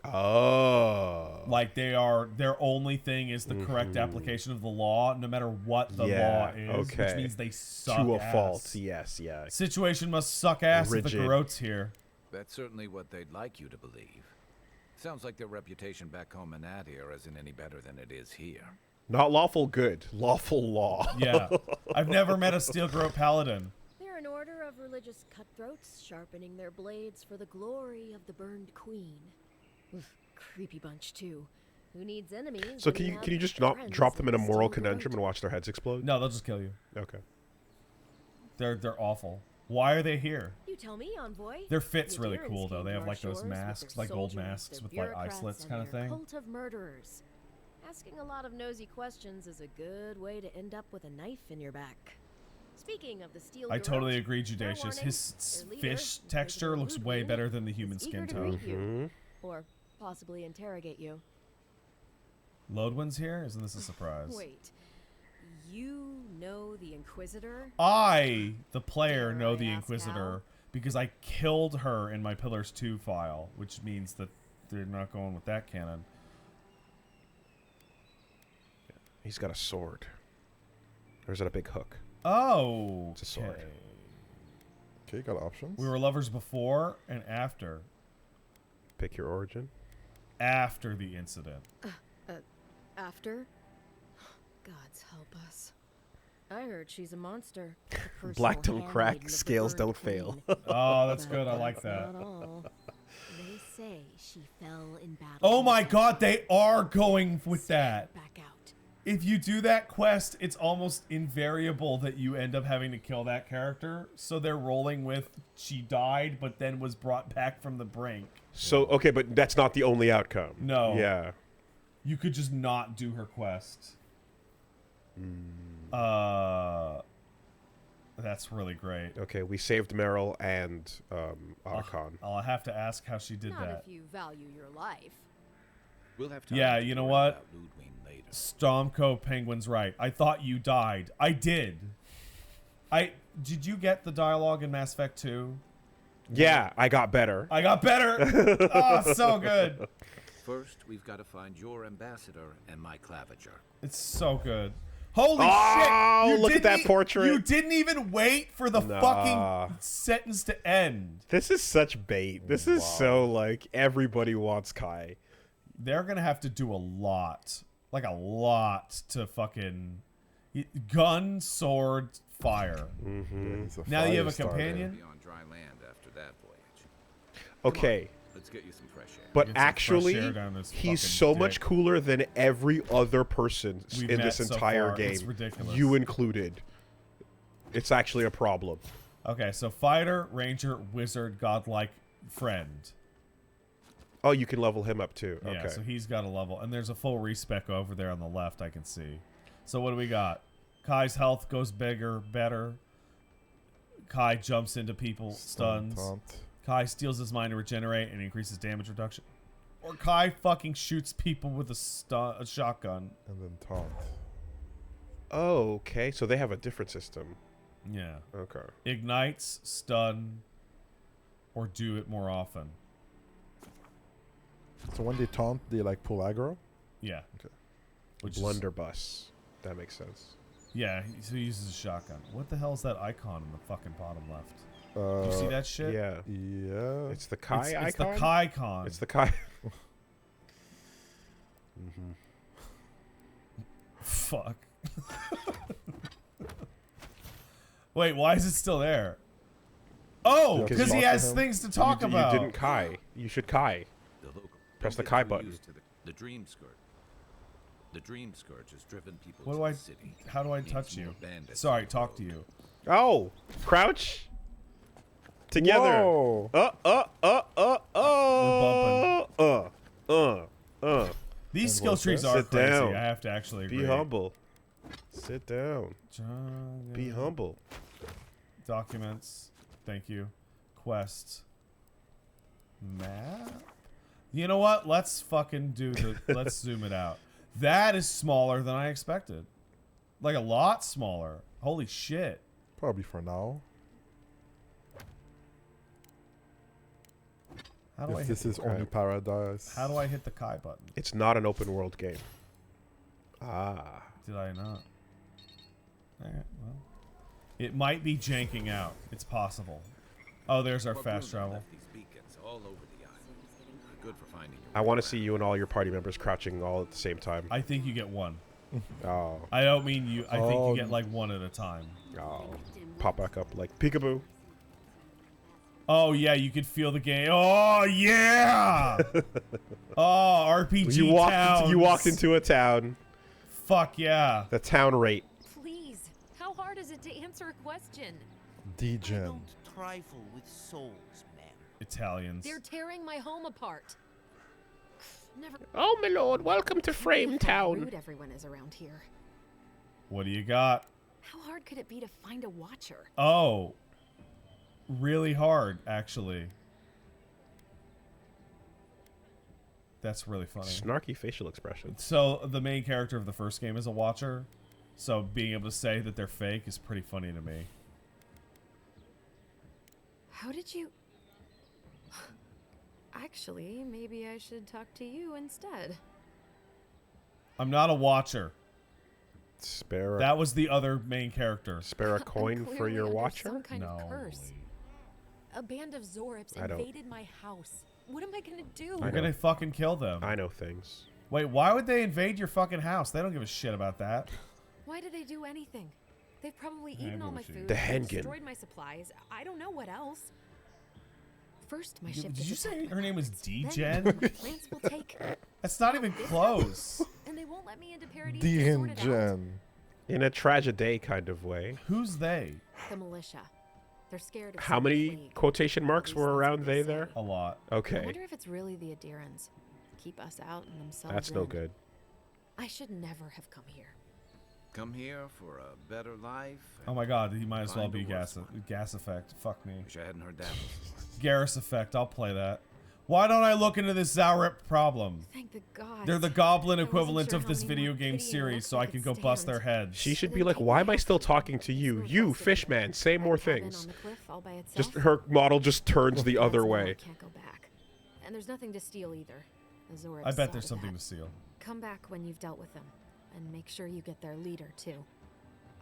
Oh. Like their only thing is the correct application of the law, no matter what the law is. okay. Which means they suck To a ass. fault. Yes, yeah. Situation must suck ass if the Rigid. garrote's here. That's certainly what they'd like you to believe. Sounds like their reputation back home in Adir isn't any better than it is here. Not lawful good, lawful law. Yeah. I've never met a steel garrote paladin. They're an order of religious cutthroats, sharpening their blades for the glory of the burned queen. Oof, creepy bunch too. Who needs enemies? So when can you have can you just not friends drop them in a the moral steel conundrum and garrote? watch their heads explode? No, they'll just kill you. Okay. They're awful. Why are they here? You tell me, envoy. Their fit's The really Deerans cool though. came They to have our like those shores with their masks, like gold soldiers, masks their with like bureaucrats, islets and kind of their thing. Cult of murderers. Asking a lot of nosy questions is a good way to end up with a knife in your back. Speaking of the steel I totally garrote, agree, fair Judicious. warning, His their leader, fish who's texture taken a looks lewd way rule, better than the human is skin eager to tone. greet you, or possibly interrogate you. Lodwin's here? Isn't this a surprise? Wait, you know the Inquisitor? I, the player, Dare know I the ask Inquisitor because I killed her in my Pillars 2 file, which means that they're not going with that canon. He's got a sword. Or is it a big hook? Oh, It's a sword. Okay, got options. We were lovers before and after. Pick your origin. After the incident. After? Gods help us. I heard she's a monster. the personal Black don't handmaiden crack, of the scales Bird don't fail. Queen. Oh, that's But good. I like that's that. not all. They say she fell in battle. Oh my with god, them. they are going with that. Back out. If you do that quest, it's almost invariable that you end up having to kill that character. So they're rolling with she died, but then was brought back from the brink. So, okay, but that's not the only outcome. No. Yeah. You could just not do her quest. That's really great. Okay, we saved Meryl and Otacon. I'll have to ask how she did Not that. if you value your life. We'll have time Yeah, to you know worry what? about Ludwig later. Stormco Penguin's right. I thought you died. I did. Did you get the dialogue in Mass Effect 2? Yeah, I got better. I got better. Oh, so good. First, we've got to find your ambassador and my claviger. It's so good. Holy Oh, shit! look at that portrait. You didn't even wait for the Nah. fucking sentence to end. This is such bait. This is so like everybody wants Kai. They're gonna have to do a lot, like a lot, to fucking gun, sword, fire. Yeah, he's a Now you have a fire starter. companion. Be on dry land after that voyage. Okay, Let's get you some fresh air. but Get some fresh actually, air down this he's fucking so dick. much cooler than every other person We've in met this so entire far. game. It's ridiculous. You included. It's actually a problem. Okay, so fighter, ranger, wizard, godlike, friend. Oh, you can level him up too. Yeah, Okay. so he's got a level, and there's a full respec over there on the left. I can see. So what do we got? Kai's health goes bigger, better. Kai jumps into people, stuns. Taunt. Kai steals his mind to regenerate and increases damage reduction. Or Kai fucking shoots people with a shotgun. And then taunt. Oh, okay. So they have a different system. Yeah. Okay. Ignites, stun, or do it more often. So when they taunt, they like pull aggro. Yeah. Okay. Which Blunderbuss. That makes sense. Yeah, so he uses a shotgun. What the hell is that icon in the fucking bottom left? Do you see that shit? Yeah. Yeah. It's the Kai icon? It's the Kai con. It's the Kai. Fuck. Wait, why is it still there? Oh, Yeah, because he talk to has him. things to talk about. You didn't Kai. You should Kai. The local Press the don't Kai get button. used to the Dream Scourge. The Dream Scourge has driven people What to do I? the city. How do I Means touch more you? bandits Sorry, on the talk to road. you. Oh, crouch. Together. Whoa. These And skill what's trees that? are Sit crazy. down. I have to actually agree. Be humble. Sit down. Be humble. Documents. Thank you. Quest. Map. You know what? Let's fucking do the. Let's zoom it out. That is smaller than I expected. Like a lot smaller. Holy shit. Probably for now. How do I If hit this is Okay. only Paradise. How do I hit the Kai button? It's not an open world game. Ah. Did I not? Alright, well. It might be janking out. It's possible. Oh, there's our fast Barboon travel. left these beacons all over the island. Good for finding your I way want to around. see you and all your party members crouching all at the same time. I think you get one. Oh. I don't mean you. I think Oh. you get like one at a time. Oh. Pop back up like peekaboo. Oh yeah, you could feel the game. Oh yeah. Oh, RPG towns. You walked into a town. Fuck yeah. The town rate. Please, how hard is it to answer a question? D-Gen. Don't trifle with souls, ma'am. Italians. They're tearing my home apart. Never. Oh my lord, welcome to Frame How Town. rude everyone is around here. What do you got? How hard could it be to find a watcher? Oh. Really hard, actually. That's really funny. Snarky facial expressions. So the main character of the first game is a watcher. So being able to say that they're fake is pretty funny to me. How did you... Actually, maybe I should talk to you instead. I'm not a watcher. Spare a, That was the other main character. spare a coin for Clearly your under watcher? Some kind No. of curse. A band of Zorips I don't- invaded my house. What am I gonna do? We're gonna fucking kill them. I know things. Wait, why would they invade your fucking house? They don't give a shit about that. Why did they do anything? They've probably Yeah, eaten all my bullshit. food, The Hengen. destroyed my supplies. I don't know what else. First, my ship Did you say attacked her name was Then D-Gen? plants will take, That's not even close. and they won't let me into Paradise to sort it out. D-Gen. In a tragedy kind of way. Who's they? The militia. They're scared of How some many plague. quotation At marks least were that's around what they say. there? A lot. I Okay. wonder if it's really the Adirans. Keep us out and themselves That's no in. good. I should never have come here. Come here for a better life. Oh my god, he might as well Find be a worse gas one. gas effect. Fuck me. Wish I hadn't heard that before. Garrus effect, I'll play that. Why don't I look into this Zaurip problem? Thank the gods. They're the goblin I wasn't equivalent sure of how this many video more game pitying series, looks so I I can could go bust their stand. heads. She should Then be like, take why me am I out still to talking to you? There's no You, place to Fishman, say more Cabin things. on the cliff all by Just itself. her model just turns the That's other why I way. Can't go back. And there's nothing to steal either. The Zorips I bet saw there's to something that. to steal. Come back when you've dealt with them, and make sure you get their leader too.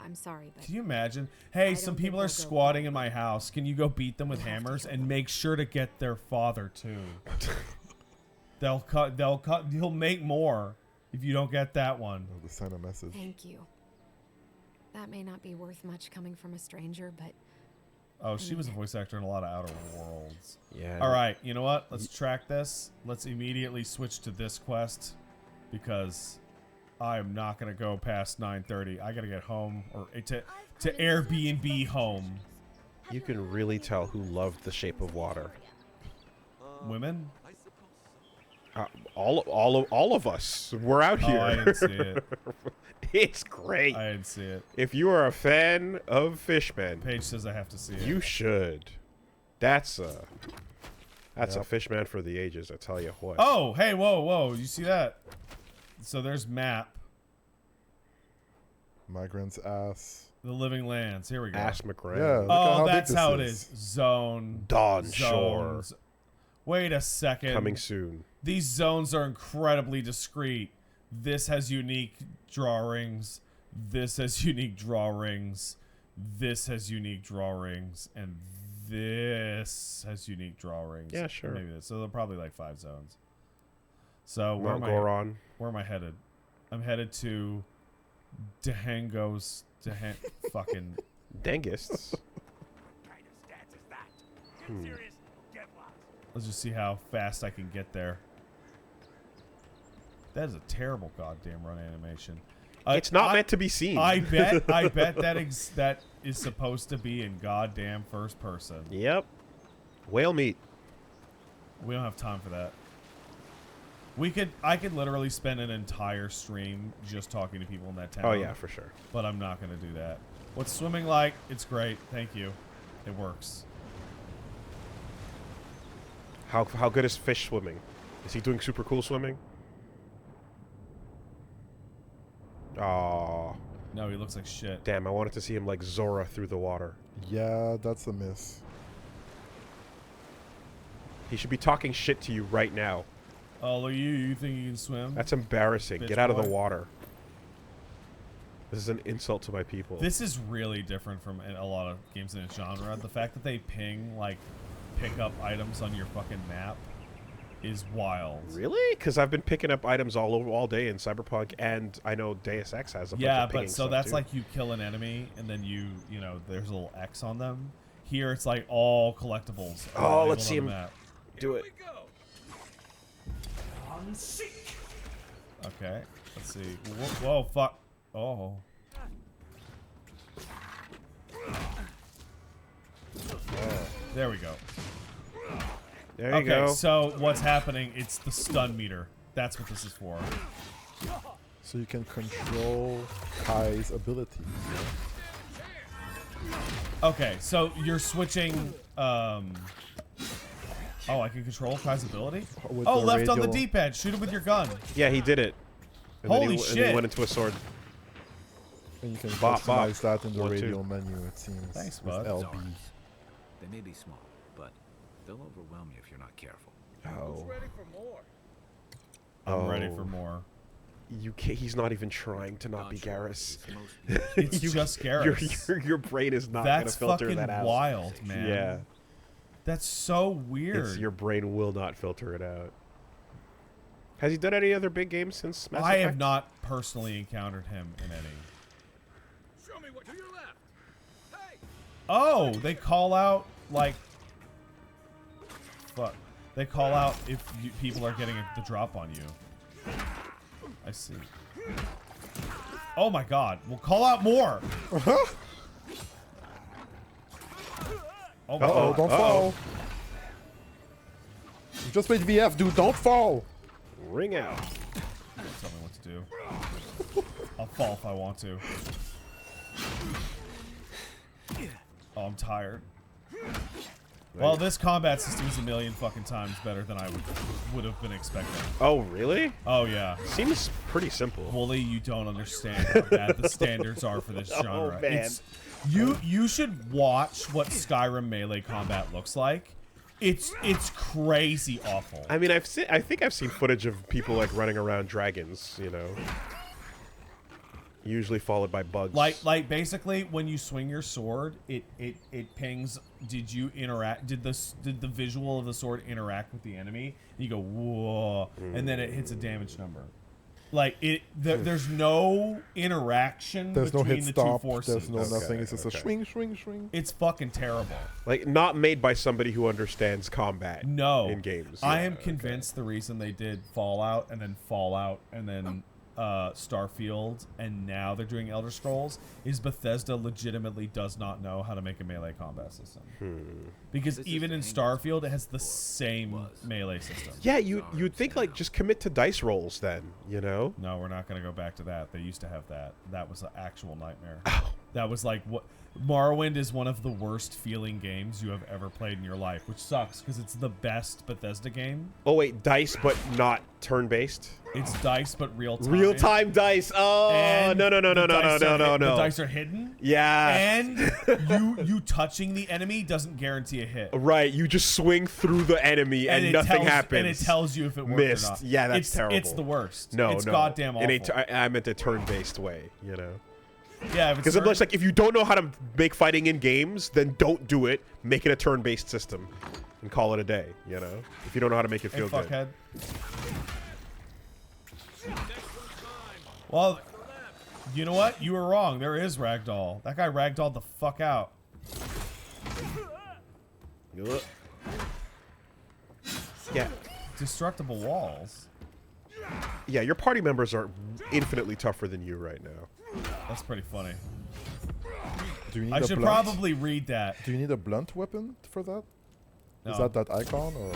I'm sorry, but Can you imagine? Hey, I some don't think people are they'll go squatting back. in my house. Can you go beat them with We'll have to hammers kill and them. make sure to get their father too? They'll cut. He'll make more if you don't get that one. Oh, send a message. thank you. That may not be worth much coming from a stranger, but Oh, she was a voice actor in a lot of Outer Worlds. Yeah. All right, you know what? Let's track this. Let's immediately switch to this quest because I am not gonna go past 9:30. I gotta get home or to Airbnb home. You can really tell who loved The Shape of Water. Women? All of us. We're out Oh, here. I didn't see it. It's great. I didn't see it. If you are a fan of Fishman, Paige says I have to see it. you should. That's a Fishman for the ages, I tell you what. Oh, hey, whoa. You see that? So there's map. Migrants ass. The Living Lands. Here we go. Ass McGrath. Yeah. Look at Oh, how big that's this how it is. is. Zone. Dawn Shore. Zones. Wait a second. Coming soon. These zones are incredibly discrete. This has unique drawings. This has unique drawings. This has unique drawings. And this has unique drawings. Yeah, sure. Maybe this. So they're probably like 5 zones. So where Goron. Where am I headed? I'm headed to Dahangos. Fucking Dangists. Let's just see how fast I can get there. That is a terrible goddamn run animation. It's not meant to be seen. I bet that is supposed to be in goddamn first person. Yep. Whale meat. We don't have time for that. I could literally spend an entire stream just talking to people in that town. Oh yeah, for sure. But I'm not gonna do that. What's swimming like? It's great. Thank you. It works. How good is fish swimming? Is he doing super cool swimming? Oh. No, he looks like shit. Damn, I wanted to see him like Zora through the water. Yeah, that's a miss. He should be talking shit to you right now. Oh, look at you. You think you can swim? That's embarrassing. Bitch Get out of boy. the water. This is an insult to my people. This is really different from a lot of games in its genre. The fact that they ping, like, pick up items on your fucking map is wild. Really? Because I've been picking up items all day in Cyberpunk, and I know Deus Ex has a bunch of pinging but so stuff, that's too. like you kill an enemy, and then you know, there's a little X on them. Here, it's like all collectibles. Oh, let's see on the him map. do it. Okay, let's see. Whoa, fuck. Oh. There we go. There you Okay, go. so what's happening? It's the stun meter. That's what this is for. So you can control Kai's abilities. Okay, so you're switching. Oh, I can control Kai's ability? With Oh, the left on the radial- D-pad. Shoot him with your gun. Yeah, he did it. And then Holy he, And shit. he went into a sword. And you can Bop, customize bop. that in the 1, 2. radial menu, it seems. Thanks, with bud. LB. They may be small, but they'll overwhelm you if you're not careful. Oh. I'm ready for more. You can't, he's not even trying to not be Garrus. It's just Garrus. Your brain is not going to That's filter fucking that out. wild, man. Yeah. That's so weird. Your brain will not filter it out. Has he done any other big games since Mass I Effect? have not personally encountered him in any. Show me what to your left. Hey! Oh, they call out, like... Fuck. They call out if people are getting the drop on you. I see. Oh my god. We'll call out more! Oh my Uh-oh, god. don't fall. You just made VF, dude. Don't fall. Ring out. Tell me what to do. I'll fall if I want to. Oh, I'm tired. Well, this combat system is a million fucking times better than I would have been expecting. Oh, really? Oh, yeah. Seems pretty simple. Wooly, you don't understand how bad the standards are for this genre. Oh, man. You should watch what Skyrim melee combat looks like. It's crazy awful. I mean, I think I've seen footage of people like running around dragons, you know. Usually followed by bugs. Like basically when you swing your sword, it pings. Did you interact? Did the visual of the sword interact with the enemy? And you go whoa, and then it hits a damage number. Like there's no interaction There's no between hit the stop. two forces. There's no nothing. It's just a swing, swing, swing. It's fucking terrible. Like not made by somebody who understands combat. No. In games. I Yeah, am convinced the reason they did Fallout and then Starfield and now they're doing Elder Scrolls is Bethesda legitimately does not know how to make a melee combat system. Because even in Starfield it has the same melee system. Yeah, you'd think like just commit to dice rolls then, you know? No, we're not going to go back to that. They used to have that. That was an actual nightmare. that was like what Morrowind is one of the worst feeling games you have ever played in your life, which sucks because it's the best Bethesda game. Oh wait, dice but not turn-based. It's dice but real time. Real time dice. Oh And no. the dice are hidden. Yeah. And you touching the enemy doesn't guarantee a hit. Right, you just swing through the enemy and nothing happens. And it tells you if it worked Missed. or not. Yeah, that's terrible. It's the worst. No, it's no. goddamn awful. I meant a turn-based way, you know. Yeah, because I'm just like, if you don't know how to make fighting in games, then don't do it. Make it a turn-based system, and call it a day. You know, if you don't know how to make it feel good. Fuckhead. Well, you know what? You were wrong. There is ragdoll. That guy ragdolled the fuck out. Yeah. Destructible walls. Yeah, your party members are infinitely tougher than you right now. That's pretty funny. Do you need I a should blunt? probably read that. Do you need a blunt weapon for that? No. Is that icon or?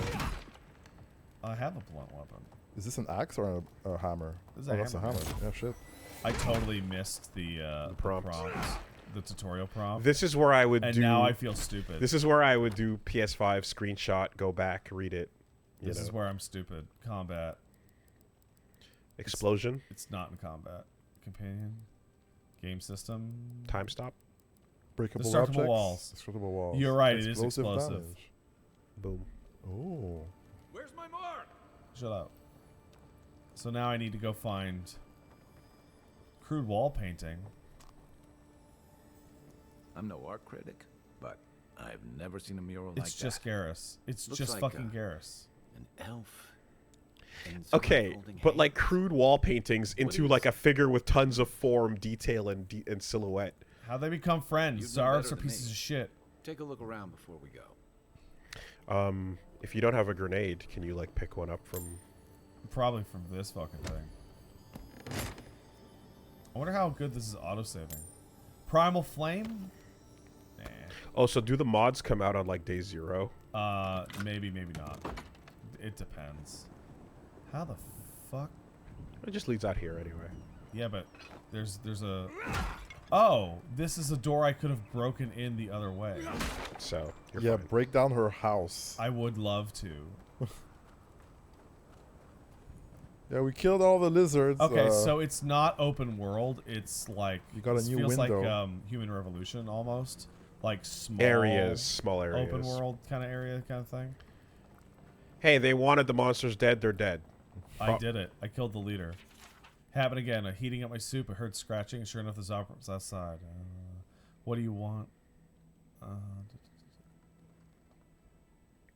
I have a blunt weapon. Is this an axe or a hammer? This is Oh, a that's a hammer. hammer. Yeah, shit. I totally missed the prompts. the tutorial prompt. This is where I would and do. now I feel stupid. This is where I would do PS5 screenshot, go back, read it. This is where I'm stupid. Combat. Explosion. It's not in combat. Companion. Game system. Time stop. Breakable Destructible objects. walls. Destructible walls. You're right. It is explosive. damage. Boom. Oh. Where's my mark? Shut up. So now I need to go find crude wall painting. I'm no art critic, but I've never seen a mural like that. It's just Garrus. It's Looks just like fucking Garrus. An elf. Okay, but like crude wall paintings into like a figure with tons of form, detail, and silhouette. How they become friends? You'd know Zarfs better are than pieces me. of shit. Take a look around before we go. If you don't have a grenade, can you like pick one up from? Probably from this fucking thing. I wonder how good this is autosaving. Primal Flame? Nah. Oh, so do the mods come out on like day 0? Maybe, maybe not. It depends. How the fuck? It just leads out here anyway. Yeah, but there's a... Oh, this is a door I could have broken in the other way. So, yeah, break down her house. I would love to. Yeah, we killed all the lizards. Okay, so it's not open world. It's like you got a new feels window. like Human Revolution almost, like small small areas, open world kind of area kind of thing. Hey, they wanted the monsters dead. They're dead. I did it. I killed the leader. Happened again. Heating up my soup. I heard scratching. Sure enough, the Zopper was outside. What do you want?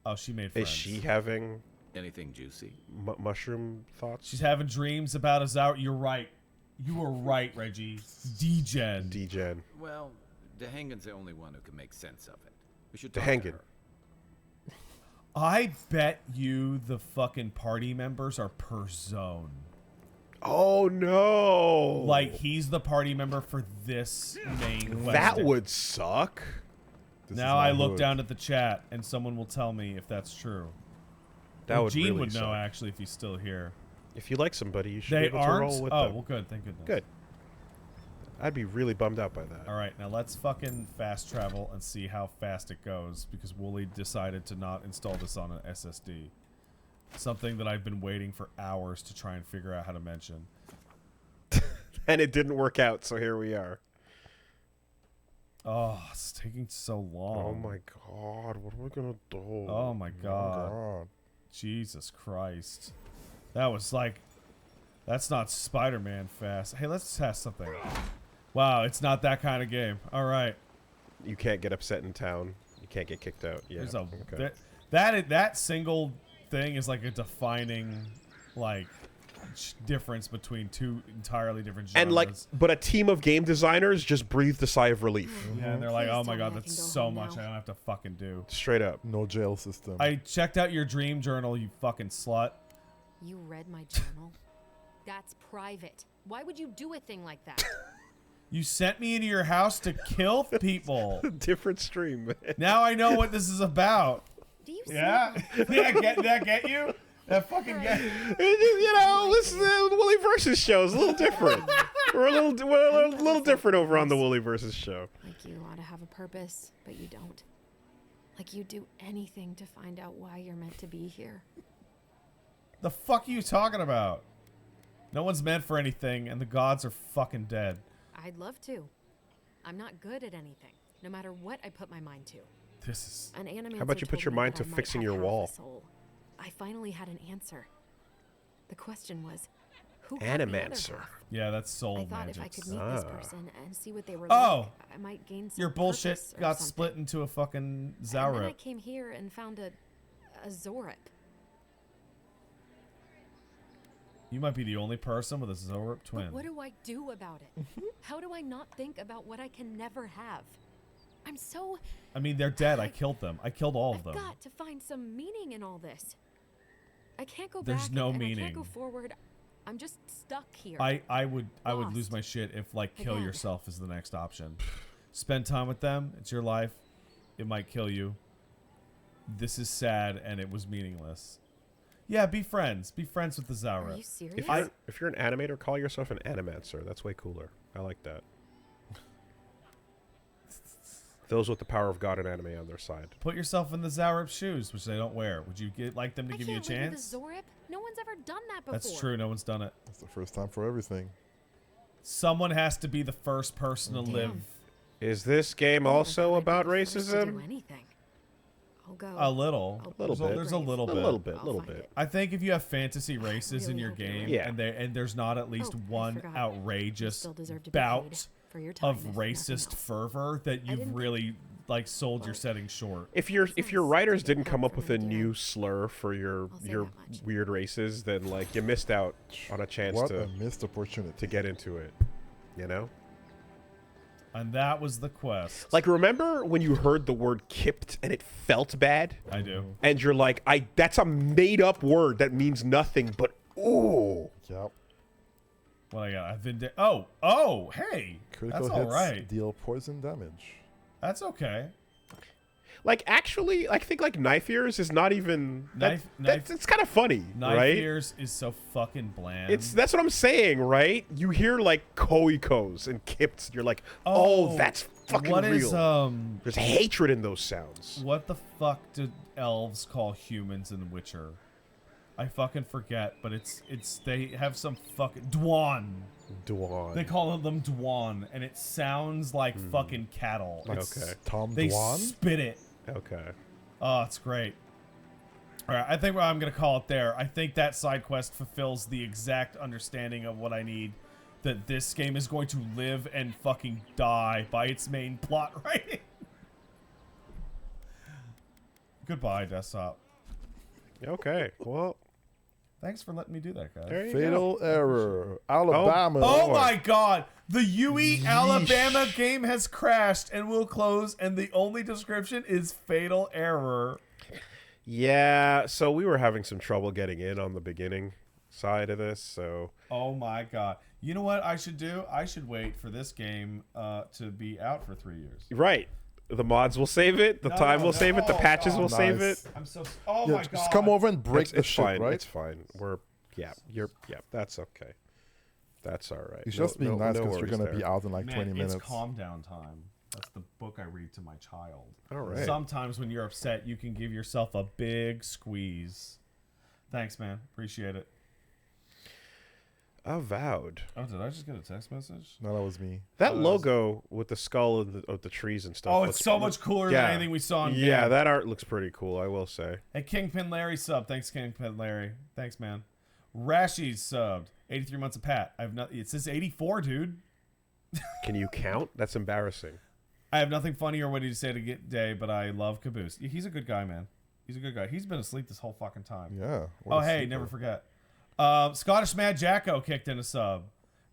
Oh, she made friends. Is she having anything juicy? Mushroom thoughts? She's having dreams about a Zopper. You're right. You were right, Reggie. D-Gen. D-Gen. Well, Dehangan's the only one who can make sense of it. We should talk to Dehangan. her. I bet you the fucking party members are per zone. Oh no! Like he's the party member for this main quest. That would suck. Now I look down at the chat and someone will tell me if that's true. That Well, would Gene really would know suck. actually if he's still here. If you like somebody, you should They be able to aren't? roll with Oh, them. well, good. Thank goodness. Good. I'd be really bummed out by that. All right, now let's fucking fast travel and see how fast it goes because Wooly decided to not install this on an SSD. Something that I've been waiting for hours to try and figure out how to mention. And it didn't work out, so here we are. Oh, it's taking so long. Oh my god, what are we gonna do? Oh my god. Jesus Christ. That was like... That's not Spider-Man fast. Hey, let's test something. Wow, it's not that kind of game. All right. You can't get upset in town. You can't get kicked out. Yeah. There's a, okay. that single thing is like a defining, like, difference between two entirely different genres. And like, but a team of game designers just breathed a sigh of relief. Yeah, and they're like, Please oh my tell god, me I that's can go so home much now. I don't have to fucking do. Straight up. No jail system. I checked out your dream journal, you fucking slut. You read my journal? That's private. Why would you do a thing like that? You sent me into your house to kill people. Different stream, man. Now I know what this is about. Do you see Yeah? That get you? That fucking get You know, listen to the Woolieversus show is a little different. We're a little different over on the Woolieversus show. Like you ought to have a purpose, but you don't. Like you'd do anything to find out why you're meant to be here. The fuck are you talking about? No one's meant for anything, and the gods are fucking dead. I'd love to. I'm not good at anything, no matter what I put my mind to. This is... An animator How about you put told your me mind that to I might fixing have your half a wall? soul. I finally had an answer. The question was, who had the other Animancer. half? Yeah, that's soul I thought magic. if I could meet this person and see what they were Oh! like, I might gain some Your bullshit purpose or got something. split into a fucking And then Zaurip. I came here and found a Zorip. You might be the only person with a Zaurip twin. But what do I do about it? How do I not think about what I can never have? I'm so... I mean, they're dead. I killed them. I killed all of I've them. got to find some meaning in all this. I can't go There's back no and I meaning. can't go forward. I'm just stuck here. I would lose Lost. my shit if like kill Again. yourself is the next option. Spend time with them. It's your life. It might kill you. This is sad and it was meaningless. Yeah, be friends. Be friends with the Zaurip. Are you serious? If you're an animator, call yourself an animancer. That's way cooler. I like that. Those with the power of God and anime on their side. Put yourself in the Zaurip shoes, which they don't wear. Would you like them to I give you a can't live with chance? a Zorip. No one's ever done that before. That's true. No one's done it. It's the first time for everything. Someone has to be the first person to Damn. live. Is this game I never also thought I'd be about the first to do racism? anything. I'll go. A little. I'll Little build bit. There's a little bit. A little bit. I'll Little find bit. it. I think if you have fantasy races in really your hope you're game, right. Yeah. and there's not at least Oh, I one forgot. outrageous still deserve to be paid bout for your time, of if nothing racist else. fervor that you've didn't- really like sold your setting short. If your Sounds writers stupid, didn't but come up from with a an new idea. slur for your I'll say that much. weird races, then like you missed out on a chance What to a missed opportunity. get into it. You know? And that was the quest. Like, remember when you heard the word kipped and it felt bad? I do. And you're like, that's a made-up word that means nothing, but ooh. Yep. Well, yeah, I've been. Oh, hey, Critical that's all hits right. deal poison damage. That's okay. Like, actually, I think like knife ears is not even Knife- it's kind of funny, Knife right? ears is so fucking bland. That's what I'm saying, right? You hear like koikos and kips, you're like, oh, that's fucking what real. is There's hatred in those sounds. what the fuck do elves call humans in Witcher? I fucking forget, but it's they have some fucking Dwan. Dwan. They call them Dwan, and it sounds like fucking cattle. It's- Okay. Tom They Dwan? spit it. Okay. Oh, it's great. All right, I think I'm going to call it there. I think that side quest fulfills the exact understanding of what I need. That this game is going to live and fucking die by its main plot writing. Goodbye, desktop. Okay. Well, Thanks for letting me do that, guys. there you Fatal go. error. Alabama. Oh my god! The UE Alabama game has crashed and will close, and the only description is fatal error. Yeah, so we were having some trouble getting in on the beginning side of this, so Oh my god. You know what I should do? I should wait for this game to be out for 3 years. right. The mods will save it, the No, time no, will no. save it, the Oh, patches God. will save it. Nice. I'm so... Oh Yeah, my god. just come over and break the It's shit, fine. right? It's fine. That's okay. That's all right. It's just being nice because worries we're going to there. be out in like Man, 20 minutes. it's calm down time. That's the book I read to my child. All right. Sometimes when you're upset, you can give yourself a big squeeze. Thanks, man. Appreciate it. Avowed. Oh, did I just get a text message? No, that was me. That logo with the skull of the trees and stuff. Oh, looks it's so much cooler than yeah. anything we saw in Yeah, game. that art looks pretty cool, I will say. Hey, Kingpin Larry sub. Thanks, Kingpin Larry. Thanks, man. Rashi's subbed. 83 months of Pat. I have not. It says 84, dude. Can you count? That's embarrassing. I have nothing funny or witty to say today, but I love Caboose. He's a good guy, man. He's a good guy. He's been asleep this whole fucking time. Yeah. Oh, hey, never forget. Scottish Mad Jacko kicked in a sub.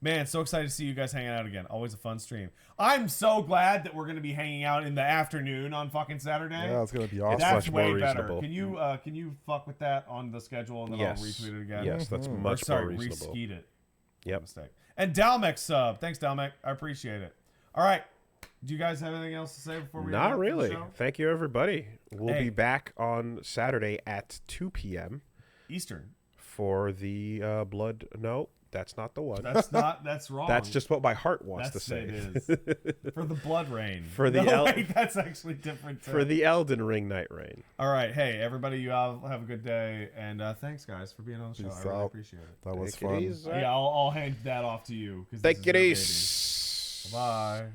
Man, so excited to see you guys hanging out again. Always a fun stream. I'm so glad that we're going to be hanging out in the afternoon on fucking Saturday. Yeah, it's going to be awesome. That's much more way better. reasonable. Can you fuck with that on the schedule and then Yes. I'll retweet it again? Yes, that's Or, much sorry, more reasonable. reskeet it. Yep. Mistake. And Dalmec sub. Thanks, Dalmec. I appreciate it. All right. Do you guys have anything else to say before we wrap Not up the really. show? Thank you, everybody. We'll Hey. be back on Saturday at 2 p.m. Eastern. for the blood. No, that's not the one. That's not. That's wrong. That's just what my heart wants That's to say. It is. For the blood rain. For the wait, that's actually different. For the Elden Ring Night Rain. All right, hey everybody, you all have a good day, and thanks guys for being on the show. Peace I really out. appreciate it. That was Take it fun. easy. Yeah, I'll hand that off to you. Take it easy. Bye.